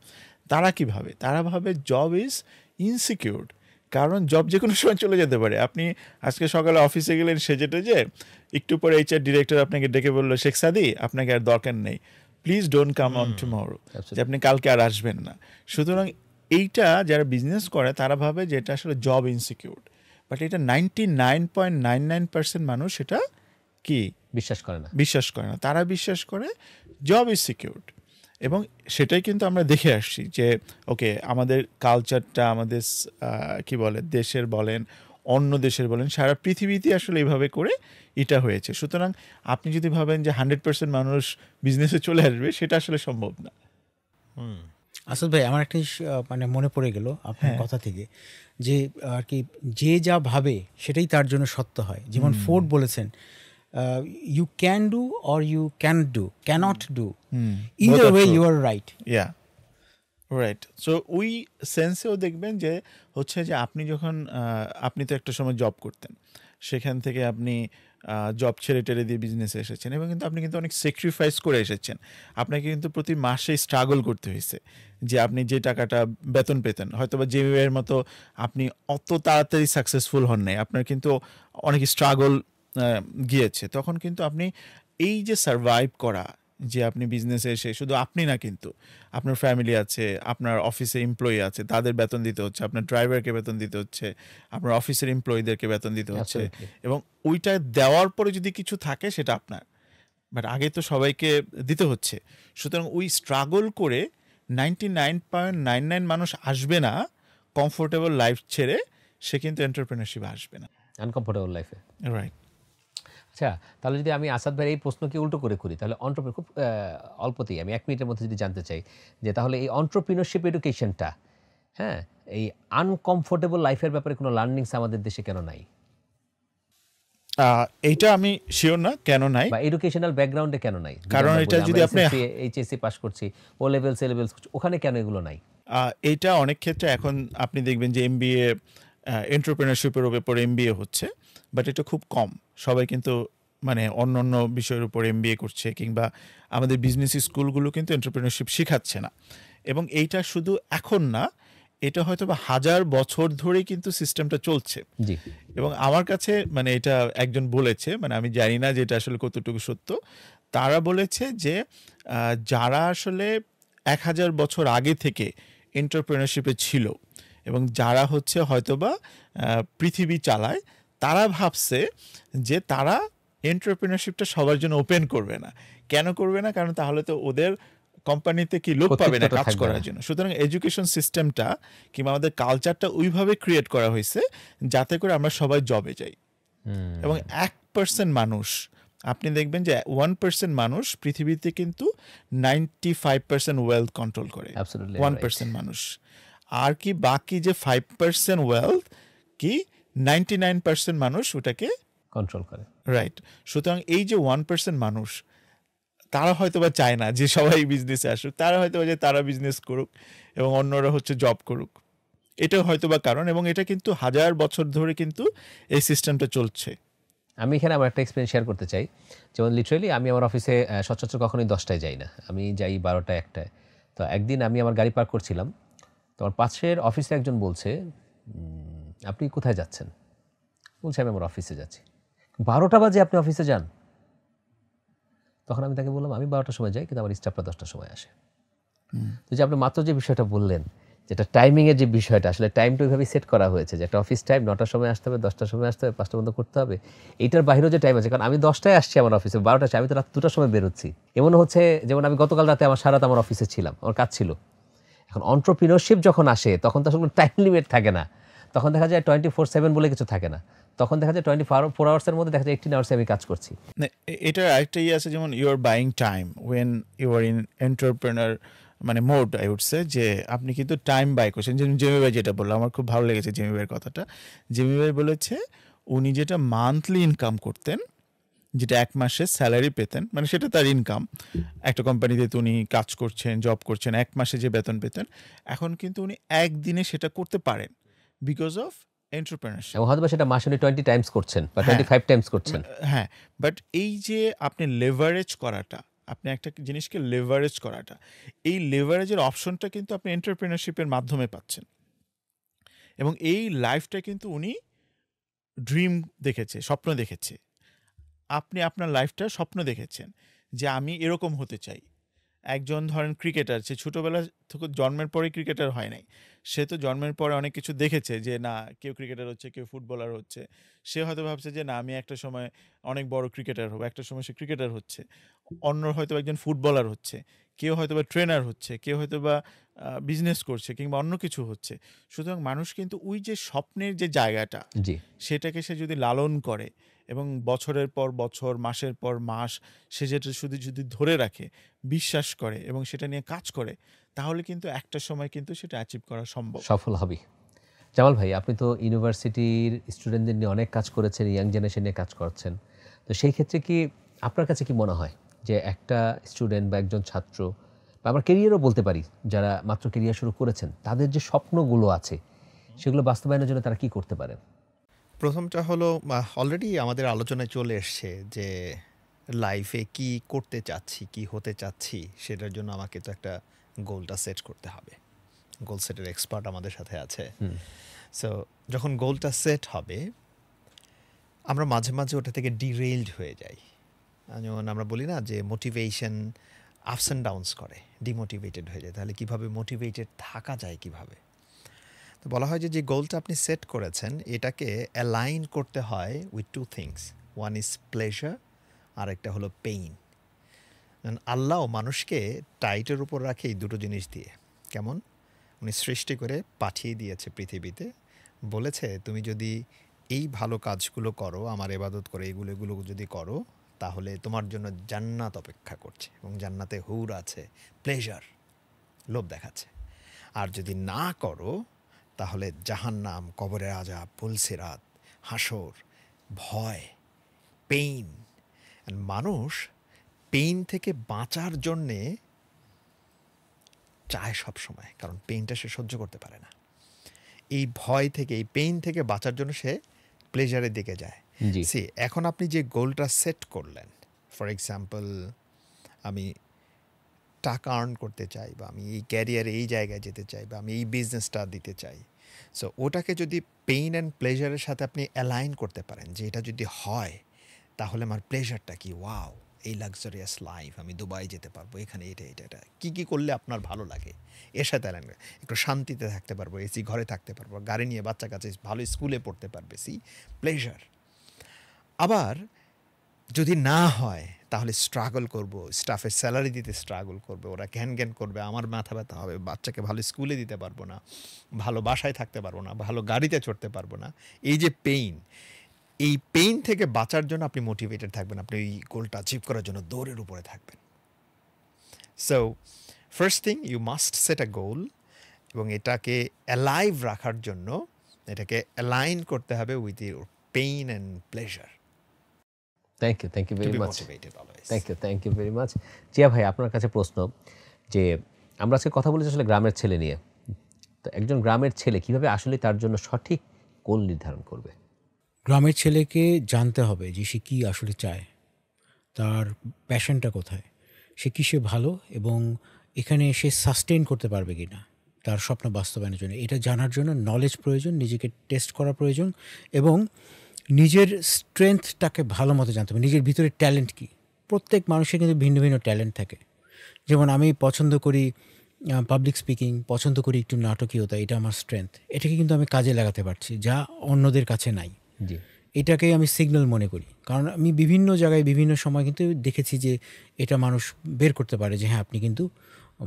তারা কি ভাবে? তারা ভাবে জব ইজ ইনসিকিউরড। কারণ জব যে কোনো সময় চলে যেতে পারে। আপনি আজকে সকালে অফিসে গেলেন সেজেটে, যে একটু পরে এইচআর ডিরেক্টর আপনাকে ডেকে বললো, শেখ সাদি আপনাকে আর দরকার নেই, please don't come on tomorrow, যে আপনি কালকে আর আসবেন না। সুতরাং এইটা যারা বিজনেস করে তারা ভাবে যে এটা আসলে জব ইনসিকিউরড। বাট এটা 99.99% মানুষ এটা কি বিশ্বাস করে না। বিশ্বাস করে না। তারা বিশ্বাস করে জব ইজ সিকিউরড। এবং সেটাই কিন্তু আমরা দেখে আসছি যে ওকে, আমাদের কালচারটা, আমাদের কি বলে, দেশের বলেন, অন্য দেশের বলেন, সারা পৃথিবীতে আসলে এইভাবে করে এটা হয়েছে। সুতরাং আপনি যদি ভাবেন যে 100% মানুষ বিজনেসে চলে আসবে, সেটা আসলে সম্ভব না। আসাদ ভাই, আমার একটা জিনিস মানে মনে পড়ে গেল আপনার কথা থেকে, যে আর কি যে যা ভাবে সেটাই তার জন্য সত্য হয়। যেমন ফোর্ড বলেছেন, you can do or you cannot do, either way you are right. Yeah, right. So ওই সেন্সেও দেখবেন যে হচ্ছে যে আপনি যখন আপনি তো একটা সময় জব করতেন, সেখান থেকে আপনি জব ছেড়ে টেড়ে দিয়ে বিজনেসে এসেছেন, এবং কিন্তু আপনি কিন্তু অনেক স্যাক্রিফাইস করে এসেছেন। আপনাকে কিন্তু প্রতি মাসে স্ট্রাগল করতে হয়েছে, যে আপনি যে টাকাটা বেতন পেতেন, হয়তো বা জেমিওয়ের মতো আপনি অত তাড়াতাড়ি সাকসেসফুল হন নাই, আপনার কিন্তু অনেক স্ট্রাগল গিয়েছে। তখন কিন্তু আপনি এই যে সারভাইভ করা, যে আপনি বিজনেসে এসে, শুধু আপনি না, কিন্তু আপনার ফ্যামিলি আছে, আপনার অফিসে এমপ্লয়ি আছে, তাদের বেতন দিতে হচ্ছে, আপনার ড্রাইভারকে বেতন দিতে হচ্ছে, আপনার অফিসের এমপ্লয়িদেরকে বেতন দিতে হচ্ছে, এবং ওইটা দেওয়ার পরে যদি কিছু থাকে সেটা আপনার, বাট আগে তো সবাইকে দিতে হচ্ছে। সুতরাং ওই স্ট্রাগল করে 99.99 মানুষ আসবে না কমফোর্টেবল লাইফ ছেড়ে, সে কিন্তু এন্টারপ্রেনারশিপে আসবে না, আনকমফোর্টেবল লাইফে। রাইট। আচ্ছা, তাহলে যদি আমি আসাদ ভাইয়ের এই প্রশ্নকে উল্টো করে করি, তাহলে খুব অল্পতেই আমি 1 মিনিটের মধ্যে যদি জানতে চাই যে তাহলে এই এন্টারপ্রেনিউরশিপ এডুকেশনটা, হ্যাঁ, এই আনকমফোর্টেবল লাইফের ব্যাপারে কোনো লার্নিংস আমাদের দেশে কেন নাই? এইটা আমি শিওর না কেন নাই, বা এডুকেশনাল ব্যাকগ্রাউন্ডে কেন নাই? কারণ এটা যদি আপনি এইচএসসি পাস করছি, ও লেভেলস এ লেভেলস, ওখানে কেন এগুলো নাই? এইটা অনেক ক্ষেত্রে এখন আপনি দেখবেন যে এমবিএ এন্টারপ্রেনারশিপের উপর এমবিএ হচ্ছে, বাট এটা খুব কম। সবাই কিন্তু মানে অন্য অন্য বিষয়ের উপর এমবিএ করছে, কিংবা আমাদের বিজনেস স্কুলগুলো কিন্তু এন্টারপ্রেনারশিপ শেখাচ্ছে না। এবং এইটা শুধু এখন না, এটা হয়তো বা 1000 বছর ধরেই কিন্তু সিস্টেমটা চলছে। জি, এবং আমার কাছে মানে এটা একজন বলেছে, মানে আমি জানি না যে এটা আসলে কতটুকু সত্য, তারা বলেছে যে যারা আসলে 1000 বছর আগে থেকে এন্টারপ্রেনারশিপে ছিল এবং যারা হচ্ছে হয়তোবা পৃথিবী চালায়, তারা ভাবছে যে তারা এন্টারপ্রেনারশিপটা সবার জন্য ওপেন করবে না। কেন করবে না? কারণ তাহলে তো ওদের কোম্পানিতে কি লোক পাবে না কর্তৃত্বটা কাজ থাকবে করার না। জন্য। সুতরাং এডুকেশন সিস্টেমটা কিংবা আমাদের কালচারটা ওইভাবে ক্রিয়েট করা হয়েছে যাতে করে আমরা সবাই জবে যাই। এবং 1% মানুষ, আপনি দেখবেন যে 1% মানুষ পৃথিবীতে কিন্তু 95% ওয়েলথ কন্ট্রোল করে। Absolutely 1% মানুষ, আর কি বাকি যে 5% ওয়েলথ কি 99% মানুষ ওটাকে কন্ট্রোল করে। রাইট। সুতরাং এই যে 1% মানুষ, তারা হয়তো বা চায় না যে সবাই বিজনেসে আসুক, তারা হয়তো যে তারা বিজনেস করুক এবং অন্যরা হচ্ছে জব করুক। এটাও হয়তো বা কারণ, এবং এটা কিন্তু 1000 বছর ধরে কিন্তু এই সিস্টেমটা চলছে। আমি এখানে আমার একটা এক্সপিরিয়েন্স শেয়ার করতে চাই। যেমন লিটারেলি আমি আমার অফিসে সচরাচর কখনোই 10টায় যাই না, আমি যাই 12টায় 1টায়। তো একদিন আমি আমার গাড়ি পার্ক করছিলাম, তো আমার পাশের অফিসে একজন বলছে, আপনি কোথায় যাচ্ছেন? বলছে আমি আমার অফিসে যাচ্ছি। 12টা বাজে আপনি অফিসে যান? তখন আমি তাকে বললাম আমি 12টার সময় যাই, কিন্তু আমার স্টাফরা 10টার সময় আসে। তো যে আপনি মাত্র যে বিষয়টা বললেন, যেটা টাইমিংয়ের যে বিষয়টা, আসলে টাইমটা ওইভাবেই সেট করা হয়েছে যে একটা অফিস টাইম 9টার সময় আসতে হবে, 10টার সময় আসতে হবে, 5টা বন্ধ করতে হবে। এইটার বাইরেও যে টাইম আছে, কারণ আমি 10টায় আসছি আমার অফিসে, 12টায় আমি তো রাত 2টার সময় বেরোচ্ছি। এমন হচ্ছে যেমন আমি গতকাল রাতে আমার সারা রাত আমার অফিসে ছিলাম, আমার কাজ ছিল। এখন এন্টারপ্রেনারশিপ যখন আসে তখন তো আসলে টাইম লিমিট থাকে না, তখন দেখা যায় 24/7 বলে কিছু থাকে না, তখন দেখা যায় 24 আওয়ার্সের মধ্যে দেখা যায় 18 আওয়ার্সে আমি কাজ করছি। এটার আরেকটা আছে, যেমন you are buying time when you are in entrepreneur মানে মোড, আই উড সে, যে আপনি কিন্তু টাইম বাই করছেন। জেমি ভাই যেটা বললো আমার খুব ভালো লেগেছে জেমি ভাইয়ের কথাটা। জেমি ভাই বলেছে উনি যেটা মান্থলি ইনকাম করতেন, যেটা 1 মাসে স্যালারি পেতেন, মানে সেটা তার ইনকাম, একটা কোম্পানিতে তো উনি কাজ করছেন, জব করছেন, 1 মাসে যে বেতন পেতেন, এখন কিন্তু উনি একদিনে সেটা করতে পারেন বিকজ অফ এন্টারপ্রেনারশিপ। এবং হয়তো সেটা মাসে 20 টাইমস করছেন বা হ্যাঁ 25 টাইমস করছেন। হ্যাঁ, বাট এই যে আপনি লেভারেজ করাটা, আপনি একটা জিনিসকে লেভারেজ করাটা, এই লেভারেজের অপশনটা কিন্তু আপনি এন্টারপ্রেনারশিপের মাধ্যমে পাচ্ছেন। এবং এই লাইফটা কিন্তু উনি ড্রিম দেখেছে, স্বপ্ন দেখেছে। আপনি আপনার লাইফটা স্বপ্ন দেখেছেন যে আমি এরকম হতে চাই। একজন ধরেন ক্রিকেটার, সে ছোটোবেলা থেকে জন্মের পরেই ক্রিকেটার হয় নাই, সে তো জন্মের পরে অনেক কিছু দেখেছে যে না কেউ ক্রিকেটার হচ্ছে, কেউ ফুটবলার হচ্ছে। সে হয়তো ভাবছে যে না আমি একটা সময় অনেক বড় ক্রিকেটার হবো, একটা সময় সে ক্রিকেটার হচ্ছে, অন্য হয়তো একজন ফুটবলার হচ্ছে, কেউ হয়তো বা ট্রেনার হচ্ছে, কেউ হয়তো বা বিজনেস করছে কিংবা অন্য কিছু হচ্ছে। সুতরাং মানুষ কিন্তু ওই যে স্বপ্নের যে জায়গাটা, জি, সেটাকে সে যদি লালন করে এবং বছরের পর বছর, মাসের পর মাস সে যেটা শুধু যদি ধরে রাখে, বিশ্বাস করে এবং সেটা নিয়ে কাজ করে, তাহলে কিন্তু একটা সময় কিন্তু সেটা অ্যাচিভ করা সম্ভব। সফল হবে। জামাল ভাই, আপনি তো ইউনিভার্সিটির স্টুডেন্টদের নিয়ে অনেক কাজ করেছেন, ইয়াং জেনারেশন নিয়ে কাজ করছেন। তো সেই ক্ষেত্রে কি আপনার কাছে কি মনে হয় যে একটা স্টুডেন্ট বা একজন ছাত্র বা আমরা কেরিয়ারও বলতে পারি, যারা মাত্র কেরিয়ার শুরু করেছেন, তাদের যে স্বপ্নগুলো আছে সেগুলো বাস্তবায়নের জন্য তারা কি করতে পারেন? প্রথমটা হলো অলরেডি আমাদের আলোচনায় চলে এসছে যে লাইফে কি করতে চাচ্ছি, কি হতে চাচ্ছি, সেটার জন্য আমাকে তো একটা গোলটা সেট করতে হবে। গোল সেটের এক্সপার্ট আমাদের সাথে আছে। সো যখন গোলটা সেট হবে, আমরা মাঝে মাঝে ওটা থেকে ডিরেইলড হয়ে যাই। যেমন আমরা বলি না যে মোটিভেশন আপস অ্যান্ড ডাউনস করে, ডিমোটিভেটেড হয়ে যায়। তাহলে কীভাবে মোটিভেটেড থাকা যায় কীভাবে? তো বলা হয় যে যে গোলটা আপনি সেট করেছেন এটাকে অ্যালাইন করতে হয় with two things. One is pleasure, আর একটা হলো পেইন। আল্লাহ মানুষকে টাইটের উপর রাখে এই দুটো জিনিস দিয়ে। কেমন? উনি সৃষ্টি করে পাঠিয়ে দিয়েছে পৃথিবীতে, বলেছে তুমি যদি এই ভালো কাজগুলো করো, আমার ইবাদত করে এগুলো যদি করো, তাহলে তোমার জন্য জান্নাত অপেক্ষা করছে, এবং জান্নাতে হুর আছে, প্লেজার, লোভ দেখাচ্ছে। আর যদি না করো তাহলে জাহান্নাম, কবরের আযাব, পুলসিরাত, হাসর, ভয়, পেইন। মানুষ পেইন থেকে বাঁচার জন্যে চায় সবসময়, কারণ পেইনটা সে সহ্য করতে পারে না। এই ভয় থেকে, এই পেইন থেকে বাঁচার জন্য সে প্লেজারের দিকে যায়। জি সি, এখন আপনি যে গোলটা সেট করলেন, ফর এক্সাম্পল আমি টাকা আর্ন করতে চাই, বা আমি এই ক্যারিয়ারে এই জায়গায় যেতে চাই, বা আমি এই বিজনেসটা দিতে চাই, সো ওটাকে যদি পেইন অ্যান্ড প্লেজারের সাথে আপনি অ্যালাইন করতে পারেন যে এটা যদি হয় তাহলে আমার প্লেজারটা কি, ওয়াও এই লাক্সারিয়াস লাইফ, আমি দুবাই যেতে পারবো, এখানে এটা এটা এটা কী কী করলে আপনার ভালো লাগে, এর সাথে অ্যালাইন করে একটু শান্তিতে থাকতে পারবো, এসি ঘরে থাকতে পারবো, গাড়ি নিয়ে বাচ্চা কাছে ভালো স্কুলে পড়তে পারবে, সি প্লেজার। আবার যদি না হয় তাহলে স্ট্রাগল করব, স্টাফের স্যালারি দিতে স্ট্রাগল করবে, ওরা ঘ্যান ঘ্যান করবে, আমার মাথা ব্যথা হবে, বাচ্চাকে ভালো স্কুলে দিতে পারবো না, ভালো বাসায় থাকতে পারবো না, ভালো গাড়িতে চড়তে পারবো না। এই যে পেইন, এই পেইন থেকে বাঁচার জন্য আপনি মোটিভেটেড থাকবেন, আপনি এই গোলটা অ্যাচিভ করার জন্য দৌড়ের উপরে থাকবেন। So first thing, you must set a goal, এবং এটাকে অ্যালাইভ রাখার জন্য এটাকে অ্যালাইন করতে হবে with your pain and pleasure. Thank you to very be much. Motivated always. Thank you very much. Zia ভাই, আপনার কাছে প্রশ্ন, যে আমরা আজকে কথা বলেছি আসলে গ্রামের ছেলে নিয়ে, তো একজন গ্রামের ছেলে কিভাবে আসলে তার জন্য সঠিক গোল নির্ধারণ করবে? গ্রামের ছেলেকে জানতে হবে যে সে কী আসলে চায়, তার প্যাশনটা কোথায়, সে কিসে ভালো, এবং এখানে সে সাস্টেইন করতে পারবে কি না তার স্বপ্ন বাস্তবায়নের জন্য। এটা জানার জন্য নলেজ প্রয়োজন, নিজেকে টেস্ট করা প্রয়োজন, এবং নিজের স্ট্রেংথটাকে ভালো মতো জানতে হবে, নিজের ভিতরে ট্যালেন্ট কী। প্রত্যেক মানুষের কিন্তু ভিন্ন ভিন্ন ট্যালেন্ট থাকে। যেমন আমি পছন্দ করি পাবলিক স্পিকিং, পছন্দ করি একটু নাটকীয়তা, এটা আমার স্ট্রেংথ, এটাকে কিন্তু আমি কাজে লাগাতে পারছি যা অন্যদের কাছে নাই। জি এটাকেই আমি সিগন্যাল মনে করি, কারণ আমি বিভিন্ন জায়গায় বিভিন্ন সময় কিন্তু দেখেছি যে এটা মানুষ বের করতে পারে যে হ্যাঁ আপনি কিন্তু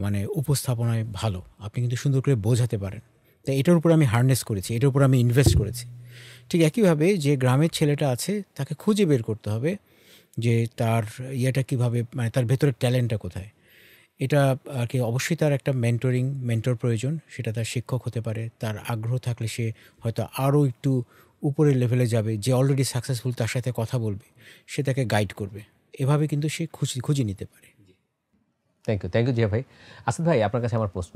মানে উপস্থাপনায় ভালো, আপনি কিন্তু সুন্দর করে বোঝাতে পারেন। তাই এটার উপর আমি হার্নেস করেছি, এটার উপর আমি ইনভেস্ট করেছি। ঠিক একইভাবে যে গ্রামের ছেলেটা আছে তাকে খুঁজে বের করতে হবে যে তার ইয়েটা কীভাবে, মানে তার ভেতরের ট্যালেন্টটা কোথায়। এটা আর কি অবশ্যই তার একটা মেন্টর প্রয়োজন, সেটা তার শিক্ষক হতে পারে। তার আগ্রহ থাকলে সে হয়তো আরও একটু উপরের লেভেলে যাবে, যে অলরেডি সাকসেসফুল তার সাথে কথা বলবে, সে তাকে গাইড করবে। এভাবে কিন্তু সে খুঁজে নিতে পারে। থ্যাংক ইউ জিয়া ভাই। আসাদ ভাই, আপনার কাছে আমার প্রশ্ন,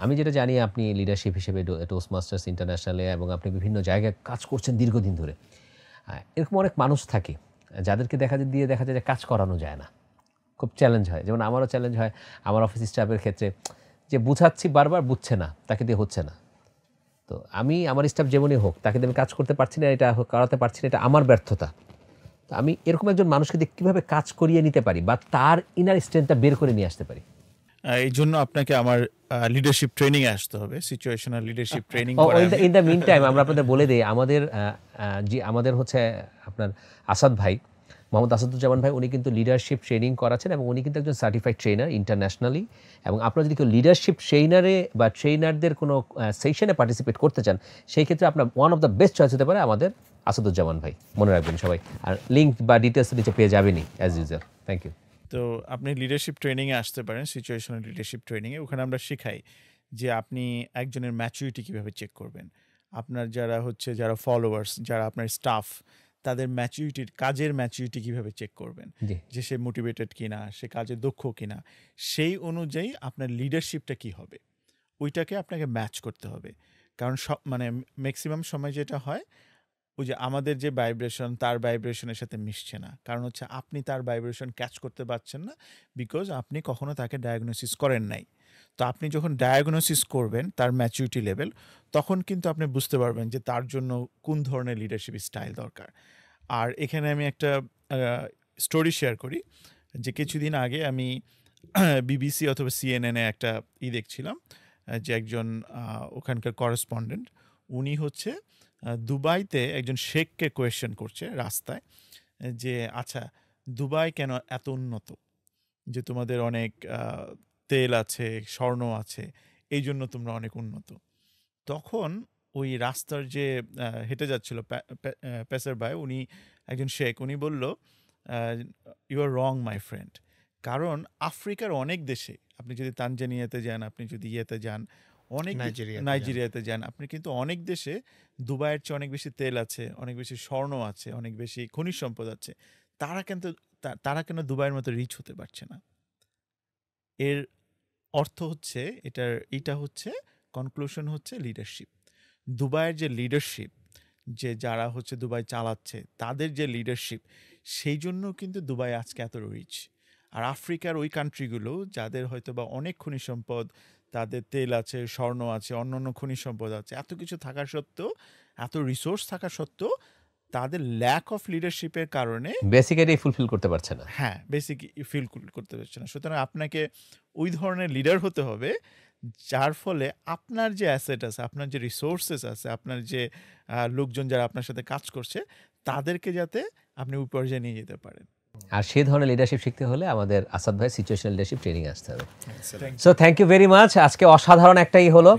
আমি যেটা জানি আপনি লিডারশিপ হিসেবে টোস্ট মাস্টার্স ইন্টারন্যাশনালে এবং আপনি বিভিন্ন জায়গায় কাজ করছেন দীর্ঘদিন ধরে। এরকম অনেক মানুষ থাকে যাদেরকে দেখা যায় যে কাজ করানো যায় না, খুব চ্যালেঞ্জ হয়। যেমন আমারও চ্যালেঞ্জ হয় আমার অফিস স্টাফের ক্ষেত্রে, যে বুঝাচ্ছি বারবার বুঝছে না, তাকে দিয়ে হচ্ছে না। তো আমি আমার স্টাফ যেমনই হোক তাকে দিয়ে আমি কাজ করতে পারছি না, এটা করাতে পারছি না, এটা আমার ব্যর্থতা। তো আমি এরকম একজন মানুষকে দিয়ে কীভাবে কাজ করিয়ে নিতে পারি বা তার ইনার স্ট্রেংথটা বের করে নিয়ে আসতে পারি? এই জন্য আপনাকে আমার লিডারশিপ ট্রেনিং এ আসতে হবে, situational leadership training in the meantime আমরা আপনাদের বলে দিই, আমাদের হচ্ছে আপনার আসাদ ভাই, মোহাম্মদ আসাদুজ্জামান ভাই, উনি কিন্তু লিডারশিপ ট্রেনিং করাচ্ছেন এবং উনি কিন্তু একজন সার্টিফাইড ট্রেনার ইন্টারন্যাশনালি। এবং আপনারা যদি কেউ লিডারশিপ ট্রেনারে বা ট্রেনারদের কোনো সেশনে পার্টিসিপেট করতে চান, সেই ক্ষেত্রে আপনার one of the best choice হতে পারে আমাদের আসাদুজ্জামান ভাই। মনে রাখবেন সবাই, আর লিঙ্ক বা ডিটেলস নিচে পেয়ে যাবেনই অ্যাজ ইউজুয়াল। Thank you. তো আপনি লিডারশিপ ট্রেনিংয়ে আসতে পারেন, সিচুয়েশনাল লিডারশিপ ট্রেনিংয়ে। ওখানে আমরা শেখাই যে আপনি একজনের ম্যাচুরিটি কীভাবে চেক করবেন, আপনার যারা ফলোয়ার্স, যারা আপনার স্টাফ, তাদের কাজের ম্যাচুরিটি কীভাবে চেক করবেন, জি যে সে মোটিভেটেড কিনা, সে কাজে দক্ষ কিনা, সেই অনুযায়ী আপনার লিডারশিপটা কী হবে ওইটাকে আপনাকে ম্যাচ করতে হবে। কারণ মানে ম্যাক্সিমাম সময় যেটা হয়, ওই যে আমাদের যে ভাইব্রেশন তার ভাইব্রেশনের সাথে মিশছে না, কারণ হচ্ছে আপনি তার ভাইব্রেশন ক্যাচ করতে পারছেন না, বিকজ আপনি কখনো তাকে ডায়াগনোসিস করেন নাই। তো আপনি যখন ডায়াগনোসিস করবেন তার ম্যাচুরিটি লেভেল, তখন কিন্তু আপনি বুঝতে পারবেন যে তার জন্য কোন ধরনের লিডারশিপ স্টাইল দরকার। আর এখানে আমি একটা স্টোরি শেয়ার করি, যে কিছুদিন আগে আমি বিবিসি অথবা সিএনএনে একটা দেখছিলাম, যে একজন ওখানকার করেসপন্ডেন্ট, উনি হচ্ছে দুবাইতে একজন শেখকে কোয়েশ্চেন করছে রাস্তায়, যে আচ্ছা দুবাই কেন এত উন্নত, যে তোমাদের অনেক তেল আছে, স্বর্ণ আছে, এই জন্য তোমরা অনেক উন্নত। তখন ওই রাস্তার যে হেঁটে যাচ্ছিল প্যাসার বাই, উনি একজন শেখ, উনি বলল you R wrong my friend, কারণ আফ্রিকার অনেক দেশে, আপনি যদি তানজানিয়াতে যান, আপনি যদি যান, অনেক নাইজেরিয়াতে যান, আপনি কিন্তু অনেক দেশে দুবাইয়ের চেয়ে অনেক বেশি তেল আছে, অনেক বেশি স্বর্ণ আছে, অনেক বেশি খনিজ সম্পদ আছে, তারা কেন দুবাইয়ের মতো রিচ হতে পারছে না? এর অর্থ হচ্ছে এটা হচ্ছে কনক্লুশন হচ্ছে লিডারশিপ। দুবাইয়ের যে লিডারশিপ, যে যারা হচ্ছে দুবাই চালাচ্ছে তাদের যে লিডারশিপ, সেই জন্য কিন্তু দুবাই আজকে এত রিচ। আর আফ্রিকার ওই কান্ট্রিগুলো যাদের হয়তো বা অনেক খনিজ সম্পদ, তাদের তেল আছে, স্বর্ণ আছে, অন্যান্য খনিজ সম্পদ আছে, এত কিছু থাকা সত্ত্বেও, এত রিসোর্স থাকা সত্ত্বেও তাদের ল্যাক অফ লিডারশিপের কারণে বেসিক্যালি ফুলফিল করতে পারছে না। হ্যাঁ, বেসিক ফিল করতে পারছে না। সুতরাং আপনাকে ওই ধরনের লিডার হতে হবে যার ফলে আপনার যে অ্যাসেট আছে, আপনার যে রিসোর্সেস আছে, আপনার যে লোকজন যারা আপনার সাথে কাজ করছে, তাদেরকে যাতে আপনি ওই পর্যায়ে নিয়ে যেতে পারেন। আর সেই ধরনের লিডারশিপ শিখতে হলে আমাদের আসাদ ভাই সিচুয়েশনাল লিডারশিপ ট্রেনিং আসতে হবে। So thank you very much. আজকে অসাধারণ একটাই হলো।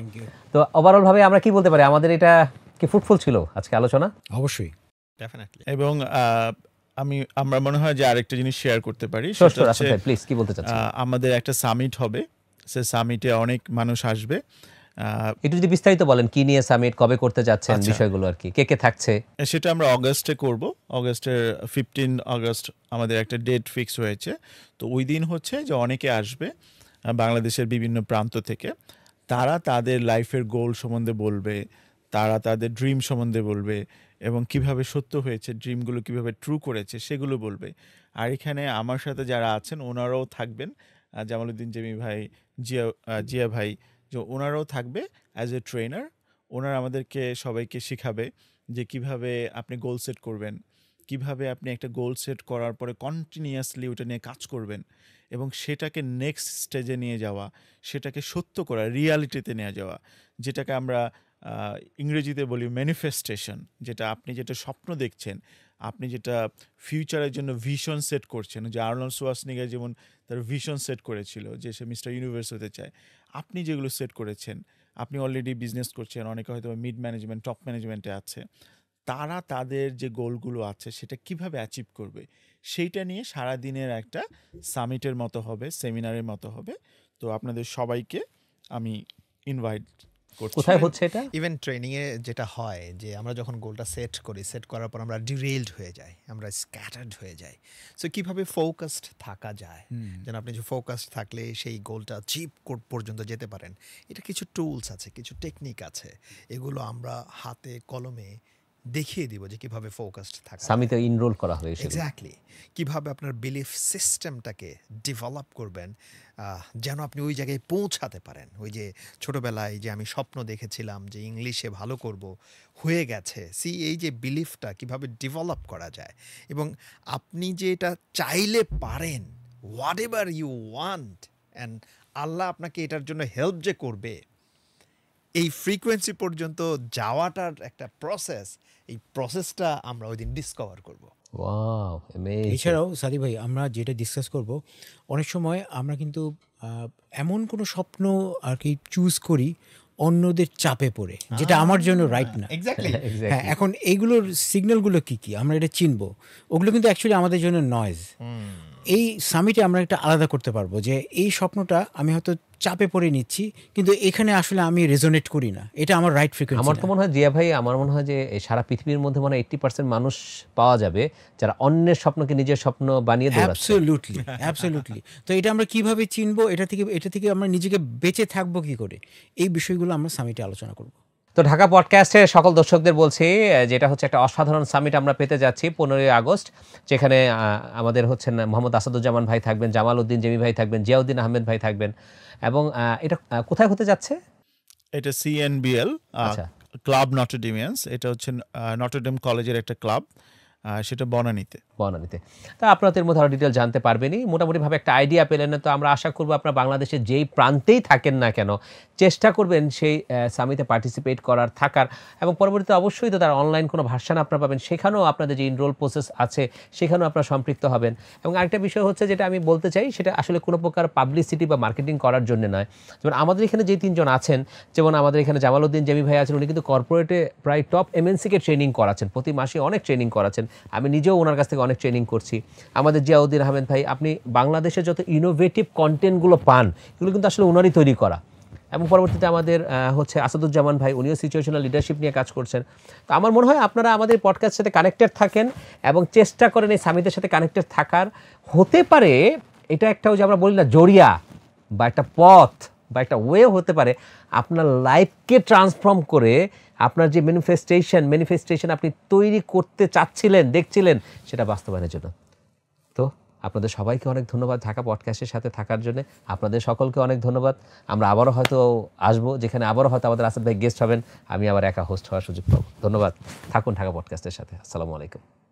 তো ওভারঅল ভাবে আমরা কি বলতে পারি, আমাদের এটা কি ফ্রুটফুল ছিল আজকে আলোচনা? অবশ্যই, ডেফিনেটলি। এবং আমরা মনে হয় যে আরেকটা জিনিস শেয়ার করতে পারি, প্লিজ কি বলতে চাচ্ছেন? আমাদের একটা সামিট হবে, সে সামিটে অনেক মানুষ আসবে। একটু যদি বিস্তারিত বলেন কি নিয়ে সামিট, কবে করতে যাচ্ছেন, বিষয়গুলো আর কি, কে কে থাকছে? সেটা আমরা অগাস্টে করব। অগাস্টের 15 আগস্ট আমাদের একটা ডেট ফিক্স হয়েছে। তো ওই দিন হচ্ছে যে অনেকে আসবে বাংলাদেশের বিভিন্ন প্রান্ত থেকে। তারা তাদের লাইফের গোল সম্বন্ধে বলবে, তারা তাদের ড্রিম সম্বন্ধে বলবে, এবং কিভাবে সত্য হয়েছে, ড্রিমগুলো কিভাবে ট্রু করেছে সেগুলো বলবে। আর এখানে আমার সাথে যারা আছেন ওনারাও থাকবেন, জামালউদ্দিন জেমি ভাই, জিয়া ভাই, যে ওনারাও থাকবে অ্যাজ এ ট্রেনার। ওনারা আমাদেরকে সবাইকে শেখাবে যে কিভাবে আপনি গোল সেট করবেন, কিভাবে আপনি একটা গোল সেট করার পরে কন্টিনিউয়াসলি ওটা নিয়ে কাজ করবেন এবং সেটাকে নেক্সট স্টেজে নিয়ে যাওয়া, সেটাকে সত্য করা, রিয়ালিটিতে নিয়ে যাওয়া, যেটাকে আমরা ইংরেজিতে বলি ম্যানিফেস্টেশন। যেটা আপনি যেটা স্বপ্ন দেখছেন, আপনি যেটা ফিউচারের জন্য ভিশন সেট করছেন, যে আর্নল্ড শোয়ার্জনেগার যেমন তার ভিশন সেট করেছিল যে সে মিস্টার ইউনিভার্স হতে চায়, আপনি যেগুলো সেট করেছেন, আপনি অলরেডি বিজনেস করছেন, অনেকে হয়তো মিড ম্যানেজমেন্ট, টপ ম্যানেজমেন্টে আছে, তারা তাদের যে গোলগুলো আছে সেটা কিভাবে অ্যাচিভ করবে, সেইটা নিয়ে সারাদিনের একটা সামিটের মতো হবে, সেমিনারের মতো হবে। তো আপনাদের সবাইকে আমি ইনভাইট করছি। কোথায় হচ্ছে এটা? ইভেন ট্রেনিংয়ে যেটা হয় যে আমরা যখন গোলটা সেট করি, সেট করার পর আমরা ডিরেইলড হয়ে যাই, আমরা স্ক্যাটার্ড হয়ে যাই। সো কীভাবে ফোকাসড থাকা যায়, যেন আপনি যে ফোকাসড থাকলে সেই গোলটা অ্যাচিভ পর্যন্ত যেতে পারেন, এটা কিছু টুলস আছে, কিছু টেকনিক আছে, এগুলো আমরা হাতে কলমে দেখিয়ে দিব যে কীভাবে ফোকাসড থাকা। সামিটে ইনরোল করা হবে। এক্স্যাক্টলি, কীভাবে আপনার বিলিফ সিস্টেমটাকে ডেভেলপ করবেন যেন আপনি ওই জায়গায় পৌঁছাতে পারেন। ওই যে ছোটোবেলায় যে আমি স্বপ্ন দেখেছিলাম যে ইংলিশে ভালো করব, হয়ে গেছে, এই যে বিলিফটা কীভাবে ডেভেলপ করা যায়, এবং আপনি যে এটা চাইলে পারেন, whatever you want, and Allah আপনাকে এটার জন্য হেল্প যে করবে, এই ফ্রিকোয়েন্সি পর্যন্ত যাওয়াটার একটা প্রসেস, এই প্রসেসটা আমরা ওই দিন ডিসকভার করবো। Wow, amazing. এছাড়াও সাদি ভাই, আমরা যেটা ডিসকাস করব, অনেক সময় আমরা কিন্তু এমন কোনো স্বপ্ন আর কি চুজ করি অন্যদের চাপে পড়ে, যেটা আমার জন্য রাইট না। হ্যাঁ, এখন এইগুলোর সিগন্যালগুলো কি কি আমরা এটা চিনবো, ওগুলো কিন্তু অ্যাকচুয়ালি আমাদের জন্য নয়েজ। এই সামিটে আমরা একটা আলাদা করতে পারবো যে এই স্বপ্নটা আমি হয়তো চাপে পড়ে নিচ্ছি, কিন্তু এখানে আসলে আমি রেজোনেট করি না, এটা আমার রাইট ফ্রিকোয়েন্সি। আমার তো মনে হয় জিয়া ভাই, আমার মনে হয় যে সারা পৃথিবীর মধ্যে মানে 80% মানুষ পাওয়া যাবে যারা অন্যের স্বপ্নকে নিজের স্বপ্ন বানিয়ে দৌড়াচ্ছে। অ্যাবসলিউটলি। তো এটা আমরা কিভাবে চিনবো, এটা থেকে আমরা নিজেকে বেঁচে থাকবো কি করে, এই বিষয়গুলো আমরা সামিটে আলোচনা করব। তো ঢাকা পডকাস্টের সকল দর্শকদের বলছি, যেটা হচ্ছে একটা অসাধারণ সামিট আমরা পেতে যাচ্ছি 15ই আগস্ট, যেখানে আমাদের হচ্ছেন মোহাম্মদ আসাদুজ্জামান ভাই থাকবেন, জামালউদ্দিন জেমি ভাই থাকবেন, জিয়াউদ্দিন আহমেদ ভাই থাকবেন। এবং এটা কোথায় হতে যাচ্ছে? এটা CNBL ক্লাব নটরডেমিয়ান্স। এটা হচ্ছে নটরডেম কলেজের একটা ক্লাব, সেটা বনানীতে। তা আপনাদের মধ্যে আরও ডিটেল জানতে পারবেনই, মোটামুটিভাবে একটা আইডিয়া পেলেন না। তো আমরা আশা করবো আপনারা বাংলাদেশের যেই প্রান্তেই থাকেন না কেন, চেষ্টা করবেন সেই সামিটে পার্টিসিপেট করার, থাকার, এবং পরবর্তীতে অবশ্যই তো তার অনলাইন কোনো ভার্সান আপনারা পাবেন, সেখানেও আপনাদের যে ইনরোল প্রসেস আছে সেখানেও আপনারা সম্পৃক্ত হবেন। এবং আরেকটা বিষয় হচ্ছে যেটা আমি বলতে চাই, সেটা আসলে কোনো প্রকার পাবলিসিটি বা মার্কেটিং করার জন্য নয়। যেমন আমাদের এখানে যে 3 জন আছেন, যেমন আমাদের এখানে জামালউদ্দিন জেমি ভাই আছেন, উনি কিন্তু কর্পোরেটে প্রায় টপ MNC-কে ট্রেনিং করাচ্ছেন, প্রতি মাসে অনেক ট্রেনিং করাচ্ছেন। আমি নিজেও ওনার কাছ থেকে অনেক ট্রেনিং করছি। আমাদের জিয়াউদ্দিন আহমেদ ভাই, আপনি বাংলাদেশে যত ইনোভেটিভ কন্টেন্টগুলো পান, এগুলো কিন্তু আসলে ওনারই তৈরি করা। এবং পরবর্তীতে আমাদের হচ্ছে আসাদুজ্জামান ভাই, উনিও সিচুয়েশনাল লিডারশিপ নিয়ে কাজ করছেন। তো আমার মনে হয় আপনারা আমাদের পডকাস্টের সাথে কানেক্টেড থাকেন এবং চেষ্টা করেন এই সামিটের সাথে কানেক্টেড থাকার। হতে পারে এটা একটা, ওই যে আমরা বলি না, জরিয়া বা একটা পথ বা একটা ওয়ে হতে পারে আপনার লাইফকে ট্রান্সফর্ম করে আপনার যে ম্যানিফেস্টেশন আপনি তৈরি করতে চাচ্ছিলেন, দেখছিলেন, সেটা বাস্তবায়নের জন্য। তো আপনাদের সবাইকে অনেক ধন্যবাদ ঢাকা পডকাস্টের সাথে থাকার জন্য। আপনাদের সকলকে অনেক ধন্যবাদ। আমরা আবারও হয়তো আসবো, যেখানে আবারও হয়তো আমাদের আসাদ ভাই গেস্ট হবেন, আমি আবার একা হোস্ট হওয়ার সুযোগ পাবো। ধন্যবাদ। থাকুন ঢাকা পডকাস্টের সাথে। আসসালামু আলাইকুম।